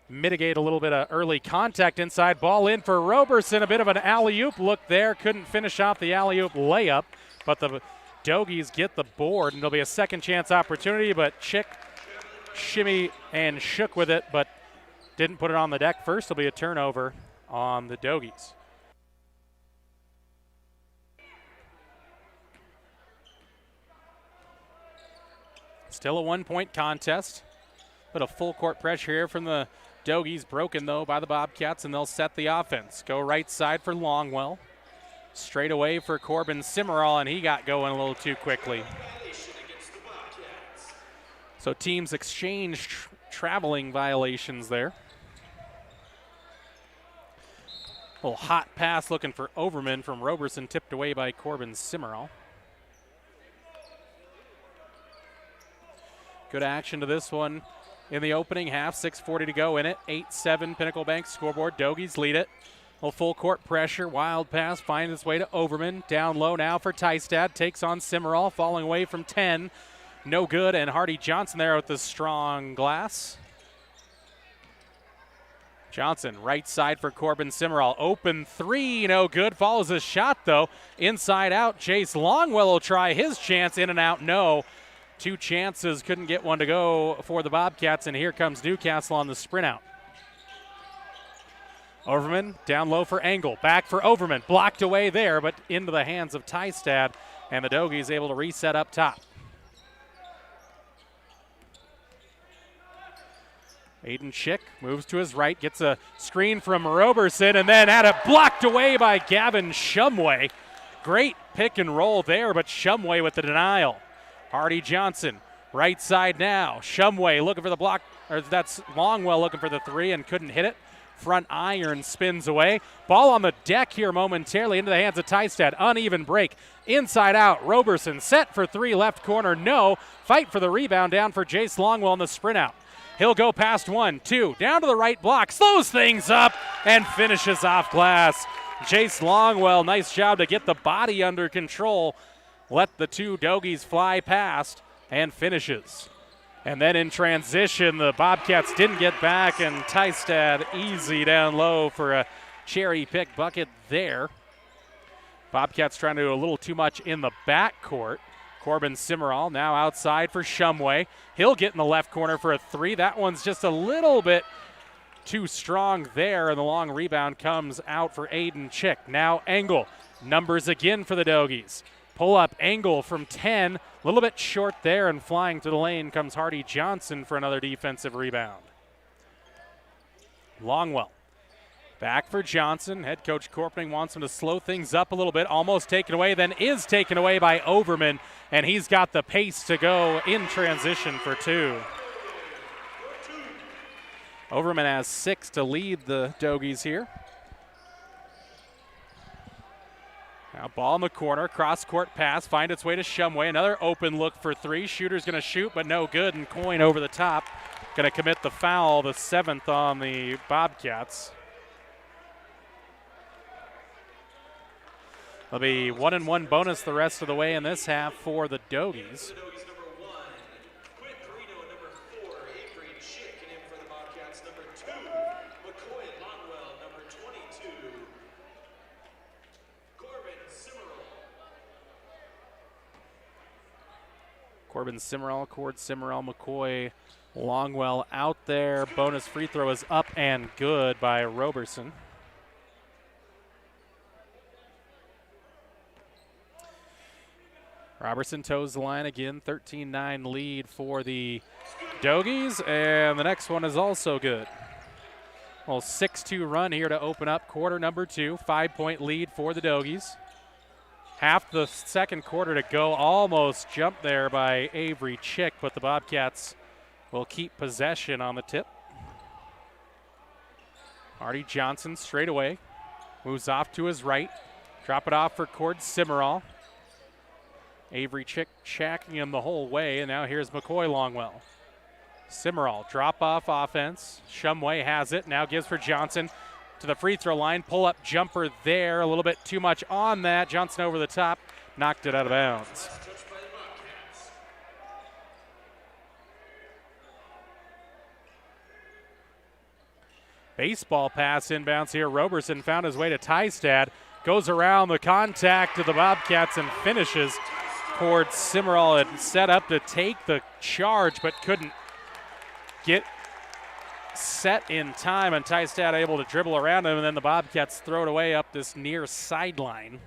mitigate a little bit of early contact inside. Ball in for Roberson. A bit of an alley-oop look there. Couldn't finish off the alley-oop layup, but the Dogies get the board, and there'll be a second chance opportunity, but Chick shimmy and shook with it, but didn't put it on the deck. First will be a turnover on the Dogies. Still a one-point contest, but a full court pressure here from the Dogies. Broken, though, by the Bobcats, and they'll set the offense. Go right side for Longwell. Straight away for Corbin Simmerall, and he got going a little too quickly. So teams exchange traveling violations there. A little hot pass looking for Overman from Roberson, tipped away by Corbin Simmerall. Good action to this one in the opening half. 6:40 to go in it. 8-7 Pinnacle Bank scoreboard. Dogies lead it. A full court pressure. Wild pass finds its way to Overman. Down low now for Tystad. Takes on Simmerall. Falling away from 10. No good. And Hardy Johnson there with the strong glass. Johnson right side for Corbin Simmerall. Open three. No good. Follows a shot though. Inside out. Chase Longwell will try his chance. In and out. No. Two chances, couldn't get one to go for the Bobcats, and here comes Newcastle on the sprint out. Overman down low for Engel, back for Overman, blocked away there, but into the hands of Tystad, and the Dogies able to reset up top. Aiden Schick moves to his right, gets a screen from Roberson, and then had it blocked away by Gavin Shumway. Great pick and roll there, but Shumway with the denial. Hardy Johnson, right side now. Shumway looking for the block, or that's Longwell looking for the three and couldn't hit it. Front iron spins away. Ball on the deck here momentarily into the hands of Tystad. Uneven break. Inside out. Roberson set for three. Left corner. No. Fight for the rebound down for Jace Longwell in the sprint out. He'll go past 1, 2. Down to the right block. Slows things up and finishes off glass. Jace Longwell, nice job to get the body under control. Let the two Dogies fly past and finishes. And then in transition, the Bobcats didn't get back, and Tystad easy down low for a cherry pick bucket there. Bobcats trying to do a little too much in the backcourt. Corbin Simmerall now outside for Shumway. He'll get in the left corner for a three. That one's just a little bit too strong there, and the long rebound comes out for Aiden Schick. Now Engel, numbers again for the Dogies. Pull up Engel from 10, a little bit short there, and flying to the lane comes Hardy Johnson for another defensive rebound. Longwell back for Johnson. Head coach Corpening wants him to slow things up a little bit. Almost taken away, then is taken away by Overman, and he's got the pace to go in transition for two. Overman has 6 to lead the Dogies here. Now ball in the corner, cross-court pass, find its way to Shumway. Another open look for 3. Shooter's going to shoot, but no good, and Coyne over the top. Going to commit the foul, the 7th on the Bobcats. There'll be 1-and-1 bonus the rest of the way in this half for the Dogies. Corbin Cimarral, Cord Cimarral, McCoy, Longwell out there. Bonus free throw is up and good by Roberson. Robertson toes the line again, 13-9 lead for the Dogies, and the next one is also good. Well, 6-2 run here to open up quarter number 2, 5-point lead for the Dogies. Half the second quarter to go, almost jumped there by Avery Chick, but the Bobcats will keep possession on the tip. Artie Johnson straight away, moves off to his right, drop it off for Cord Cimarral. Avery Chick checking him the whole way, and now here's McCoy Longwell. Cimarral, drop-off offense. Shumway has it, now gives for Johnson to the free throw line. Pull-up jumper there, a little bit too much on that. Johnson over the top, knocked it out of bounds. Baseball pass inbounds here. Roberson found his way to Tystad, goes around the contact of the Bobcats and finishes. Cord Cimarral had set up to take the charge but couldn't get set in time, and Tystad able to dribble around him, and then the Bobcats throw it away up this near sideline.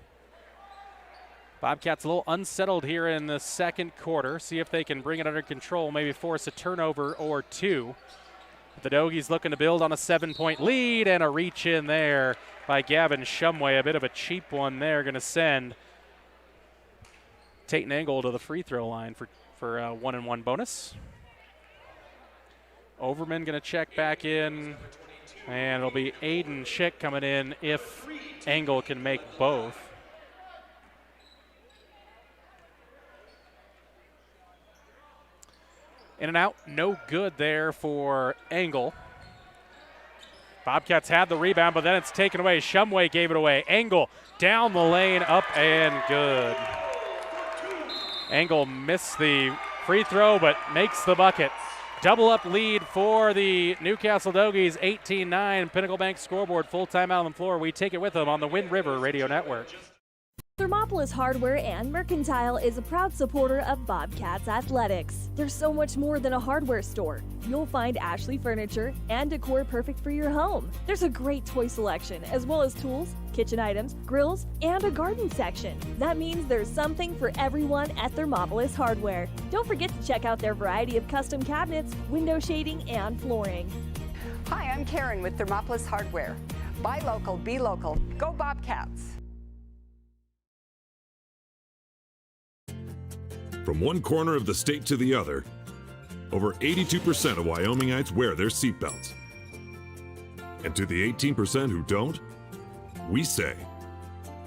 Bobcats a little unsettled here in the second quarter. See if they can bring it under control, maybe force a turnover or 2. The Dogies looking to build on a 7-point lead, and a reach in there by Gavin Shumway. A bit of a cheap one there, going to send Tate Engel to the free throw line for a 1-and-1 bonus. Overman going to check back in, and it'll be Aiden Schick coming in if Engel can make both. In and out, no good there for Engel. Bobcats had the rebound, but then it's taken away. Shumway gave it away. Engel down the lane, up and good. Engel missed the free throw, but makes the bucket. Double up lead for the Newcastle Dogies, 18-9. Pinnacle Bank scoreboard, full timeout on the floor. We take it with them on the Wind River Radio Network. Thermopolis Hardware and Mercantile is a proud supporter of Bobcats Athletics. There's so much more than a hardware store. You'll find Ashley furniture and decor perfect for your home. There's a great toy selection, as well as tools, kitchen items, grills, and a garden section. That means there's something for everyone at Thermopolis Hardware. Don't forget to check out their variety of custom cabinets, window shading, and flooring. Hi, I'm Karen with Thermopolis Hardware. Buy local, be local. Go Bobcats! From one corner of the state to the other, over 82% of Wyomingites wear their seatbelts. And to the 18% who don't, we say,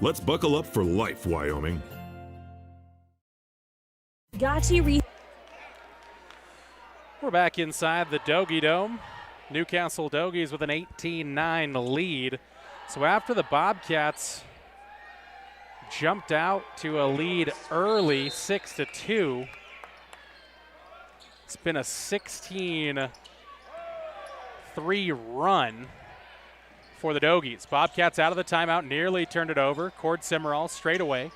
let's buckle up for life, Wyoming. We're back inside the Dogie Dome. Newcastle Dogies with an 18-9 lead. So after the Bobcats jumped out to a lead early, 6-2. It's been a 16-3 run for the Dogies. Bobcats out of the timeout, nearly turned it over. Cord Cimarral straight away.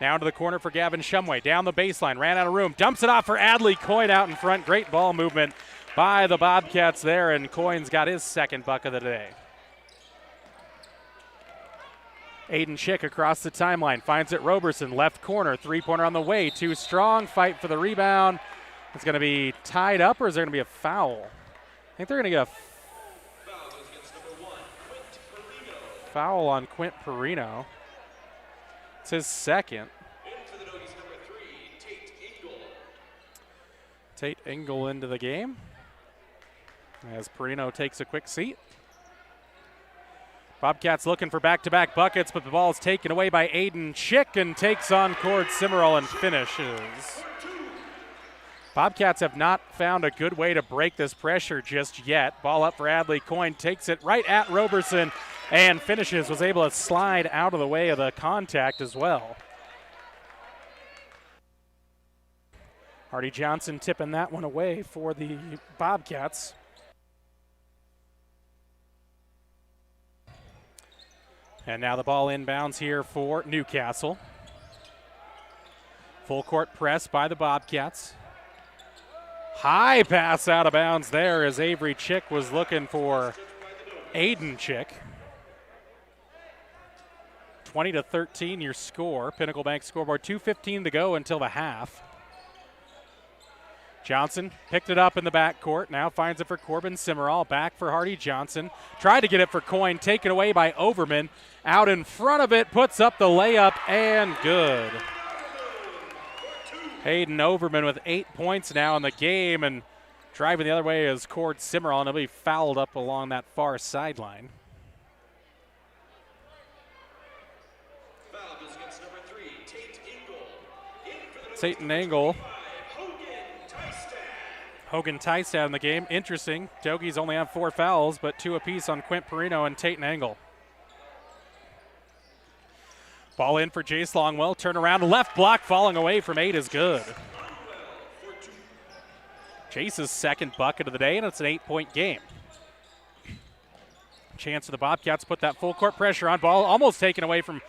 Down to the corner for Gavin Shumway. Down the baseline, ran out of room. Dumps it off for Adley Coyne out in front. Great ball movement by the Bobcats there, and Coyne's got his second bucket of the day. Aiden Schick across the timeline, finds it Roberson, left corner, three-pointer on the way, too strong, fight for the rebound. It's going to be tied up, or is there going to be a foul? I think they're going to get a foul on Quint Perino. It's his second. Tate Engel into the game. as Perino takes a quick seat. Bobcats looking for back-to-back buckets, but the ball is taken away by Aiden Chick and takes on Cord Simmerall and finishes. Bobcats have not found a good way to break this pressure just yet. Ball up for Adley. Coyne takes it right at Roberson and finishes. Was able to slide out of the way of the contact as well. Hardy Johnson tipping that one away for the Bobcats. And now the ball inbounds here for Newcastle. Full court press by the Bobcats. High pass out of bounds there as Avery Chick was looking for Aiden Chick. 20-13 your score. Pinnacle Bank scoreboard, 2:15 to go until the half. Johnson picked it up in the backcourt, now finds it for Corbin Simmerall, back for Hardy Johnson. Tried to get it for Coyne, taken away by Overman. Out in front of it, puts up the layup, and good. Hayden Overman with 8 points now in the game, and driving the other way is Cord Simmerall, and he'll be fouled up along that far sideline. Satan Engel. Hogan Tystad in the game. Interesting. Dogies only have 4 fouls, but 2 apiece on Quint Perino and Tate Engel. Ball in for Jace Longwell. Turn around. Left block falling away from 8 is good. Jace's second bucket of the day, and it's an 8-point game. Chance for the Bobcats put that full court pressure on. Ball almost taken away from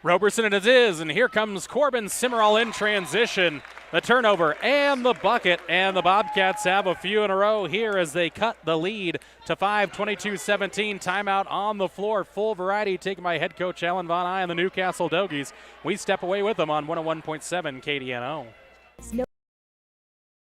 Roberson, and it is. And here comes Corbin Simmerall in transition. The turnover and the bucket, and the Bobcats have a few in a row here as they cut the lead to 5, 22-17. Timeout on the floor. Full variety taken by head coach Alan Von Eye and the Newcastle Dogies. We step away with them on 101.7 KDNO.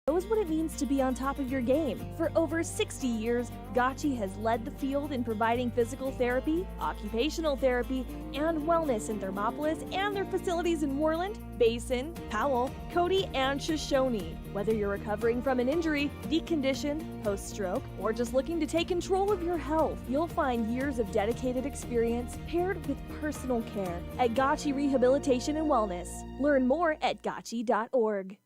Knows what it means to be on top of your game. For over 60 years, Gotchi has led the field in providing physical therapy, occupational therapy, and wellness in Thermopolis and their facilities in Moreland, Basin, Powell, Cody, and Shoshone. Whether you're recovering from an injury, deconditioned, post-stroke, or just looking to take control of your health, you'll find years of dedicated experience paired with personal care at Gotchi Rehabilitation and Wellness. Learn more at gotchi.org.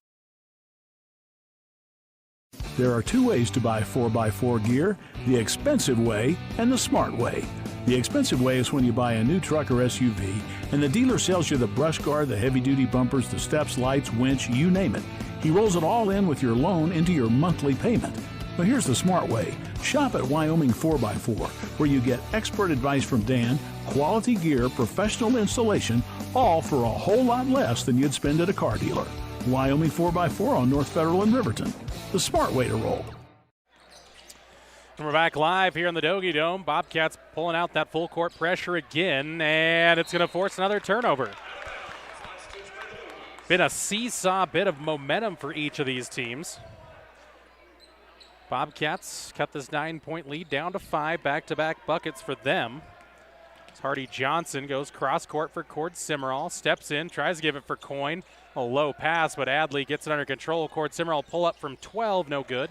There are 2 ways to buy 4x4 gear, the expensive way and the smart way. The expensive way is when you buy a new truck or SUV and the dealer sells you the brush guard, the heavy-duty bumpers, the steps, lights, winch, you name it. He rolls it all in with your loan into your monthly payment. But here's the smart way. Shop at Wyoming 4x4, where you get expert advice from Dan, quality gear, professional installation, all for a whole lot less than you'd spend at a car dealer. Wyoming 4x4 on North Federal in Riverton. The smart way to roll. And we're back live here in the Dogie Dome. Bobcats pulling out that full court pressure again, and it's going to force another turnover. Been a seesaw bit of momentum for each of these teams. Bobcats cut this 9-point lead down to 5, back-to-back buckets for them. Hardy Johnson goes cross court for Cord Simmerall, steps in, tries to give it for Coyne. A low pass, but Adley gets it under control. Cord Simmerall pull up from 12, no good.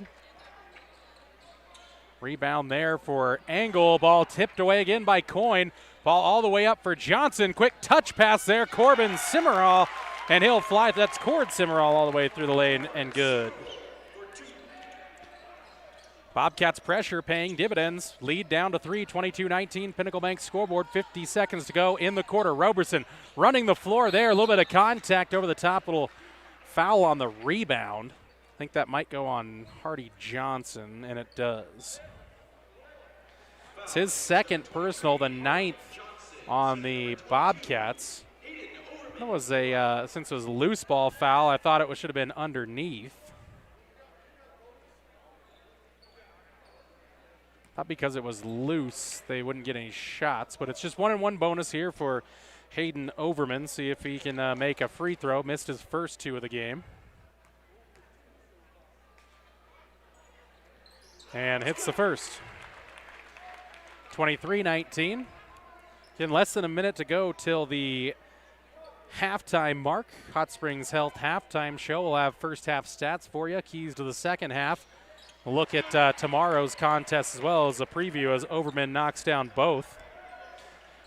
Rebound there for Engel. Ball tipped away again by Coyne. Ball all the way up for Johnson. Quick touch pass there. Corbin Simmerall, and he'll fly. That's Cord Simmerall all the way through the lane, and good. Bobcats pressure paying dividends. Lead down to 3, 22-19. Pinnacle Bank scoreboard, 50 seconds to go in the quarter. Roberson running the floor there. A little bit of contact over the top. Little foul on the rebound. I think that might go on Hardy Johnson, and it does. It's his second personal, the 9th on the Bobcats. That was since it was a loose ball foul, I thought it should have been underneath. Not because it was loose, they wouldn't get any shots, but it's just 1-and-1 bonus here for Hayden Overman. See if he can make a free throw. Missed his first 2 of the game. And hits the first. 23-19. Again, less than a minute to go till the halftime mark. Hot Springs Health halftime show. We'll have first half stats for you. Keys to the second half look at tomorrow's contest as well as a preview as Overman knocks down both.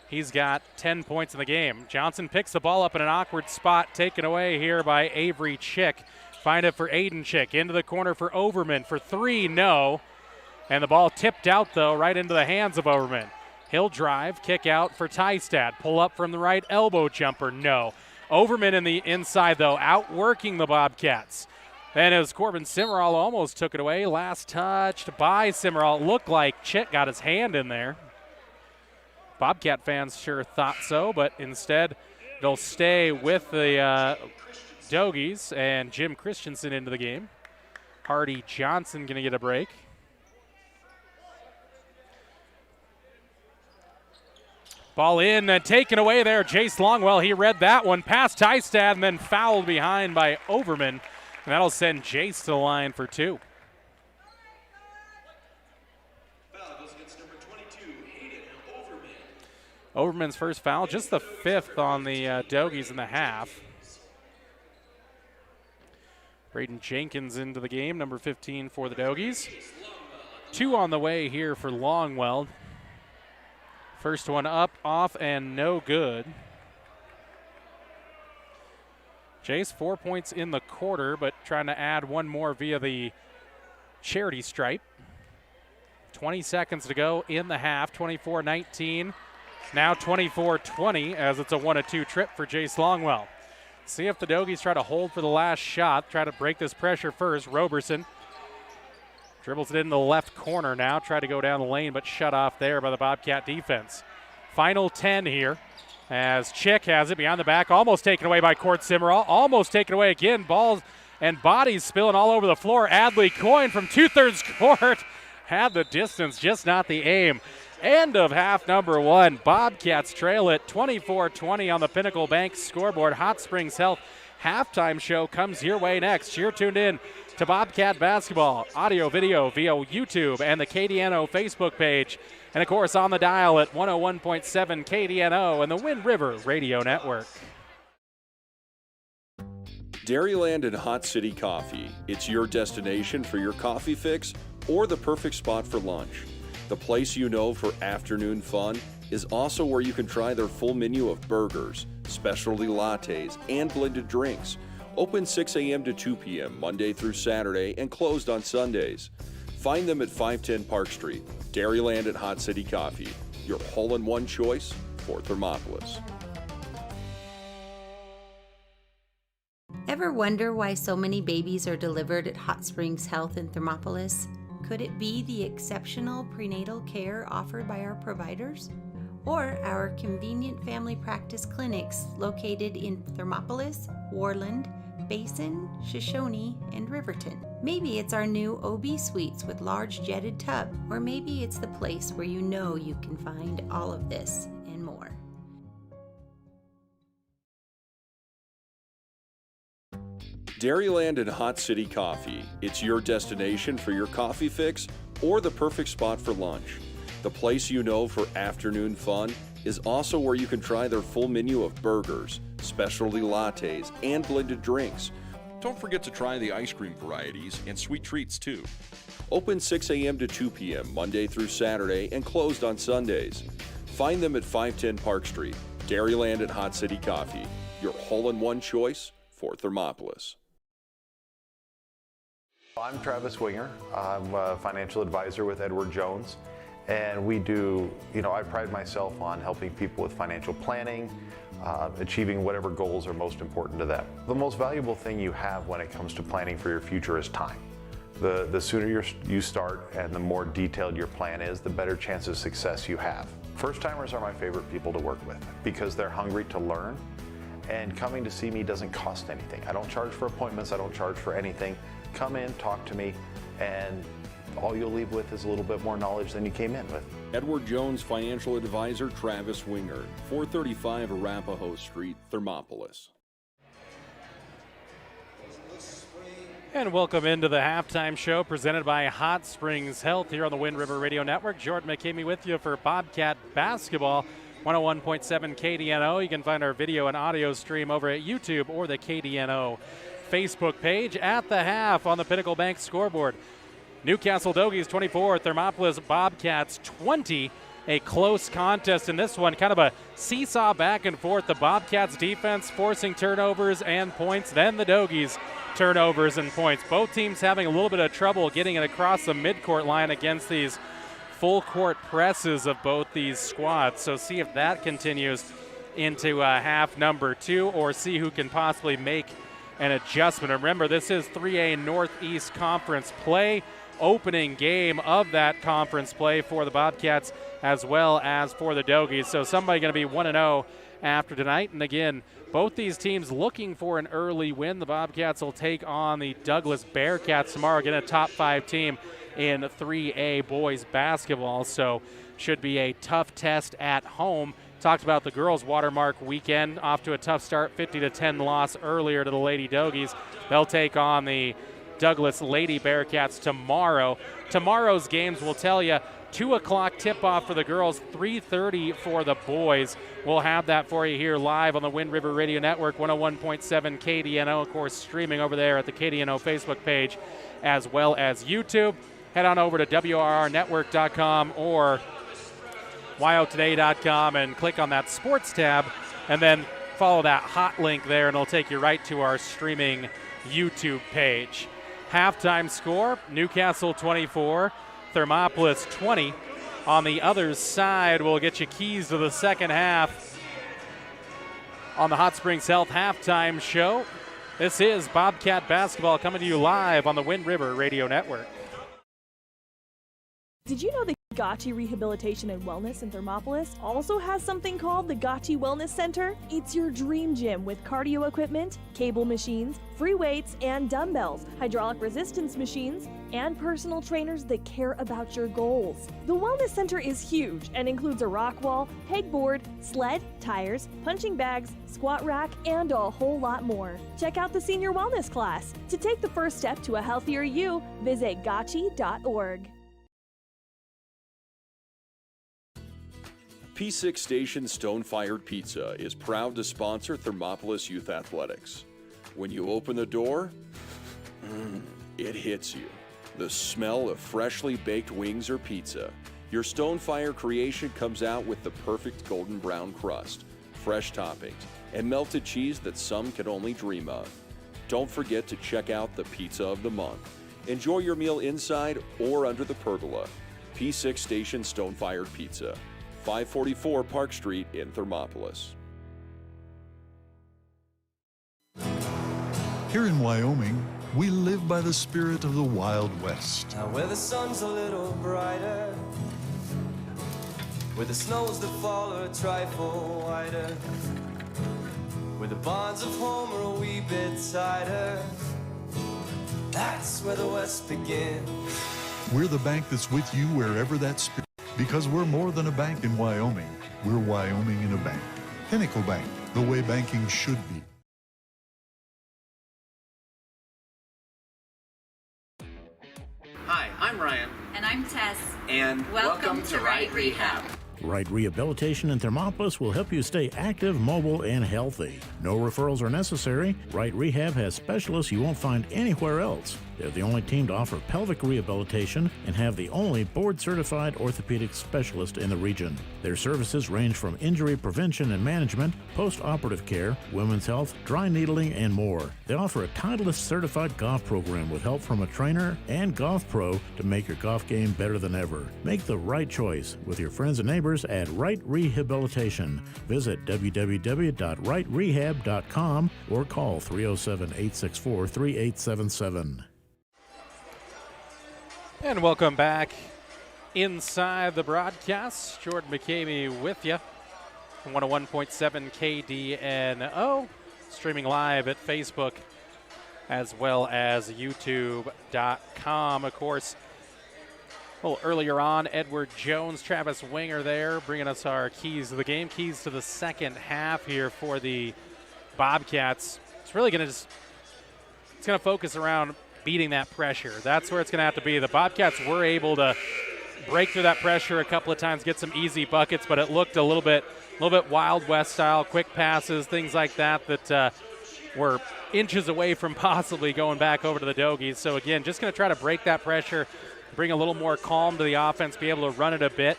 He's got 10 points in the game. Johnson picks the ball up in an awkward spot, taken away here by Avery Chick. Find it for Aiden Chick. Into the corner for Overman for three, no. And the ball tipped out, though, right into the hands of Overman. He'll drive, kick out for Tystad. Pull up from the right, elbow jumper, no. Overman in the inside, though, outworking the Bobcats. Then as Corbin Simmerall almost took it away, last touched by Simmerall. Looked like Chick got his hand in there. Bobcat fans sure thought so, but instead they'll stay with the Dogies and Jim Christensen into the game. Hardy Johnson going to get a break. Ball in and taken away there. Jace Longwell, he read that one past Tystad and then fouled behind by Overman. And that'll send Jace to the line for two. Foul goes against number 22, Hayden Overman. Overman's first foul, just the fifth on the Dogies in the half. Braden Jenkins into the game, number 15 for the Dogies. Two on the way here for Longwell. First one up, off, and no good. Jace, 4 points in the quarter, but trying to add one more via the charity stripe. 20 seconds to go in the half, 24-19. Now 24-20 as it's a 1-2 trip for Jace Longwell. See if the Dogies try to hold for the last shot, try to break this pressure first. Roberson dribbles it in the left corner now, try to go down the lane, but shut off there by the Bobcat defense. Final 10 here as Chick has it behind the back, almost taken away by Court Simmerall, almost taken away again. Balls and bodies spilling all over the floor. Adley Coyne from 2/3 court had the distance, just not the aim. End of half number one. Bobcats trail it 24-20 on the Pinnacle Bank scoreboard. Hot Springs Health halftime show comes your way next. You're tuned in to Bobcat basketball, audio, video via YouTube and the KDNO Facebook page. And, of course, on the dial at 101.7 KDNO and the Wind River Radio Network. Dairyland and Hot City Coffee. It's your destination for your coffee fix or the perfect spot for lunch. The place you know for afternoon fun is also where you can try their full menu of burgers, specialty lattes, and blended drinks. Open 6 a.m. to 2 p.m. Monday through Saturday and closed on Sundays. Find them at 510 Park Street. Dairyland and Hot City Coffee, your hole-in-one choice for Thermopolis. Ever wonder why so many babies are delivered at Hot Springs Health in Thermopolis? Could it be the exceptional prenatal care offered by our providers? Or our convenient family practice clinics located in Thermopolis, Warland, Basin, Shoshone, and Riverton? Maybe it's our new OB suites with large jetted tub, or maybe it's the place where you know you can find all of this and more. Dairyland and Hot City Coffee. It's your destination for your coffee fix or the perfect spot for lunch. The place you know for afternoon fun is also where you can try their full menu of burgers, specialty lattes, and blended drinks. Don't forget to try the ice cream varieties and sweet treats too. Open 6 a.m. to 2 p.m. Monday through Saturday and closed on Sundays. Find them at 510 Park Street. Dairyland and Hot City Coffee, your hole-in-one choice for Thermopolis. I'm Travis Winger. I'm a financial advisor with Edward Jones. And we do, I pride myself on helping people with financial planning, achieving whatever goals are most important to them. The most valuable thing you have when it comes to planning for your future is time. The sooner you start and the more detailed your plan is, the better chance of success you have. First-timers are my favorite people to work with because they're hungry to learn, and coming to see me doesn't cost anything. I don't charge for appointments, I don't charge for anything. Come in, talk to me, and all you'll leave with is a little bit more knowledge than you came in with. Edward Jones Financial Advisor Travis Winger, 435 Arapahoe Street, Thermopolis. And welcome into the halftime show presented by Hot Springs Health here on the Wind River Radio Network. Jordan McCamey with you for Bobcat Basketball, 101.7 KDNO. You can find our video and audio stream over at YouTube or the KDNO Facebook page. At the half on the Pinnacle Bank scoreboard, Newcastle Doggies 24, Thermopolis Bobcats 20. A close contest in this one, kind of a seesaw back and forth. The Bobcats defense forcing turnovers and points, then the Doggies turnovers and points. Both teams having a little bit of trouble getting it across the midcourt line against these full court presses of both these squads. So see if that continues into half number 2, or see who can possibly make an adjustment. Remember, this is 3A Northeast Conference play, opening game of that conference play for the Bobcats as well as for the Doggies. So somebody going to be 1-0 after tonight. And again, both these teams looking for an early win. The Bobcats will take on the Douglas Bearcats tomorrow, again a top 5 team in 3A boys basketball. So should be a tough test at home. Talked about the girls' Watermark weekend, off to a tough start, 50-10 loss earlier to the Lady Doggies. They'll take on the Douglas Lady Bearcats tomorrow. Tomorrow's games will tell you 2 o'clock tip-off for the girls, 3:30 for the boys. We'll have that for you here live on the Wind River Radio Network, 101.7 KDNO, of course, streaming over there at the KDNO Facebook page as well as YouTube. Head on over to WRRnetwork.com or WyoToday.com and click on that sports tab, and then follow that hot link there, and it'll take you right to our streaming YouTube page. Halftime score, Newcastle 24, Thermopolis 20. On the other side, we'll get you keys to the second half on the Hot Springs Health halftime show. This is Bobcat basketball coming to you live on the Wind River Radio Network. Did you know the Gotchi Rehabilitation and Wellness in Thermopolis also has something called the Gotchi Wellness Center? It's your dream gym with cardio equipment, cable machines, free weights and dumbbells, hydraulic resistance machines, and personal trainers that care about your goals. The Wellness Center is huge and includes a rock wall, pegboard, sled, tires, punching bags, squat rack, and a whole lot more. Check out the Senior Wellness class. To take the first step to a healthier you, visit gotchi.org. P6 Station Stone-Fired Pizza is proud to sponsor Thermopolis Youth Athletics. When you open the door, it hits you. The smell of freshly baked wings or pizza. Your Stone-Fire creation comes out with the perfect golden brown crust, fresh toppings, and melted cheese that some can only dream of. Don't forget to check out the Pizza of the Month. Enjoy your meal inside or under the pergola. P6 Station Stone-Fired Pizza. 544 Park Street in Thermopolis. Here in Wyoming, we live by the spirit of the Wild West. Now where the sun's a little brighter, where the snows that fall are a trifle whiter, where the bonds of home are a wee bit tighter, that's where the West begins. We're the bank that's with you wherever that spirit. Because we're more than a bank in Wyoming. We're Wyoming in a bank. Pinnacle Bank, the way banking should be. Hi, I'm Ryan. And I'm Tess. And welcome to Right Rehab. Right Rehabilitation in Thermopolis will help you stay active, mobile, and healthy. No referrals are necessary. Right Rehab has specialists you won't find anywhere else. They're the only team to offer pelvic rehabilitation and have the only board-certified orthopedic specialist in the region. Their services range from injury prevention and management, post-operative care, women's health, dry needling, and more. They offer a Titleist-certified golf program with help from a trainer and golf pro to make your golf game better than ever. Make the right choice with your friends and neighbors at Right Rehabilitation. Visit www.rightrehab.com or call 307-864-3877. And welcome back inside the broadcast. Jordan McCamey with you. 101.7 KDNO. Streaming live at Facebook as well as YouTube.com. Of course, a little earlier on, Edward Jones, Travis Winger there, bringing us our keys to the game. Keys to the second half here for the Bobcats. It's really going to focus around beating that pressure. That's where it's going to have to be. The Bobcats were able to break through that pressure a couple of times, get some easy buckets, but it looked a little bit Wild West style, quick passes, things like that were inches away from possibly going back over to the Doggies. So again, just going to try to break that pressure, bring a little more calm to the offense, be able to run it a bit.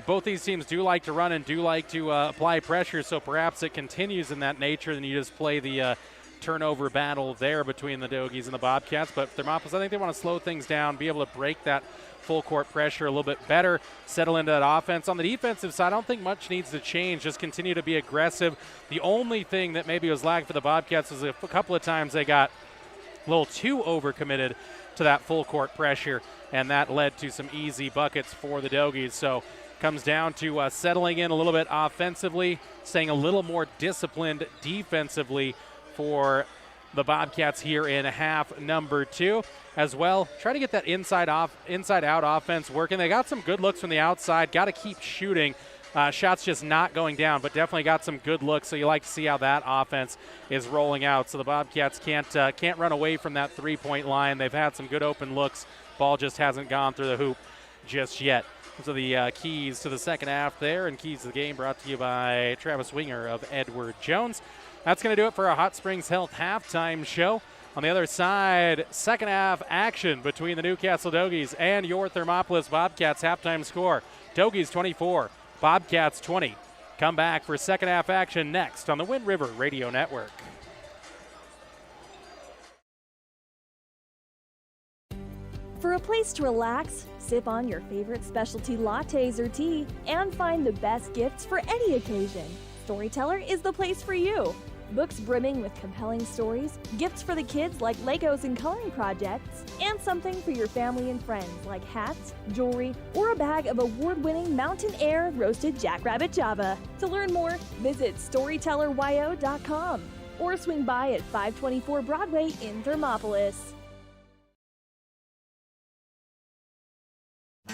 Both these teams do like to run and do like to apply pressure, so perhaps it continues in that nature, and you just play the turnover battle there between the Dogies and the Bobcats. But Thermopolis, I think they want to slow things down, be able to break that full court pressure a little bit better, settle into that offense. On the defensive side, I don't think much needs to change, just continue to be aggressive. The only thing that maybe was lacking for the Bobcats was a couple of times they got a little too overcommitted to that full court pressure, and that led to some easy buckets for the Dogies. So comes down to settling in a little bit offensively, staying a little more disciplined defensively for the Bobcats here in half number 2. As well, try to get that inside out offense working. They got some good looks from the outside. Got to keep shooting. Shots just not going down, but definitely got some good looks. So you like to see how that offense is rolling out. So the Bobcats can't run away from that three-point line. They've had some good open looks. Ball just hasn't gone through the hoop just yet. So the keys to the second half there, and keys to the game brought to you by Travis Winger of Edward Jones. That's going to do it for our Hot Springs Health halftime show. On the other side, second half action between the Newcastle Dogies and your Thermopolis Bobcats. Halftime score, Dogies 24, Bobcats 20. Come back for second half action next on the Wind River Radio Network. For a place to relax, sip on your favorite specialty lattes or tea, and find the best gifts for any occasion, Storyteller is the place for you. Books brimming with compelling stories, gifts for the kids like Legos and coloring projects, and something for your family and friends like hats, jewelry, or a bag of award-winning Mountain Air roasted Jackrabbit Java. To learn more, visit StorytellerYO.com or swing by at 524 Broadway in Thermopolis.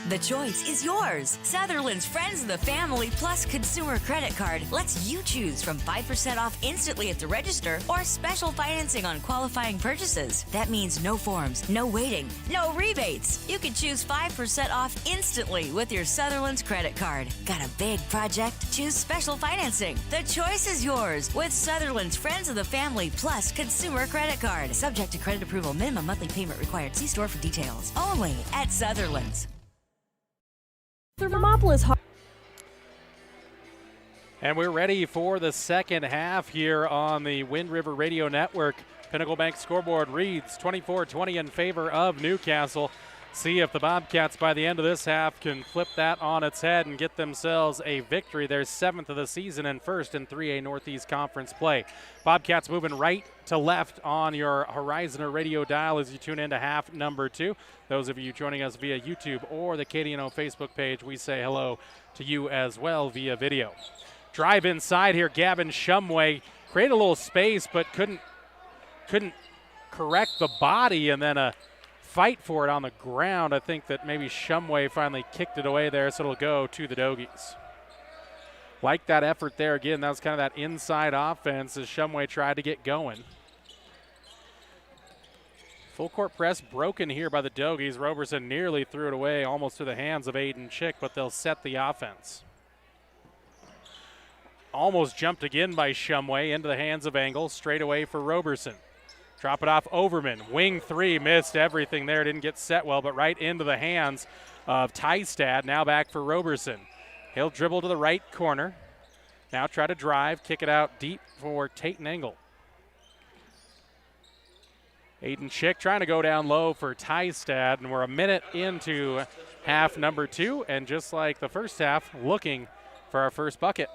The choice is yours. Sutherland's Friends of the Family Plus Consumer Credit Card lets you choose from 5% off instantly at the register or special financing on qualifying purchases. That means no forms, no waiting, no rebates. You can choose 5% off instantly with your Sutherland's credit card. Got a big project? Choose special financing. The choice is yours with Sutherland's Friends of the Family Plus Consumer Credit Card. Subject to credit approval. Minimum monthly payment required. See store for details. Only at Sutherland's. Thermopolis. And we're ready for the second half here on the Wind River Radio Network. Pinnacle Bank scoreboard reads 24-20 in favor of Newcastle. See if the Bobcats by the end of this half can flip that on its head and get themselves a victory. They're 7th of the season and first in 3A Northeast Conference play. Bobcats moving right to left on your Horizon radio dial as you tune into half number 2. Those of you joining us via YouTube or the KDNO Facebook page, we say hello to you as well via video. Drive inside here, Gavin Shumway created a little space but couldn't correct the body, and then a fight for it on the ground. I think that maybe Shumway finally kicked it away there, so it'll go to the Dogies. Like that effort there again. That was kind of that inside offense as Shumway tried to get going. Full court press broken here by the Dogies. Roberson nearly threw it away almost to the hands of Aiden Chick, but they'll set the offense. Almost jumped again by Shumway into the hands of Engel. Straight away for Roberson. Drop it off Overman. Wing three, missed everything there. Didn't get set well, but right into the hands of Tystad. Now back for Roberson. He'll dribble to the right corner. Now try to drive, kick it out deep for Taten Engel. Aiden Chick trying to go down low for Tystad, and we're a minute into half number 2, and just like the first half, looking for our first bucket.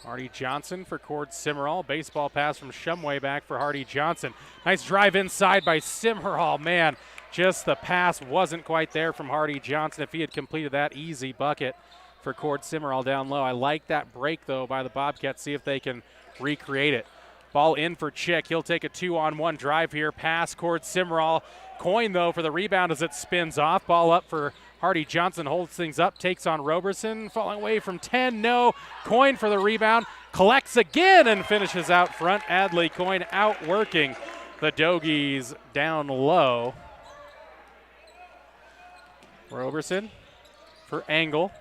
Hardy Johnson for Cord Simmerall. Baseball pass from Shumway back for Hardy Johnson. Nice drive inside by Simmerall. Man, just the pass wasn't quite there from Hardy Johnson. If he had completed that, easy bucket for Cord Simmerall down low. I like that break, though, by the Bobcats. See if they can recreate it. Ball in for Chick. He'll take a 2-on-1 drive here. Pass Cord Simmerall. Coin, though, for the rebound as it spins off. Ball up for Hardy Johnson, holds things up, takes on Roberson. Falling away from 10, no. Coin for the rebound. Collects again and finishes out front. Adley Coin outworking the Dogies down low. Roberson for Engel.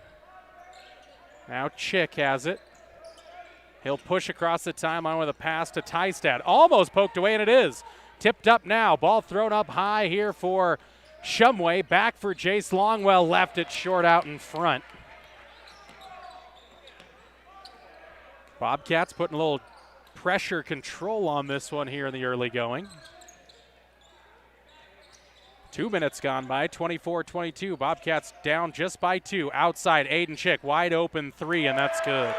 Now Chick has it. He'll push across the timeline with a pass to Tystad. Almost poked away, and it is. Tipped up now. Ball thrown up high here for Shumway. Back for Jace Longwell. Left it short out in front. Bobcats putting a little pressure control on this one here in the early going. 2 minutes gone by, 24-22. Bobcats down just by 2. Outside, Aiden Chick, wide open 3, and that's good.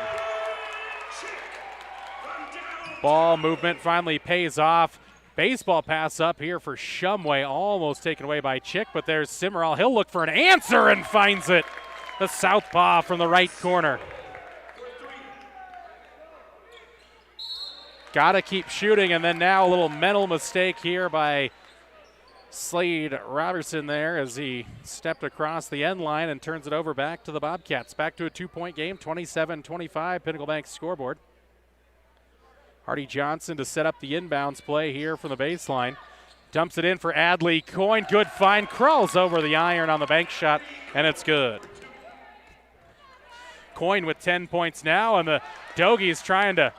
Ball movement finally pays off. Baseball pass up here for Shumway, almost taken away by Chick, but there's Simmerall. He'll look for an answer and finds it. The southpaw from the right corner. Got to keep shooting, and then now a little mental mistake here by Slade Robertson there as he stepped across the end line and turns it over back to the Bobcats. Back to a 2-point game, 27-25, Pinnacle Bank scoreboard. Hardy Johnson to set up the inbounds play here from the baseline. Dumps it in for Adley Coyne. Good find. Crawls over the iron on the bank shot, and it's good. Coyne with 10 points now, and the Dogies trying to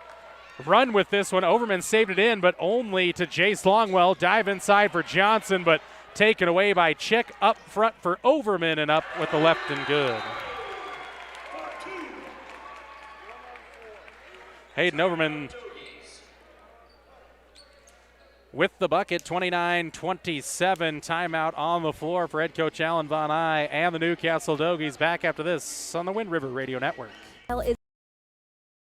run with this one. Overman saved it in, but only to Jace Longwell. Dive inside for Johnson, but taken away by Chick. Up front for Overman, and up with the left and good. Hayden Overman with the bucket, 29-27. Timeout on the floor for head coach Alan Von Eye and the Newcastle Dogies. Back after this on the Wind River Radio Network.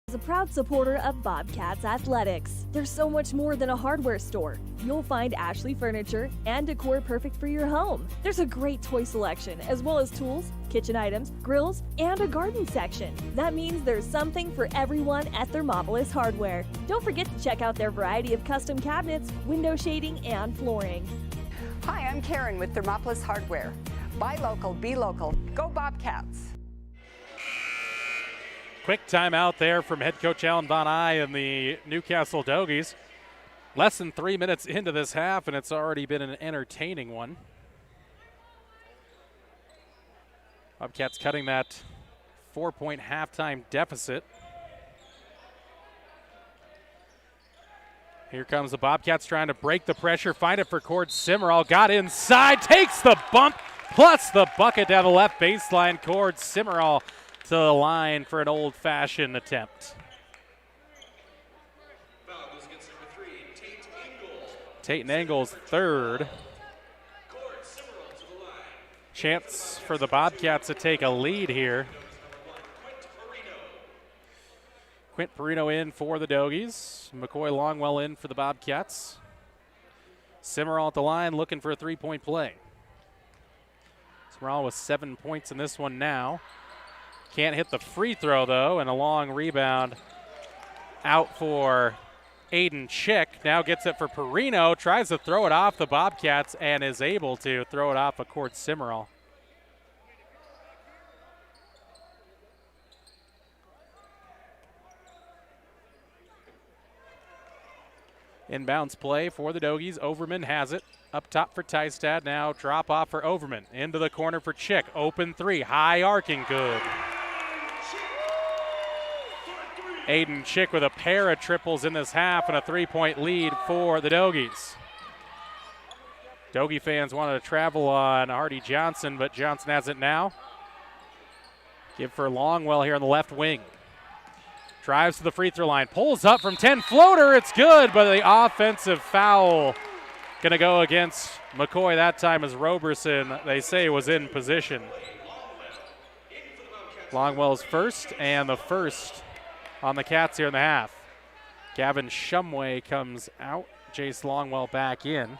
Is a proud supporter of Bobcats Athletics. There's so much more than a hardware store. You'll find Ashley furniture and decor perfect for your home. There's a great toy selection, as well as tools, kitchen items, grills, and a garden section. That means there's something for everyone at Thermopolis Hardware. Don't forget to check out their variety of custom cabinets, window shading, and flooring. Hi, I'm Karen with Thermopolis Hardware. Buy local, be local. Go Bobcats! Quick timeout there from head coach Alan Von Eye and the Newcastle Dogies. Less than 3 minutes into this half, and it's already been an entertaining one. Bobcats cutting that 4-point halftime deficit. Here comes the Bobcats trying to break the pressure, find it for Cord Simmerall. Got inside, takes the bump, plus the bucket down the left baseline. Cord Simmerall to the line for an old-fashioned attempt. Tate Engels third. Chance for the Bobcats to take a lead here. Quint Perino in for the Dogies. McCoy Longwell in for the Bobcats. Simmerall at the line looking for a 3-point play. Simmerall with 7 points in this one now. Can't hit the free throw, though, and a long rebound out for Aiden Chick. Now gets it for Perino, tries to throw it off the Bobcats, and is able to throw it off a Cord Simmerall. Inbounds play for the Dogies. Overman has it. Up top for Tystad. Now drop off for Overman. Into the corner for Chick. Open 3. High arcing. Good. Aiden Chick with a pair of triples in this half and a 3-point lead for the Dogies. Dogie fans wanted to travel on Hardy Johnson, but Johnson has it now. Give for Longwell here on the left wing. Drives to the free throw line, pulls up from 10, floater, it's good, but the offensive foul gonna go against McCoy that time as Roberson, they say, was in position. Longwell's first, and the first on the Cats here in the half. Gavin Shumway comes out, Jace Longwell back in.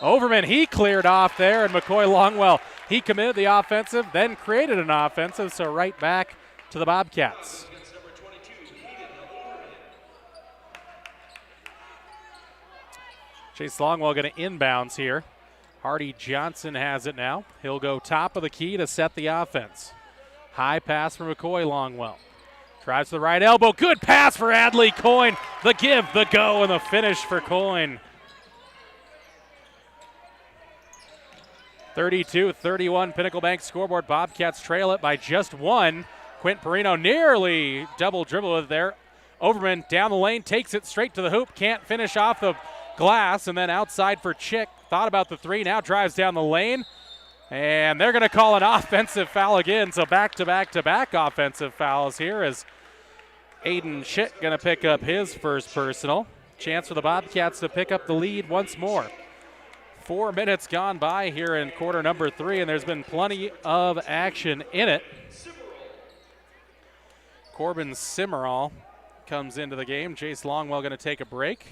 Overman, he cleared off there, and McCoy Longwell, he committed the offensive, then created an offensive, so right back to the Bobcats. Jace Longwell going to inbounds here. Hardy Johnson has it now. He'll go top of the key to set the offense. High pass from McCoy Longwell. Drives to the right elbow. Good pass for Adley Coyne. The give, the go, and the finish for Coyne. 32-31 Pinnacle Bank scoreboard. Bobcats trail it by just 1. Quint Perino nearly double dribble with it there. Overman down the lane, takes it straight to the hoop, can't finish off the glass, and then outside for Chick. Thought about the three, now drives down the lane. And they're going to call an offensive foul again, so back-to-back-to-back offensive fouls here as Aiden Chick going to pick up his first personal. Chance for the Bobcats to pick up the lead once more. 4 minutes gone by here in quarter number 3, and there's been plenty of action in it. Corbin Simmerall comes into the game. Jace Longwell going to take a break.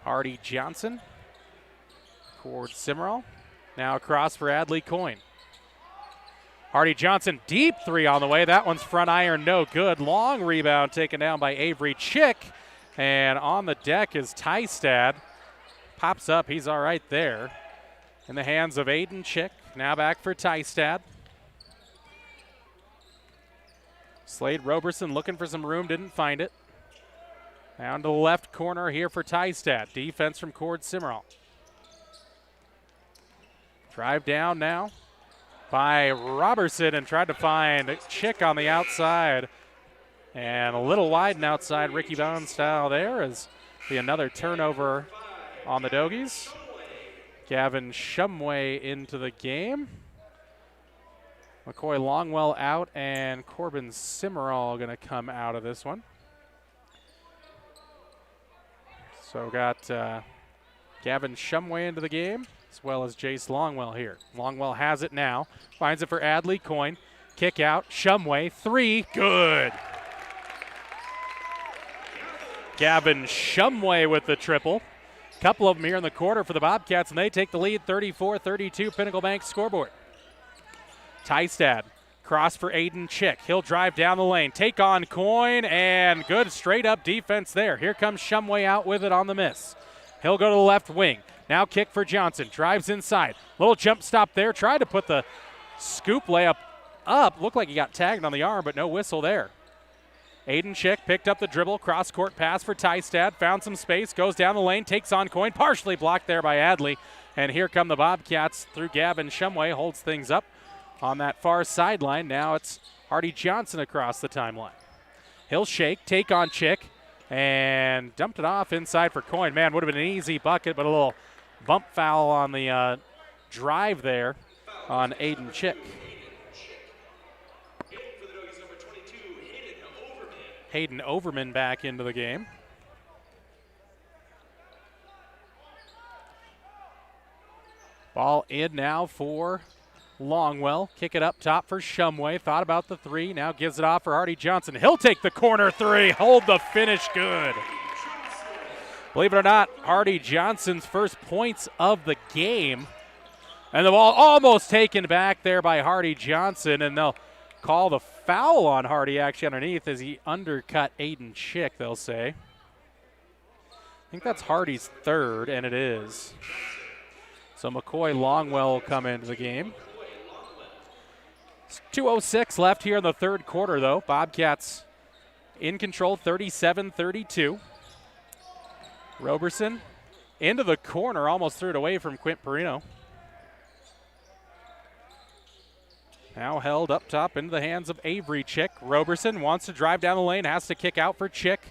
Hardy Johnson. Cord Simmerall. Now across for Adley Coyne. Hardy Johnson, deep three on the way. That one's front iron, no good. Long rebound taken down by Avery Chick. And on the deck is Tystad. Pops up, he's all right there. In the hands of Aiden Chick. Now back for Tystad. Slade Roberson looking for some room, didn't find it. Down to the left corner here for Tystad. Defense from Cord Simmerall. Drive down now by Robertson and tried to find Chick on the outside. And a little wide and outside Ricky Bones style there as be another turnover on the Dogies. Gavin Shumway into the game. McCoy Longwell out and Corbin Simmerall going to come out of this one. So got Gavin Shumway into the game, as well as Jace Longwell here. Longwell has it now, finds it for Adley Coyne. Kick out, Shumway, three, good. Gavin Shumway with the triple. Couple of them here in the quarter for the Bobcats, and they take the lead 34-32 Pinnacle Bank scoreboard. Tystad, cross for Aiden Chick. He'll drive down the lane, take on Coyne, and good straight up defense there. Here comes Shumway out with it on the miss. He'll go to the left wing. Now kick for Johnson, drives inside. Little jump stop there, tried to put the scoop layup up. Looked like he got tagged on the arm, but no whistle there. Aiden Chick picked up the dribble, cross-court pass for Tystad, found some space, goes down the lane, takes on Coyne, partially blocked there by Adley. And here come the Bobcats through Gavin Shumway, holds things up on that far sideline. Now it's Hardy Johnson across the timeline. He'll shake, take on Chick, and dumped it off inside for Coyne. Man, would have been an easy bucket, but a little bump foul on the drive there on Aiden Chick. Hayden Overman back into the game. Ball in now for Longwell. Kick it up top for Shumway. Thought about the three. Now gives it off for Hardy Johnson. He'll take the corner three. Hold the finish good. Believe it or not, Hardy Johnson's first points of the game. And the ball almost taken back there by Hardy Johnson. And they'll call the foul on Hardy actually underneath as he undercut Aiden Chick, they'll say. I think that's Hardy's third, and it is. So McCoy Longwell will come into the game. 2:06 left here in the third quarter, though. Bobcats in control, 37-32. Roberson into the corner, almost threw it away from Quint Perino. Now held up top into the hands of Avery Chick. Roberson wants to drive down the lane, has to kick out for Chick.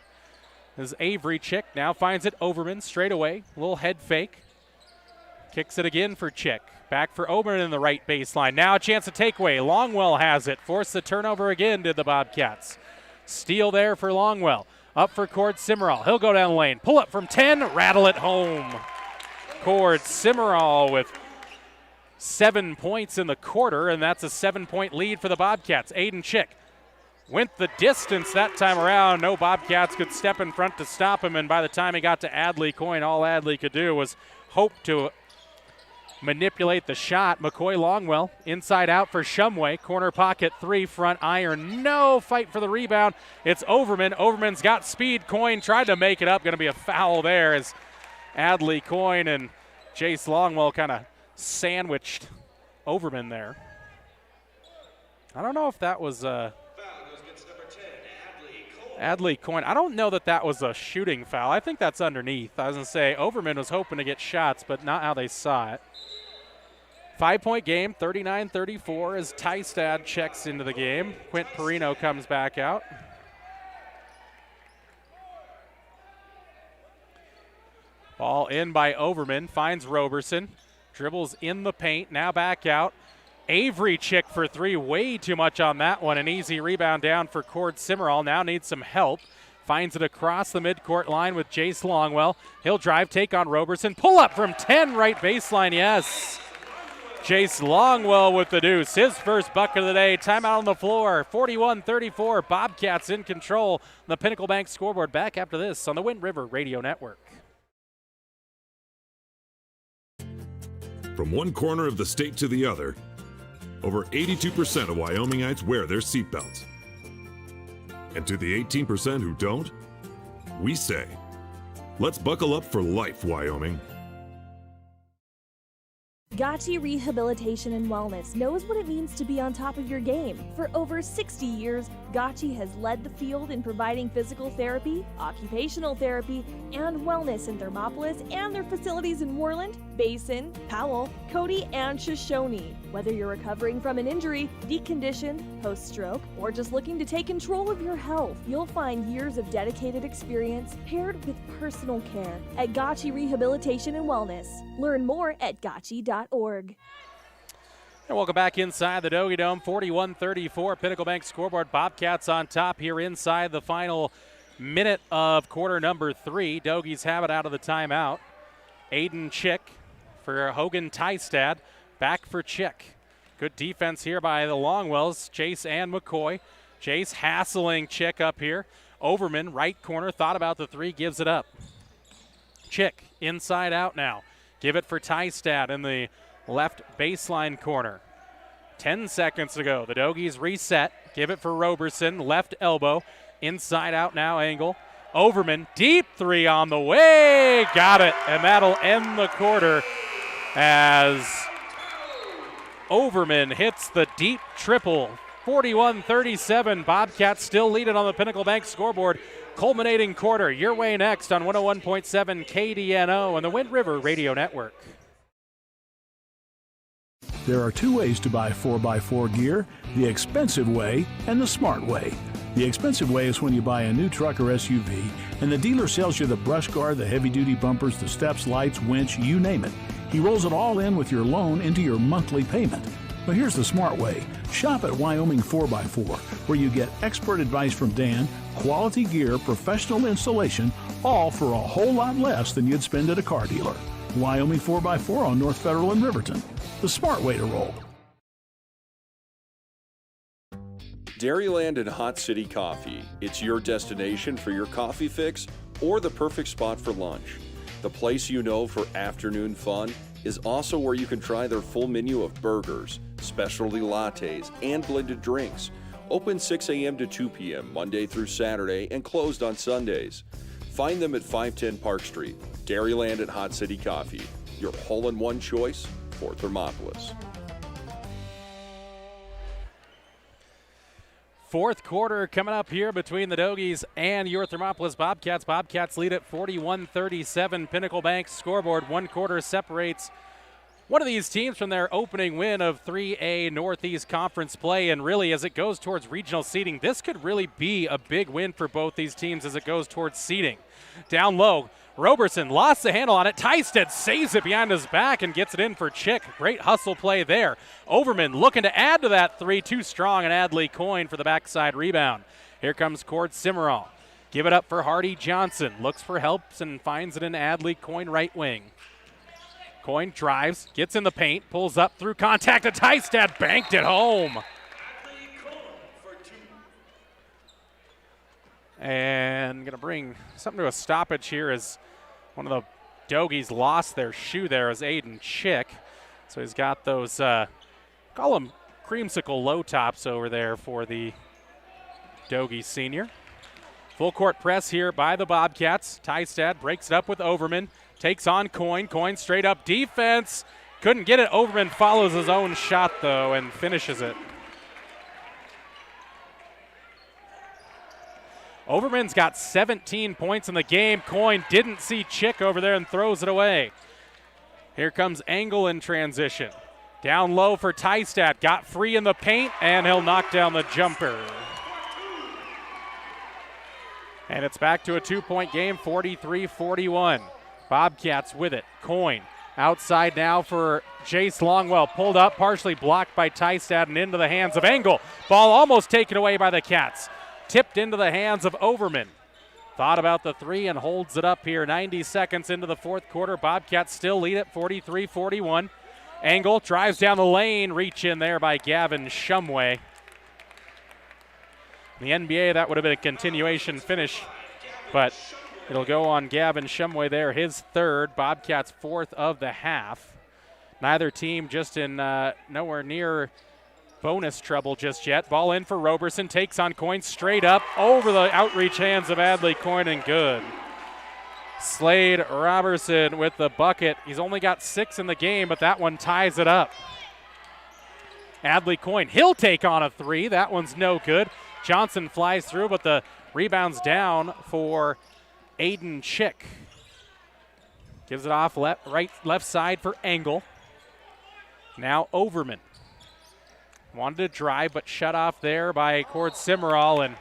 As Avery Chick now finds it Overman straight away. A little head fake. Kicks it again for Chick. Back for Overman in the right baseline. Now a chance to take away. Longwell has it. Forced the turnover again, did the Bobcats. Steal there for Longwell. Up for Cord Simmerall. He'll go down the lane. Pull up from 10, rattle it home. Cord Simmerall with 7 points in the quarter, and that's a 7-point lead for the Bobcats. Aiden Chick went the distance that time around. No Bobcats could step in front to stop him, and by the time he got to Adley Coyne, all Adley could do was hope to manipulate the shot. McCoy Longwell inside out for Shumway. Corner pocket three, front iron. No fight for the rebound. It's Overman. Overman's got speed. Coyne tried to make it up. Going to be a foul there as Adley Coyne and Jace Longwell kind of sandwiched Overman there. I don't know if that was Adley Coyne. I don't know that that was a shooting foul. I think that's underneath. I was going to say Overman was hoping to get shots, but not how they saw it. 5-point game, 39-34 as Tystad checks into the game. Quint Perino comes back out. Ball in by Overman, finds Roberson, dribbles in the paint, now back out. Avery Chick for three, way too much on that one. An easy rebound down for Cord Simmerall, now needs some help. Finds it across the midcourt line with Jace Longwell. He'll drive, take on Roberson, pull up from 10, right baseline, yes. Jace Longwell with the deuce, his first bucket of the day. Timeout on the floor, 41-34, Bobcats in control. The Pinnacle Bank scoreboard back after this on the Wind River Radio Network. From one corner of the state to the other, over 82% of Wyomingites wear their seatbelts. And to the 18% who don't, we say, let's buckle up for life, Wyoming. Gotchi Rehabilitation and Wellness knows what it means to be on top of your game. For over 60 years, Gotchi has led the field in providing physical therapy, occupational therapy, and wellness in Thermopolis and their facilities in Worland, Basin, Powell, Cody, and Shoshone. Whether you're recovering from an injury, deconditioned, post-stroke, or just looking to take control of your health, you'll find years of dedicated experience paired with personal care at Gotchi Rehabilitation and Wellness. Learn more at gotchi.org. And welcome back inside the Dogie Dome, 41-34, Pinnacle Bank scoreboard. Bobcats on top here inside the final minute of quarter number 3. Dogies have it out of the timeout. Aiden Chick for Hogan Tystad. Back for Chick. Good defense here by the Longwells, Chase and McCoy. Chase hassling Chick up here. Overman, right corner, thought about the three, gives it up. Chick, inside out now. Give it for Tystad in the left baseline corner. 10 seconds to go. The Dogies reset. Give it for Roberson, left elbow. Inside out now, angle. Overman, deep three on the way. Got it, and that'll end the quarter as Overman hits the deep triple. 41-37. Bobcats still lead it on the Pinnacle Bank scoreboard. Culminating quarter your way next on 101.7 KDNO and the Wind River Radio Network. There are two ways to buy 4x4 gear, the expensive way and the smart way. The expensive way is when you buy a new truck or SUV and the dealer sells you the brush guard, the heavy-duty bumpers, the steps, lights, winch, you name it. He rolls it all in with your loan into your monthly payment. But here's the smart way. Shop at Wyoming 4x4, where you get expert advice from Dan, quality gear, professional installation, all for a whole lot less than you'd spend at a car dealer. Wyoming 4x4 on North Federal in Riverton. The smart way to roll. Dairyland and Hot City Coffee. It's your destination for your coffee fix or the perfect spot for lunch. The place you know for afternoon fun is also where you can try their full menu of burgers, specialty lattes, and blended drinks. Open 6 a.m. to 2 p.m. Monday through Saturday and closed on Sundays. Find them at 510 Park Street. Dairyland and Hot City Coffee, your hole-in-one choice for Thermopolis. Fourth quarter coming up here between the Dogies and your Thermopolis Bobcats. Bobcats lead at 41-37. Pinnacle Bank scoreboard. 1 quarter separates one of these teams from their opening win of 3A Northeast Conference play. And really, as it goes towards regional seeding, this could really be a big win for both these teams as it goes towards seeding. Down low, Roberson lost the handle on it. Tystad saves it behind his back and gets it in for Chick. Great hustle play there. Overman looking to add to that three. Too strong, and Adley Coyne for the backside rebound. Here comes Cord Simmerall. Give it up for Hardy Johnson. Looks for helps and finds it in Adley Coyne right wing. Coyne drives, gets in the paint, pulls up through contact to Tystad. Banked it home. And going to bring something to a stoppage here as one of the Dogies lost their shoe there as Aiden Chick. So he's got those, call them creamsicle low tops over there for the Dogie senior. Full court press here by the Bobcats. Tystad breaks it up with Overman, takes on Coyne. Coyne straight up defense. Couldn't get it. Overman follows his own shot though and finishes it. Overman's got 17 points in the game. Coyne didn't see Chick over there and throws it away. Here comes Engel in transition. Down low for Tystad. Got free in the paint, and he'll knock down the jumper. And it's back to a 2-point game, 43-41. Bobcats with it. Coin outside now for Jace Longwell. Pulled up, partially blocked by Tystad and into the hands of Engel. Ball almost taken away by the Cats. Tipped into the hands of Overman. Thought about the three and holds it up here. 90 seconds into the fourth quarter. Bobcats still lead at 43-41. Engel drives down the lane. Reach in there by Gavin Shumway. In the NBA, that would have been a continuation finish, but it'll go on Gavin Shumway there, his third. Bobcats' fourth of the half. Neither team just in nowhere near bonus trouble just yet. Ball in for Roberson, takes on Coyne straight up over the outreach hands of Adley Coyne, and good. Slade Robertson with the bucket. He's only got 6 in the game, but that one ties it up. Adley Coyne, he'll take on a three. That one's no good. Johnson flies through, but the rebound's down for Aiden Chick. Gives it off left side for Engel. Now Overman. Wanted to drive, but shut off there by Cord Cimarral, and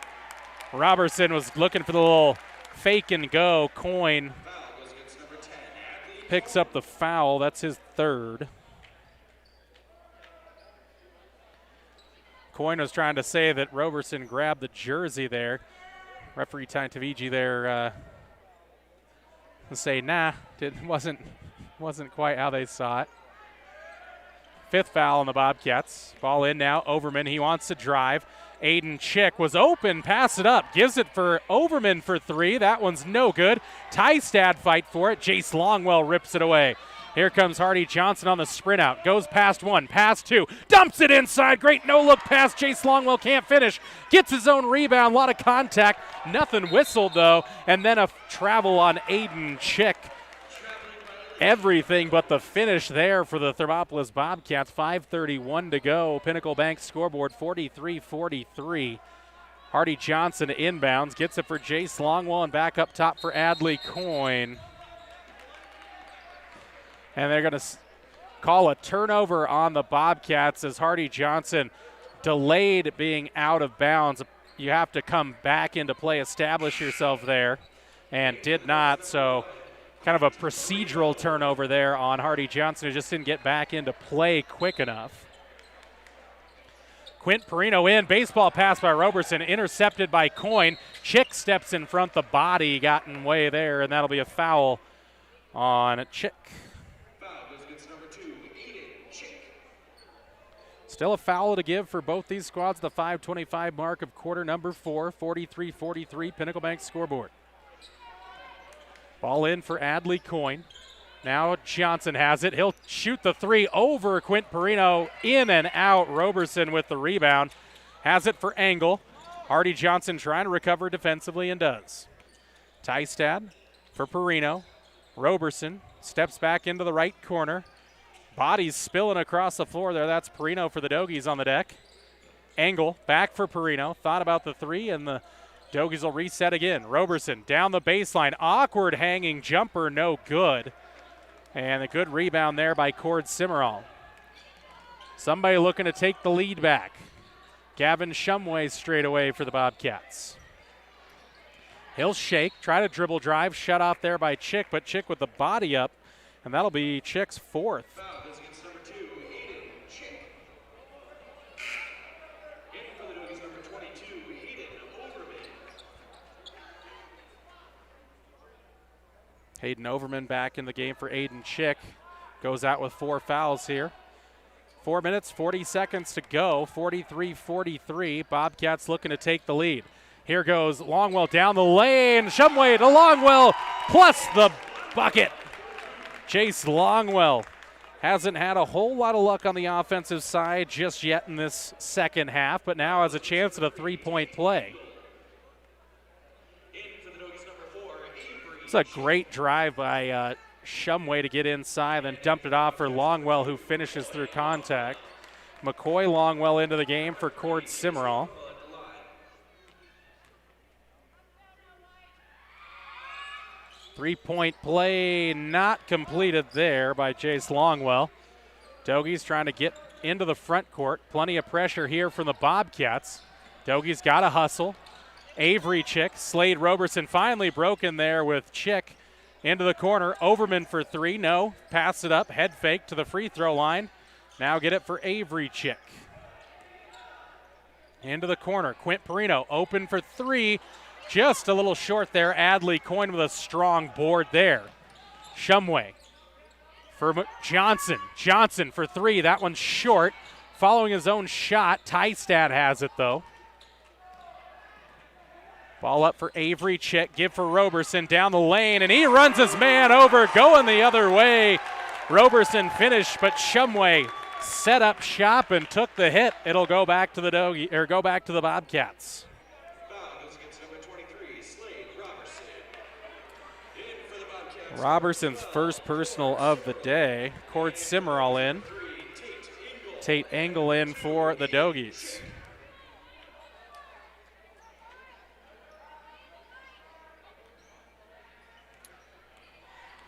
Robertson was looking for the little fake and go. Coyne picks up the foul. That's his third. Coyne was trying to say that Roberson grabbed the jersey there. Referee Ty Tavigi there to say, nah, it wasn't quite how they saw it. Fifth foul on the Bobcats. Ball in now. Overman, he wants to drive. Aiden Chick was open, pass it up. Gives it for Overman for three. That one's no good. Tystad fight for it. Jace Longwell rips it away. Here comes Hardy Johnson on the sprint out. Goes past one, past two. Dumps it inside. Great no-look pass. Jace Longwell can't finish. Gets his own rebound. A lot of contact. Nothing whistled, though. And then a travel on Aiden Chick. Everything but the finish there for the Thermopolis Bobcats. 5:31 to go. Pinnacle Bank scoreboard 43-43. Hardy Johnson inbounds. Gets it for Jace Longwell and back up top for Adley Coyne. And they're going to call a turnover on the Bobcats as Hardy Johnson delayed being out of bounds. You have to come back into play, establish yourself there, and did not. So kind of a procedural turnover there on Hardy Johnson, who just didn't get back into play quick enough. Quint Perino in, baseball pass by Roberson, intercepted by Coyne. Chick steps in front, the body got in way there, and that'll be a foul on Chick. Still a foul to give for both these squads. The 5:25 mark of quarter number 4, 43-43, Pinnacle Bank scoreboard. Ball in for Adley Coyne. Now Johnson has it. He'll shoot the three over Quint Perino. In and out. Roberson with the rebound. Has it for Engel. Hardy Johnson trying to recover defensively and does. Tystad for Perino. Roberson steps back into the right corner. Bodies spilling across the floor there. That's Perino for the Dogies on the deck. Engel back for Perino. Thought about the three, and the Dogies will reset again. Roberson down the baseline. Awkward hanging jumper, no good. And a good rebound there by Cord Cimarral. Somebody looking to take the lead back. Gavin Shumway straight away for the Bobcats. He'll shake, try to dribble drive, shut off there by Chick, but Chick with the body up, and that'll be Chick's fourth. Hayden Overman back in the game for Aiden Chick. Goes out with 4 fouls here. 4 minutes, 40 seconds to go. 43-43. Bobcats looking to take the lead. Here goes Longwell down the lane. Shumway to Longwell, plus the bucket. Jace Longwell hasn't had a whole lot of luck on the offensive side just yet in this second half, but now has a chance at a 3-point play. It's a great drive by Shumway to get inside, then dumped it off for Longwell, who finishes through contact. McCoy Longwell into the game for Cord Cimarral. Three-point play not completed there by Jace Longwell. Dogies trying to get into the front court. Plenty of pressure here from the Bobcats. Dogies got to hustle. Avery Chick, Slade Roberson finally broken there with Chick into the corner. Overman for three, no. Pass it up, head fake to the free throw line. Now get it for Avery Chick. Into the corner, Quint Perino open for three. Just a little short there. Adley Coyne with a strong board there. Shumway for Johnson. Johnson for three. That one's short. Following his own shot. Tystad has it though. Ball up for Avery Chick. Give for Roberson down the lane, and he runs his man over, going the other way. Roberson finished, but Shumway set up shop and took the hit. It'll go back to the go back to the Bobcats. Roberson's first personal of the day. Cord Simmerall in. Tate Engel in for the Dogies.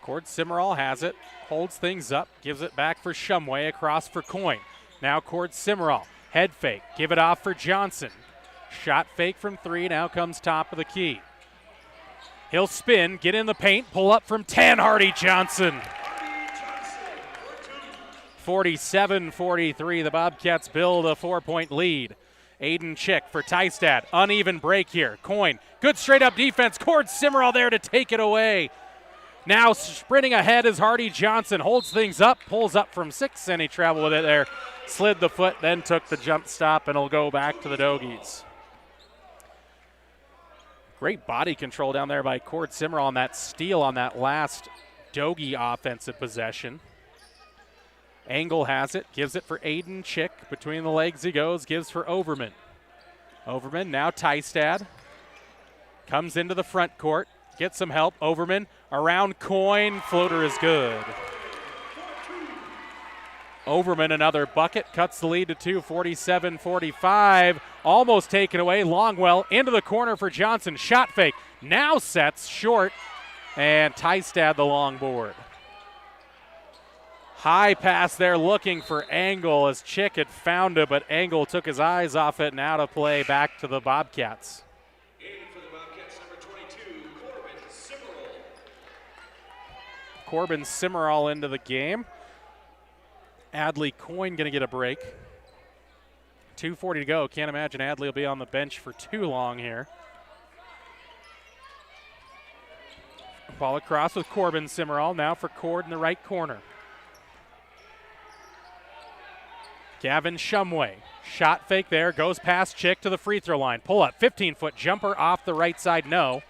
Cord Simmerall has it, holds things up, gives it back for Shumway, across for Coyne. Now Cord Simmerall, head fake, give it off for Johnson. Shot fake from three, now comes top of the key. He'll spin, get in the paint, pull up from 10, Hardy Johnson. 47-43, the Bobcats build a 4-point lead. Aiden Chick for Tystad, uneven break here. Coyne, good straight up defense, Cord Simmerall there to take it away. Now sprinting ahead is Hardy Johnson, holds things up, pulls up from 6, and he traveled with it there. Slid the foot, then took the jump stop, and it'll go back to the Dogies. Great body control down there by Cord Simmerall on that steal on that last Dogie offensive possession. Engel has it, gives it for Aiden Chick. Between the legs he goes, gives for Overman. Overman, now Tystad. Comes into the front court, gets some help. Overman around Coyne, floater is good. Overman another bucket, cuts the lead to 2, 47-45. Almost taken away, Longwell into the corner for Johnson. Shot fake, now sets short, and Tystad the long board. High pass there looking for Engel as Chick had found it, but Engel took his eyes off it and out of play back to the Bobcats. Corbin Simmerall into the game. Adley Coyne going to get a break. 2:40 to go. Can't imagine Adley will be on the bench for too long here. Ball across with Corbin Simmerall. Now for Cord in the right corner. Gavin Shumway. Shot fake there. Goes past Chick to the free throw line. Pull up. 15-foot jumper off the right side. No.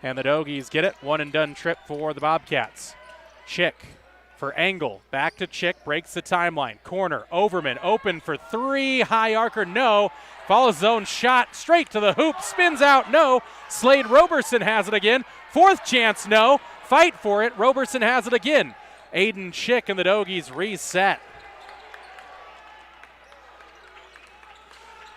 And the Dogies get it. One and done trip for the Bobcats. Chick for Engel. Back to Chick. Breaks the timeline. Corner. Overman open for three. High archer. No. Follows zone shot. Straight to the hoop. Spins out. No. Slade Roberson has it again. Fourth chance. No. Fight for it. Roberson has it again. Aiden Chick and the Dogies reset.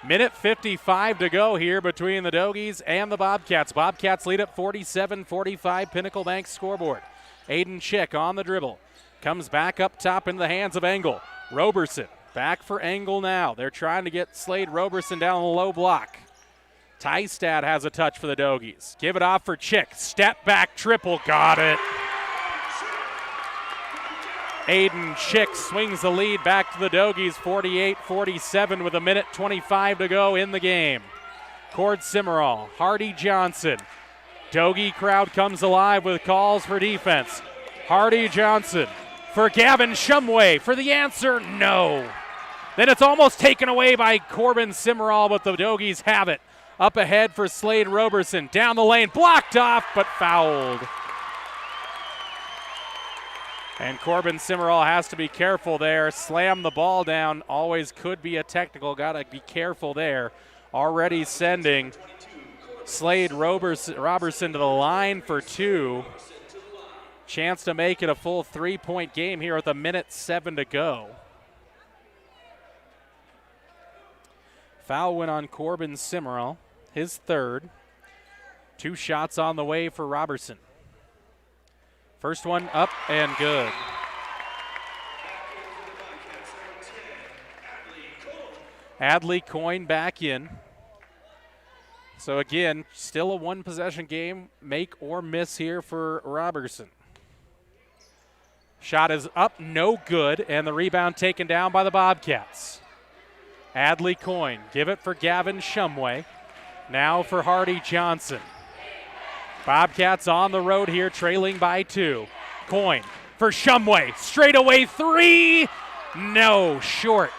Minute 55 to go here between the Dogies and the Bobcats. Bobcats lead at 47-45, Pinnacle Bank scoreboard. Aiden Chick on the dribble. Comes back up top in the hands of Engel. Roberson back for Engel now. They're trying to get Slade Roberson down the low block. Tystad has a touch for the Dogies. Give it off for Chick. Step back triple. Got it. Aiden Chick swings the lead back to the Dogies, 48-47 with a minute 25 to go in the game. Cord Simmerall, Hardy Johnson. Dogie crowd comes alive with calls for defense. Hardy Johnson for Gavin Shumway for the answer, no. Then it's almost taken away by Corbin Simmerall, but the Dogies have it. Up ahead for Slade Roberson, down the lane, blocked off, but fouled. And Corbin Simmerall has to be careful there. Slam the ball down. Always could be a technical. Got to be careful there. Already sending Slade Roberson to the line for two. Chance to make it a full 3-point game here with a minute 7 to go. Foul went on Corbin Simmerall, his third. 2 shots on the way for Roberson. First one up and good. Adley Coyne back in. So again, still a one-possession game, make or miss here for Robertson. Shot is up, no good, and the rebound taken down by the Bobcats. Adley Coyne, give it for Gavin Shumway. Now for Hardy Johnson. Bobcats on the road here, trailing by 2. Coyne for Shumway, straightaway 3, no, short.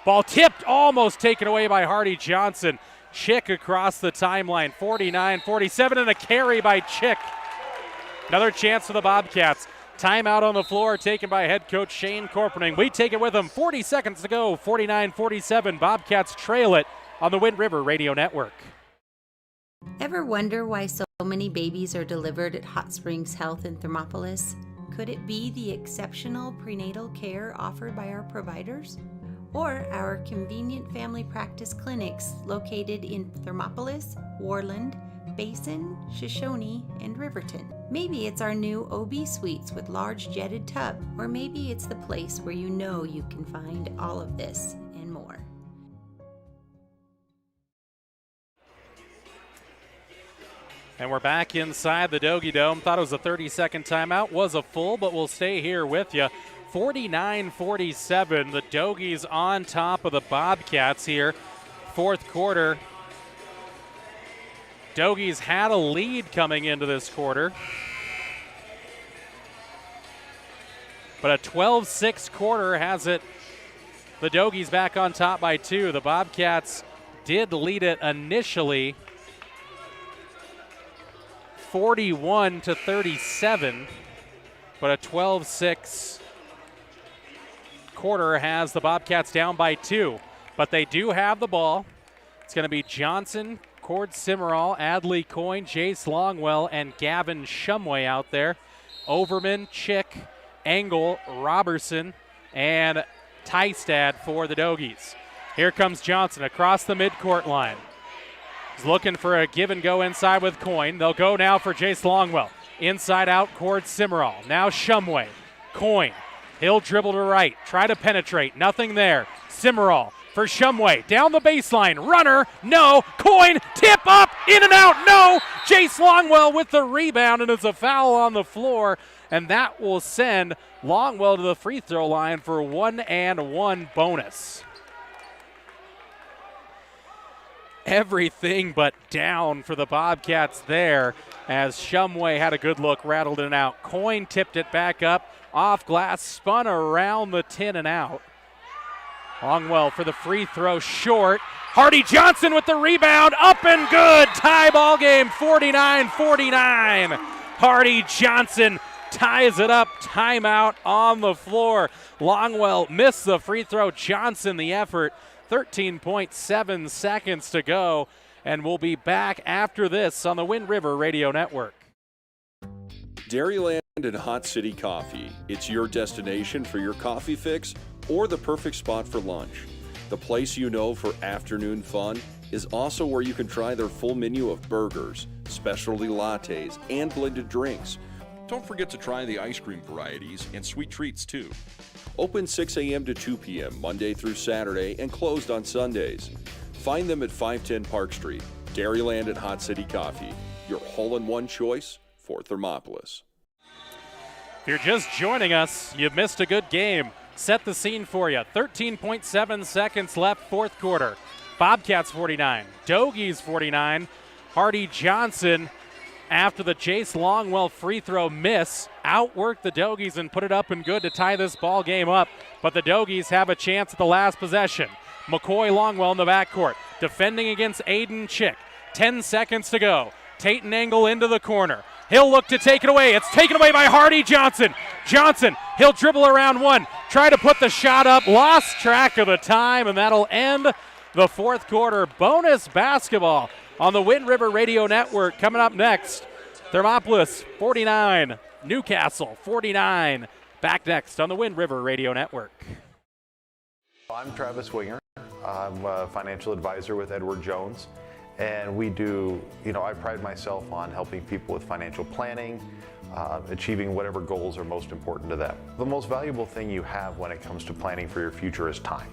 Ball tipped, almost taken away by Hardy Johnson. Chick across the timeline, 49-47, and a carry by Chick. Another chance for the Bobcats. Timeout on the floor taken by head coach Shane Corpening. We take it with them. 40 seconds to go, 49-47. Bobcats trail it on the Wind River Radio Network. Ever wonder why so many babies are delivered at Hot Springs Health in Thermopolis? Could it be the exceptional prenatal care offered by our providers? Or our convenient family practice clinics located in Thermopolis, Warland, Basin, Shoshone, and Riverton. Maybe it's our new OB suites with large jetted tub, or maybe it's the place where you know you can find all of this and more. And we're back inside the Dogie Dome. Thought it was a 30-second timeout. Was a full, but we'll stay here with you. 49-47, the Dogies on top of the Bobcats here. Fourth quarter. Dogies had a lead coming into this quarter. But a 12-6 quarter has it. The Dogies back on top by 2. The Bobcats did lead it initially 41-37, but a 12-6 quarter has the Bobcats down by 2. But they do have the ball. It's going to be Johnson, Cord Simmerall, Adley Coyne, Jace Longwell, and Gavin Shumway out there. Overman, Chick, Engel, Robertson, and Tystad for the Dogies. Here comes Johnson across the midcourt line. He's looking for a give and go inside with Coyne. They'll go now for Jace Longwell. Inside out, Cord Simmerall. Now Shumway. Coyne. He'll dribble to right. Try to penetrate. Nothing there. Simmerall for Shumway. Down the baseline. Runner. No. Coyne. Tip up. In and out. No. Jace Longwell with the rebound, and it's a foul on the floor. And that will send Longwell to the free throw line for 1-and-1 bonus. Everything but down for the Bobcats there as Shumway had a good look, rattled it out. Coyne tipped it back up, off glass, spun around the tin and out. Longwell for the free throw, short. Hardy Johnson with the rebound, up and good. Tie ball game, 49-49. Hardy Johnson ties it up, timeout on the floor. Longwell missed the free throw, Johnson the effort. 13.7 seconds to go, and we'll be back after this on the Wind River Radio Network. Dairyland and Hot City Coffee. It's your destination for your coffee fix or the perfect spot for lunch. The place you know for afternoon fun is also where you can try their full menu of burgers, specialty lattes, and blended drinks. Don't forget to try the ice cream varieties and sweet treats too. Open 6 a.m. to 2 p.m. Monday through Saturday and closed on Sundays. Find them at 510 Park Street. Dairyland and Hot City Coffee, your hole-in-one choice for Thermopolis. If you're just joining us, you've missed a good game. Set the scene for you. 13.7 seconds left, fourth quarter. Bobcats 49, Dogies 49. Hardy Johnson, after the Jace Longwell free throw miss, outworked the Dogies and put it up and good to tie this ball game up. But the Dogies have a chance at the last possession. McCoy Longwell in the backcourt, defending against Aiden Chick. 10 seconds to go. Tate and Engel into the corner. He'll look to take it away. It's taken away by Hardy Johnson. Johnson, he'll dribble around one, try to put the shot up, lost track of the time, and that'll end the fourth quarter. Bonus basketball on the Wind River Radio Network. Coming up next, Thermopolis 49, Newcastle 49. Back next on the Wind River Radio Network. I'm Travis Winger. I'm a financial advisor with Edward Jones. And we do, I pride myself on helping people with financial planning, achieving whatever goals are most important to them. The most valuable thing you have when it comes to planning for your future is time.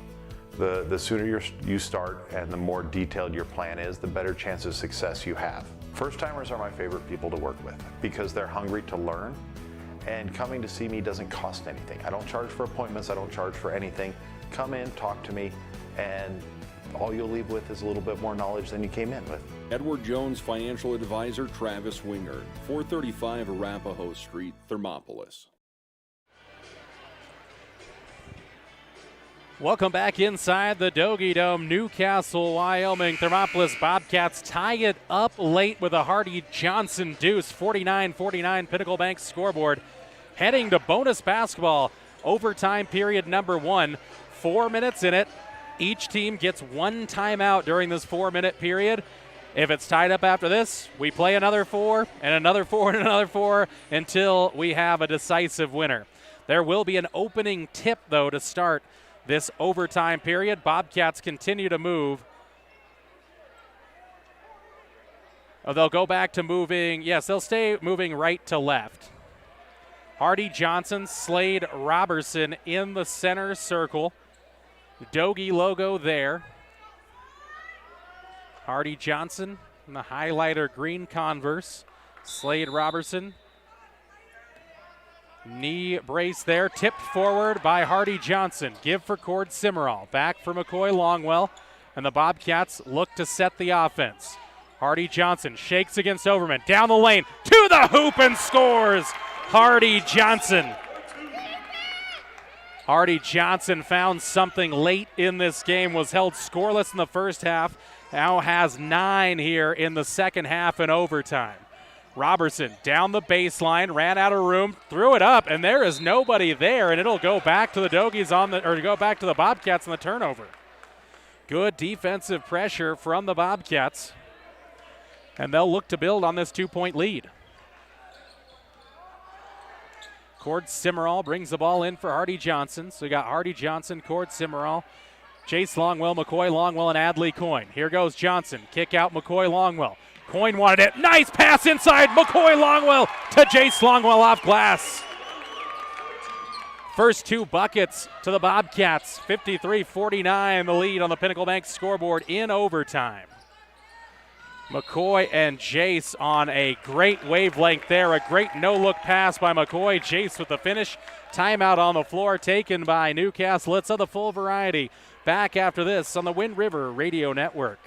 The sooner you start and the more detailed your plan is, the better chance of success you have. First-timers are my favorite people to work with because they're hungry to learn, and coming to see me doesn't cost anything. I don't charge for appointments, I don't charge for anything. Come in, talk to me, and all you'll leave with is a little bit more knowledge than you came in with. Edward Jones Financial Advisor Travis Winger, 435 Arapahoe Street, Thermopolis. Welcome back inside the Dogie Dome, Newcastle, Wyoming. Thermopolis Bobcats tie it up late with a Hardy Johnson deuce, 49-49 Pinnacle Bank scoreboard. Heading to bonus basketball, overtime period number 1. 4 minutes in it. Each team gets 1 timeout during this 4-minute period. If it's tied up after this, we play another 4 and another 4 and another 4 until we have a decisive winner. There will be an opening tip, though, to start this overtime period. Bobcats continue to move. Oh, they'll go back to moving. Yes, they'll stay moving right to left. Hardy Johnson, Slade Robertson in the center circle. Dogie logo there. Hardy Johnson in the highlighter green Converse. Slade Robertson. Knee brace there, tipped forward by Hardy Johnson. Give for Cord Simmerall. Back for McCoy Longwell. And the Bobcats look to set the offense. Hardy Johnson shakes against Overman. Down the lane, to the hoop and scores! Hardy Johnson. Hardy Johnson found something late in this game, was held scoreless in the first half. Now has 9 here in the second half in overtime. Robertson down the baseline, ran out of room, threw it up, and there is nobody there, and it'll go back to the Dogies go back to the Bobcats on the turnover. Good defensive pressure from the Bobcats, and they'll look to build on this 2-point lead. Cord Simmerall brings the ball in for Hardy Johnson. So we got Hardy Johnson, Cord Simmerall, Chase Longwell, McCoy Longwell, and Adley Coyne. Here goes Johnson. Kick out McCoy Longwell. Coyne wanted it. Nice pass inside. McCoy Longwell to Jace Longwell off glass. First 2 buckets to the Bobcats. 53-49 the lead on the Pinnacle Bank scoreboard in overtime. McCoy and Jace on a great wavelength there. A great no-look pass by McCoy. Jace with the finish. Timeout on the floor taken by Newcastle. Let's have the full variety back after this on the Wind River Radio Network.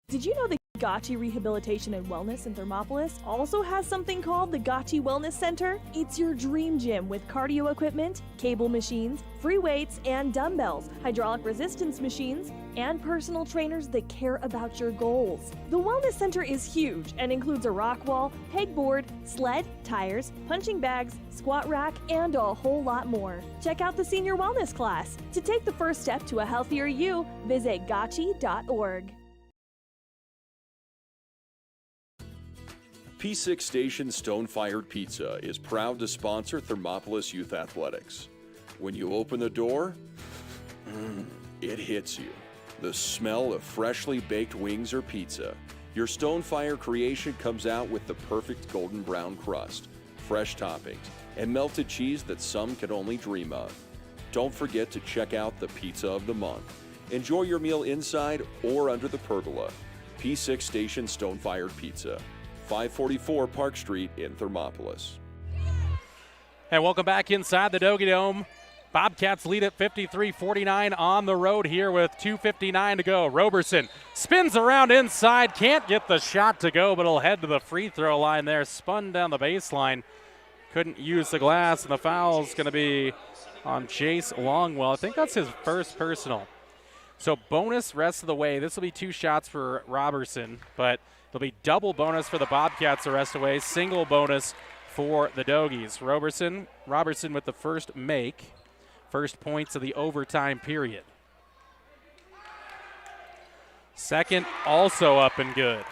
Did you know the Gotchi Rehabilitation and Wellness in Thermopolis also has something called the Gotchi Wellness Center? It's your dream gym with cardio equipment, cable machines, free weights and dumbbells, hydraulic resistance machines, and personal trainers that care about your goals. The Wellness Center is huge and includes a rock wall, pegboard, sled, tires, punching bags, squat rack, and a whole lot more. Check out the Senior Wellness class. To take the first step to a healthier you, visit gotchi.org. P6 Station Stone-Fired Pizza is proud to sponsor Thermopolis Youth Athletics. When you open the door, it hits you. The smell of freshly baked wings or pizza. Your Stone-Fire creation comes out with the perfect golden brown crust, fresh toppings, and melted cheese that some can only dream of. Don't forget to check out the Pizza of the Month. Enjoy your meal inside or under the pergola. P6 Station Stone-Fired Pizza. 544 Park Street in Thermopolis. And welcome back inside the Dogie Dome. Bobcats lead at 53-49 on the road here with 2:59 to go. Roberson spins around inside, can't get the shot to go, but he'll head to the free throw line there. Spun down the baseline, couldn't use the glass, and the foul's going to be on Jace Longwell. I think that's his first personal. So bonus rest of the way. This will be 2 shots for Robertson, but there'll be double bonus for the Bobcats the rest of the way, single bonus for the Dogies. Robertson with the first make, first points of the overtime period. Second also up and good.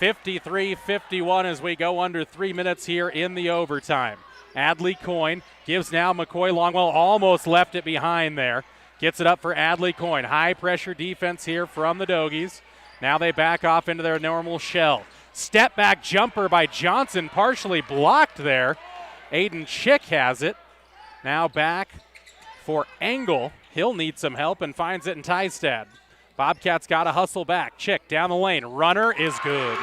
53-51 as we go under 3 minutes here in the overtime. Adley Coyne gives now McCoy Longwell, almost left it behind there. Gets it up for Adley Coyne. High pressure defense here from the Dogies. Now they back off into their normal shell. Step back jumper by Johnson, partially blocked there. Aiden Chick has it. Now back for Engel. He'll need some help and finds it in Tystad. Bobcats got to hustle back. Chick down the lane. Runner is good.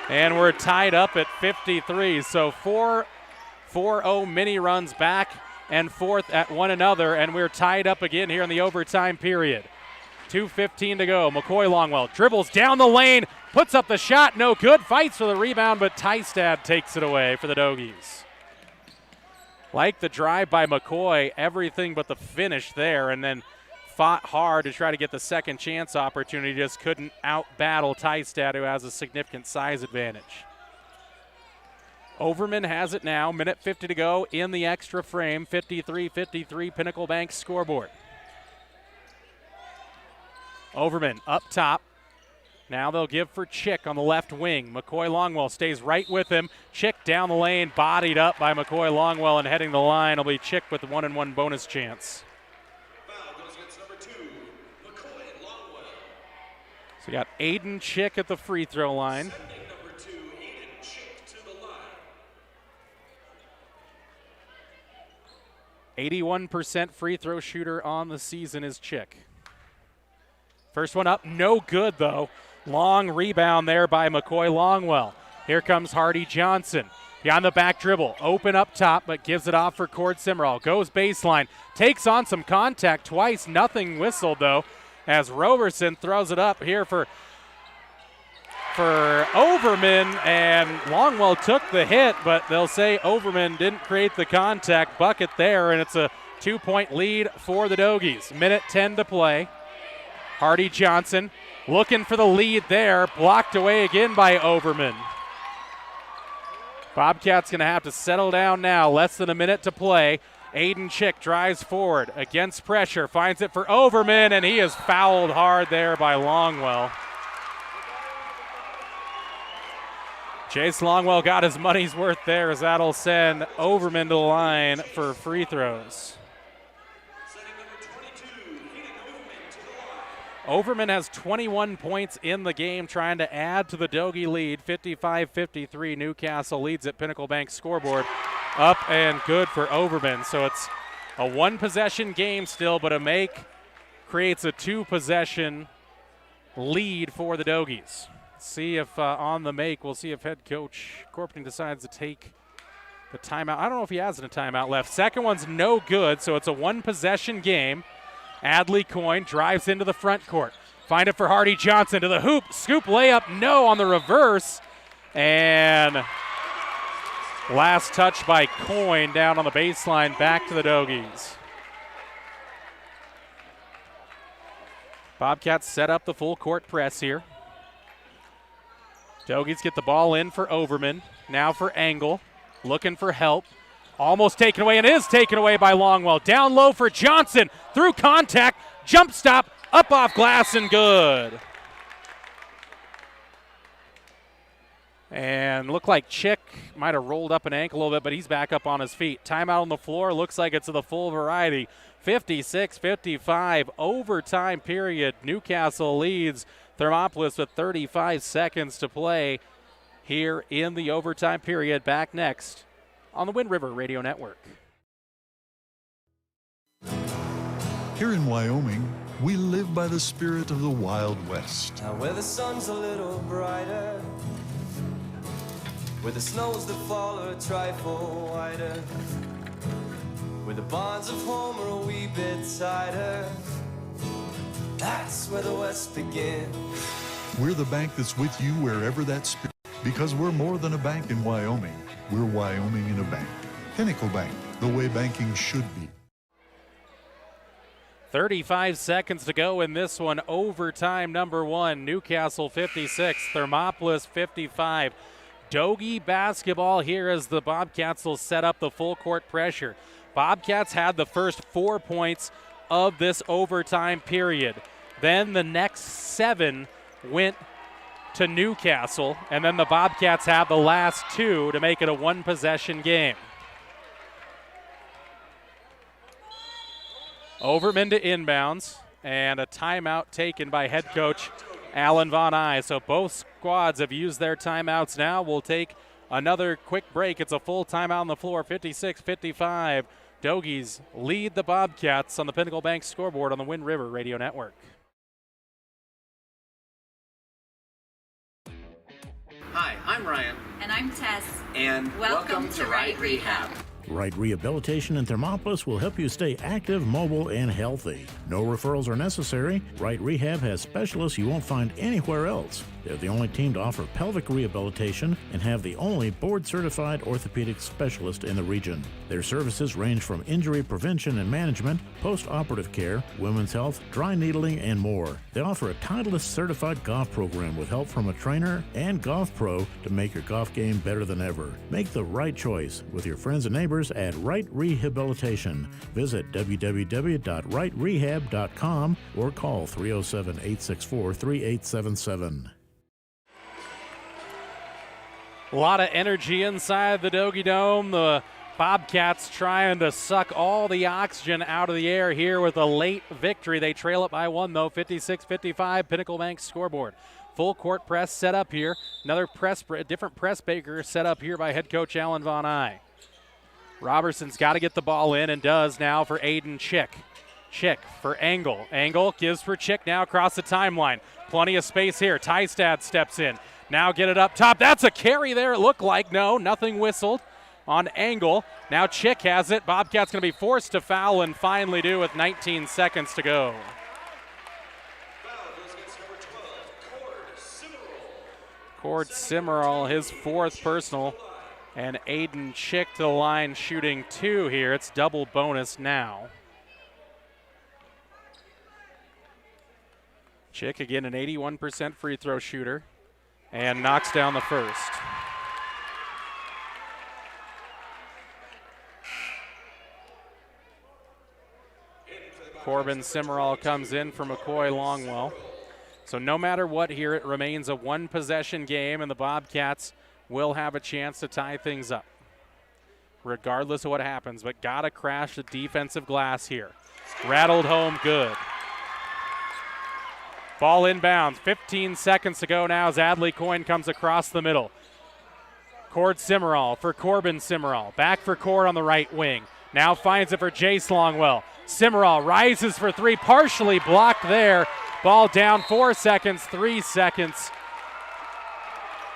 And we're tied up at 53. So 4-0 mini runs back and forth at one another, and we're tied up again here in the overtime period. 2:15 to go. McCoy Longwell dribbles down the lane, puts up the shot, no good, fights for the rebound, but Tystad takes it away for the Dogies. Like the drive by McCoy, everything but the finish there, and then fought hard to try to get the second chance opportunity, just couldn't out-battle Tystad, who has a significant size advantage. Overman has it now, minute 50 to go in the extra frame, 53-53 Pinnacle Bank scoreboard. Overman up top. Now they'll give for Chick on the left wing. McCoy Longwell stays right with him. Chick down the lane, bodied up by McCoy Longwell, and heading the line will be Chick with the 1-and-1 bonus chance. Foul goes against number 2, McCoy Longwell. So we got Aiden Chick at the free throw line. Sending number 2, Aiden Chick to the line. 81% free throw shooter on the season is Chick. First one up, no good though. Long rebound there by McCoy Longwell. Here comes Hardy Johnson. Beyond the back dribble, open up top, but gives it off for Cord Simmerall. Goes baseline, takes on some contact twice, nothing whistled though, as Roberson throws it up here for Overman, and Longwell took the hit, but they'll say Overman didn't create the contact bucket there, and it's a 2-point lead for the Dogies. Minute 10 to play. Hardy Johnson looking for the lead there, blocked away again by Overman. Bobcats going to have to settle down now, less than a minute to play. Aiden Chick drives forward against pressure, finds it for Overman, and he is fouled hard there by Longwell. Chase Longwell got his money's worth there, as that'll send Overman to the line for free throws. Overman has 21 points in the game, trying to add to the Dogie lead. 55-53, Newcastle leads at Pinnacle Bank scoreboard. Up and good for Overman. So it's a one-possession game still, but a make creates a two-possession lead for the Dogies. See if on the make, we'll see if head coach Corpton decides to take the timeout. I don't know if he has a timeout left. Second one's no good, so it's a one-possession game. Adley Coyne drives into the front court. Find it for Hardy Johnson to the hoop. Scoop layup, no on the reverse. And last touch by Coyne down on the baseline, back to the Dogies. Bobcats set up the full court press here. Dogies get the ball in for Overman. Now for Engel, looking for help. Almost taken away, and is taken away by Longwell. Down low for Johnson, through contact, jump stop, up off glass, and good. And looked like Chick might have rolled up an ankle a little bit, but he's back up on his feet. Timeout on the floor, looks like it's of the full variety. 56-55, overtime period. Newcastle leads Thermopolis with 35 seconds to play here in the overtime period. Back next on the Wind River Radio Network. Here in Wyoming, we live by the spirit of the Wild West. Now where the sun's a little brighter, where the snows that fall are a trifle whiter, where the bonds of home are a wee bit tighter, that's where the West begins. We're the bank that's with you wherever that spirit, because we're more than a bank in Wyoming. We're Wyoming in a bank. Pinnacle Bank, the way banking should be. 35 seconds to go in this one. Overtime number one. Newcastle 56, Thermopolis 55. Dogie basketball here as the Bobcats will set up the full court pressure. Bobcats had the first 4 points of this overtime period. Then the next 7 went to Newcastle, and then the Bobcats have the last 2 to make it a one-possession game. Overman to inbounds, and a timeout taken by head coach Alan Von Eye. So both squads have used their timeouts now. We'll take another quick break. It's a full timeout on the floor, 56-55. Dogies lead the Bobcats on the Pinnacle Bank scoreboard on the Wind River Radio Network. Hi, I'm Ryan. And I'm Tess. And welcome to Right Rehab. Right Rehabilitation in Thermopolis will help you stay active, mobile, and healthy. No referrals are necessary. Right Rehab has specialists you won't find anywhere else. They're the only team to offer pelvic rehabilitation and have the only board-certified orthopedic specialist in the region. Their services range from injury prevention and management, post-operative care, women's health, dry needling, and more. They offer a Titleist-certified golf program with help from a trainer and golf pro to make your golf game better than ever. Make the right choice with your friends and neighbors at Right Rehabilitation. Visit www.rightrehab.com or call 307-864-3877. A lot of energy inside the Dogie Dome. The Bobcats trying to suck all the oxygen out of the air here with a late victory. They trail it by one, though, 56-55, Pinnacle Bank scoreboard. Full court press set up here. Another different press baker set up here by head coach Alan Von Eye. Robertson's got to get the ball in and does now for Aiden Chick. Chick for Engel. Engel gives for Chick now across the timeline. Plenty of space here. Tystad steps in. Now get it up top. That's a carry there, it looked like. No, nothing whistled on Engel. Now Chick has it. Bobcats going to be forced to foul and finally do with 19 seconds to go. Cord Simmerall, his fourth personal. And Aiden Chick to the line shooting 2 here. It's double bonus now. Chick again an 81% free throw shooter and knocks down the first. Corbin Simmerall comes in for McCoy Longwell. So no matter what here, it remains a one-possession game, and the Bobcats will have a chance to tie things up, regardless of what happens, but gotta crash the defensive glass here. Rattled home good. Ball inbounds, 15 seconds to go now as Adley Coyne comes across the middle. Cord Simmerall for Corbin Simmerall. Back for Cord on the right wing. Now finds it for Jace Longwell. Simmerall rises for 3, partially blocked there. Ball down 4 seconds, 3 seconds.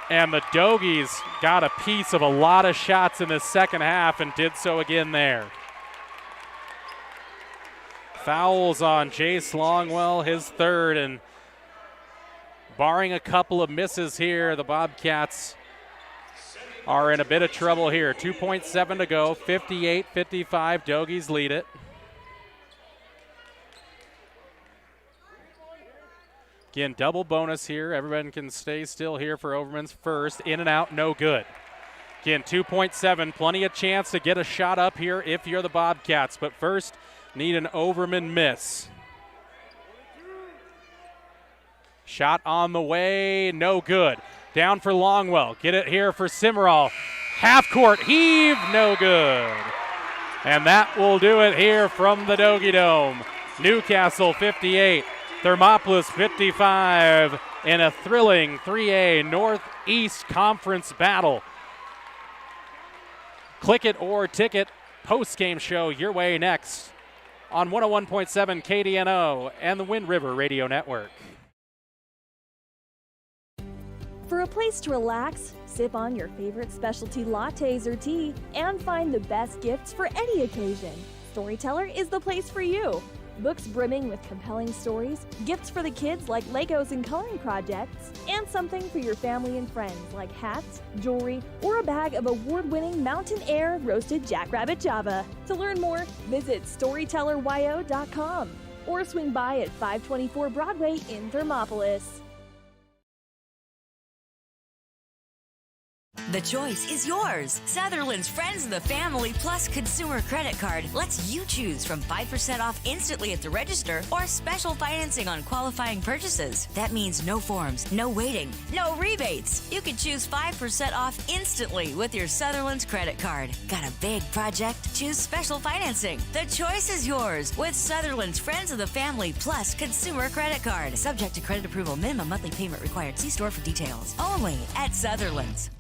And the Dogies got a piece of a lot of shots in the second half and did so again there. Fouls on Jace Longwell, his third, and barring a couple of misses here, the Bobcats are in a bit of trouble here. 2.7 to go, 58-55, Dogies lead it. Again, double bonus here. Everyone can stay still here for Overman's first. In and out, no good. Again, 2.7, plenty of chance to get a shot up here if you're the Bobcats. But first, need an Overman miss. Shot on the way, no good. Down for Longwell. Get it here for Simmerall. Half court heave, no good. And that will do it here from the Dogie Dome. Newcastle 58. Thermopolis 55 in a thrilling 3A Northeast Conference battle. Click it or ticket post-game show your way next on 101.7 KDNO and the Wind River Radio Network. For a place to relax, sip on your favorite specialty lattes or tea, and find the best gifts for any occasion, Storyteller is the place for you. Books brimming with compelling stories, gifts for the kids like Legos and coloring projects, and something for your family and friends like hats, jewelry, or a bag of award-winning Mountain Air roasted jackrabbit Java. To learn more, visit StorytellerYO.com or swing by at 524 Broadway in Thermopolis. The choice is yours. Sutherland's Friends of the Family Plus Consumer Credit Card lets you choose from 5% off instantly at the register or special financing on qualifying purchases. That means no forms, no waiting, no rebates. You can choose 5% off instantly with your Sutherland's credit card. Got a big project? Choose special financing. The choice is yours with Sutherland's Friends of the Family Plus Consumer Credit Card. Subject to credit approval. Minimum monthly payment required. See store for details. Only at Sutherland's.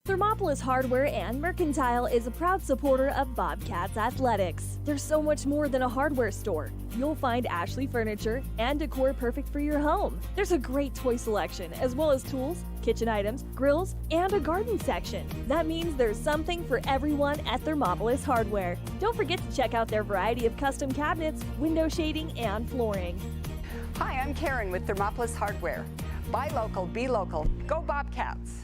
Thermopolis Hardware and Mercantile is a proud supporter of Bobcats Athletics. There's so much more than a hardware store. You'll find Ashley furniture and decor perfect for your home. There's a great toy selection, as well as tools, kitchen items, grills, and a garden section. That means there's something for everyone at Thermopolis Hardware. Don't forget to check out their variety of custom cabinets, window shading, and flooring. Hi, I'm Karen with Thermopolis Hardware. Buy local, be local. Go Bobcats!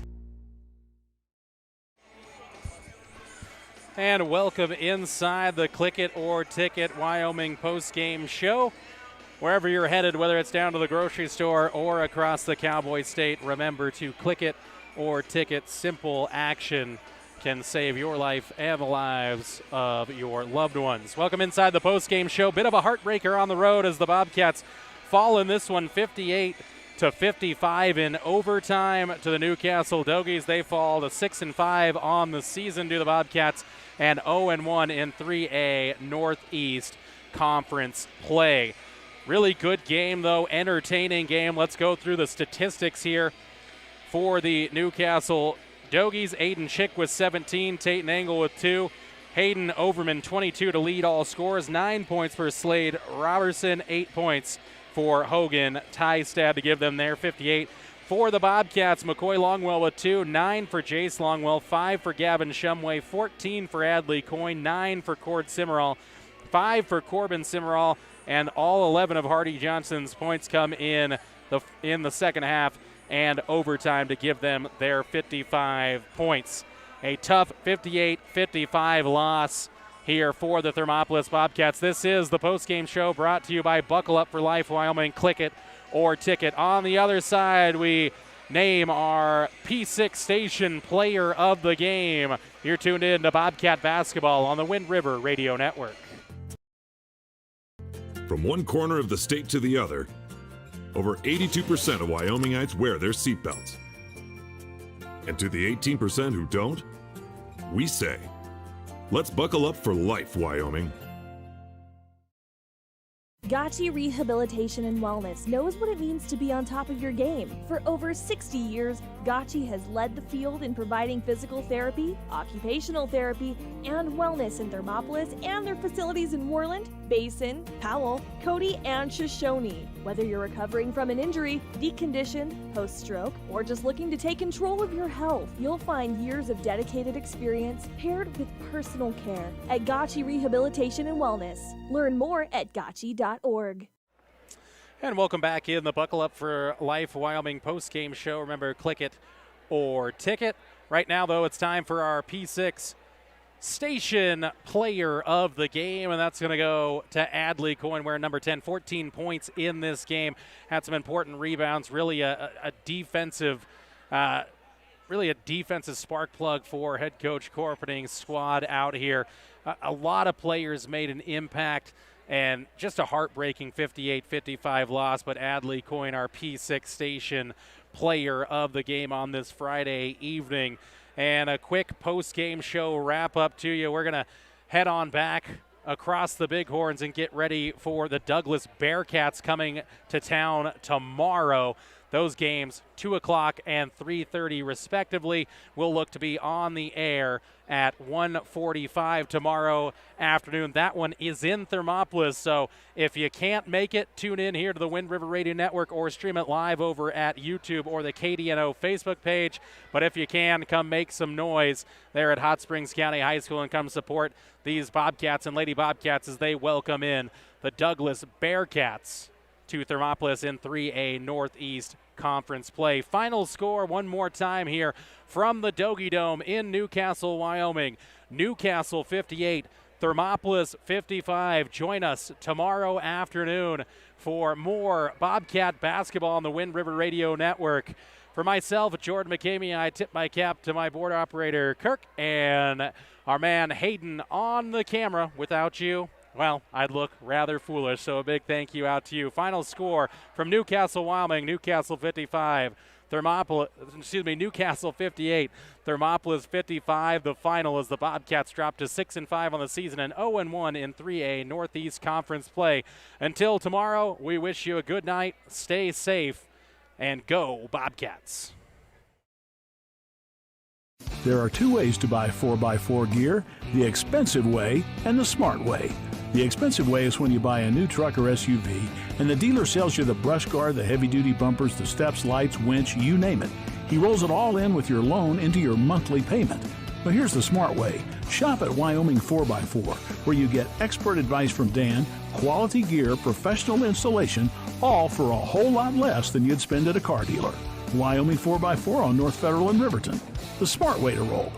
And welcome inside the Click It or Ticket Wyoming post-game show. Wherever you're headed, whether it's down to the grocery store or across the Cowboy State, remember to click it or ticket. Simple action can save your life and the lives of your loved ones. Welcome inside the post-game show. Bit of a heartbreaker on the road as the Bobcats fall in this one 58-55 in overtime to the Newcastle Dogies. They fall to 6-5 on the season to the Bobcats and 0-1 in 3A Northeast Conference play. Really good game, though, entertaining game. Let's go through the statistics here for the Newcastle Dogies. Aiden Chick with 17, Tate Angle with 2, Hayden Overman 22 to lead all scores, 9 points for Slade Robertson, 8 points for Hogan Tystad to give them their 58. For the Bobcats, McCoy Longwell with 2, 9 for Jace Longwell, 5 for Gavin Shumway, 14 for Adley Coyne, 9 for Cord Simmerall, 5 for Corbin Simmerall, and all 11 of Hardy Johnson's points come in the second half and overtime to give them their 55 points. A tough 58-55 loss here for the Thermopolis Bobcats. This is the postgame show brought to you by Buckle Up for Life Wyoming. Click it or ticket. On the other side, we name our P6 station player of the game. You're tuned in to Bobcat Basketball on the Wind River Radio Network. From one corner of the state to the other, over 82% of Wyomingites wear their seatbelts. And to the 18% who don't, we say, let's buckle up for life, Wyoming. Gotchi Rehabilitation and Wellness knows what it means to be on top of your game. For over 60 years, Gotchi has led the field in providing physical therapy, occupational therapy, and wellness in Thermopolis and their facilities in Worland, Basin, Powell, Cody, and Shoshone. Whether you're recovering from an injury, deconditioned, post-stroke, or just looking to take control of your health, you'll find years of dedicated experience paired with personal care at Gotchi Rehabilitation and Wellness. Learn more at gotchi.org. And welcome back in the Buckle Up for Life Wyoming postgame show. Remember, click it or ticket. Right now, though, it's time for our P6 station player of the game, and that's going to go to Adley Coyne, wearing number 10, 14 points in this game. Had some important rebounds, really a defensive spark plug for head coach Corpening's squad out here. A lot of players made an impact, and just a heartbreaking 58-55 loss, but Adley Coyne, our P6 station player of the game on this Friday evening. And a quick post-game show wrap-up to you. We're going to head on back across the Bighorns and get ready for the Douglas Bearcats coming to town tomorrow. Those games, 2 o'clock and 3:30 respectively, will look to be on the air at 1:45 tomorrow afternoon. That one is in Thermopolis, so if you can't make it, tune in here to the Wind River Radio Network or stream it live over at YouTube or the KDNO Facebook page. But if you can, come make some noise there at Hot Springs County High School and come support these Bobcats and Lady Bobcats as they welcome in the Douglas Bearcats to Thermopolis in 3A Northeast Conference play. Final score one more time here from the Dogie Dome in Newcastle, Wyoming. Newcastle 58, Thermopolis 55. Join us tomorrow afternoon for more Bobcat basketball on the Wind River Radio Network. For For myself, Jordan McCamey, I tip my cap to my board operator, Kirk, and our man Hayden on the camera. Without you, well, I'd look rather foolish, so a big thank you out to you. Final score from Newcastle, Wyoming, Newcastle 55. Newcastle 58, Thermopolis 55. The final as the Bobcats drop to 6-5 on the season and 0-1 in 3A Northeast Conference play. Until tomorrow, we wish you a good night, stay safe, and go Bobcats. There are two ways to buy 4x4 gear, the expensive way and the smart way. The expensive way is when you buy a new truck or SUV and the dealer sells you the brush guard, the heavy-duty bumpers, the steps, lights, winch, you name it. He rolls it all in with your loan into your monthly payment. But here's the smart way. Shop at Wyoming 4x4, where you get expert advice from Dan, quality gear, professional installation, all for a whole lot less than you'd spend at a car dealer. Wyoming 4x4 on North Federal in Riverton. The smart way to roll.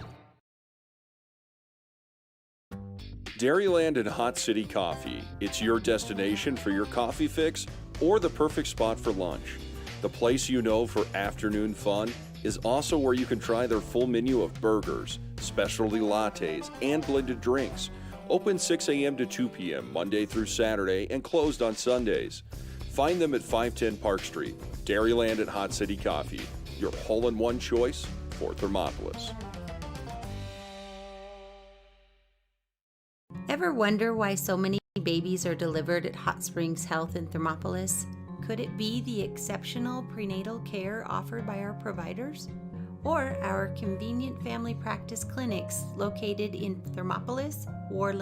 Dairyland and Hot City Coffee. It's your destination for your coffee fix or the perfect spot for lunch. The place you know for afternoon fun is also where you can try their full menu of burgers, specialty lattes, and blended drinks. Open 6 a.m. to 2 p.m. Monday through Saturday and closed on Sundays. Find them at 510 Park Street. Dairyland and Hot City Coffee, your hole-in-one choice for Thermopolis. Ever wonder why so many babies are delivered at Hot Springs Health in Thermopolis? Could it be the exceptional prenatal care offered by our providers? Or our convenient family practice clinics located in Thermopolis, Worland,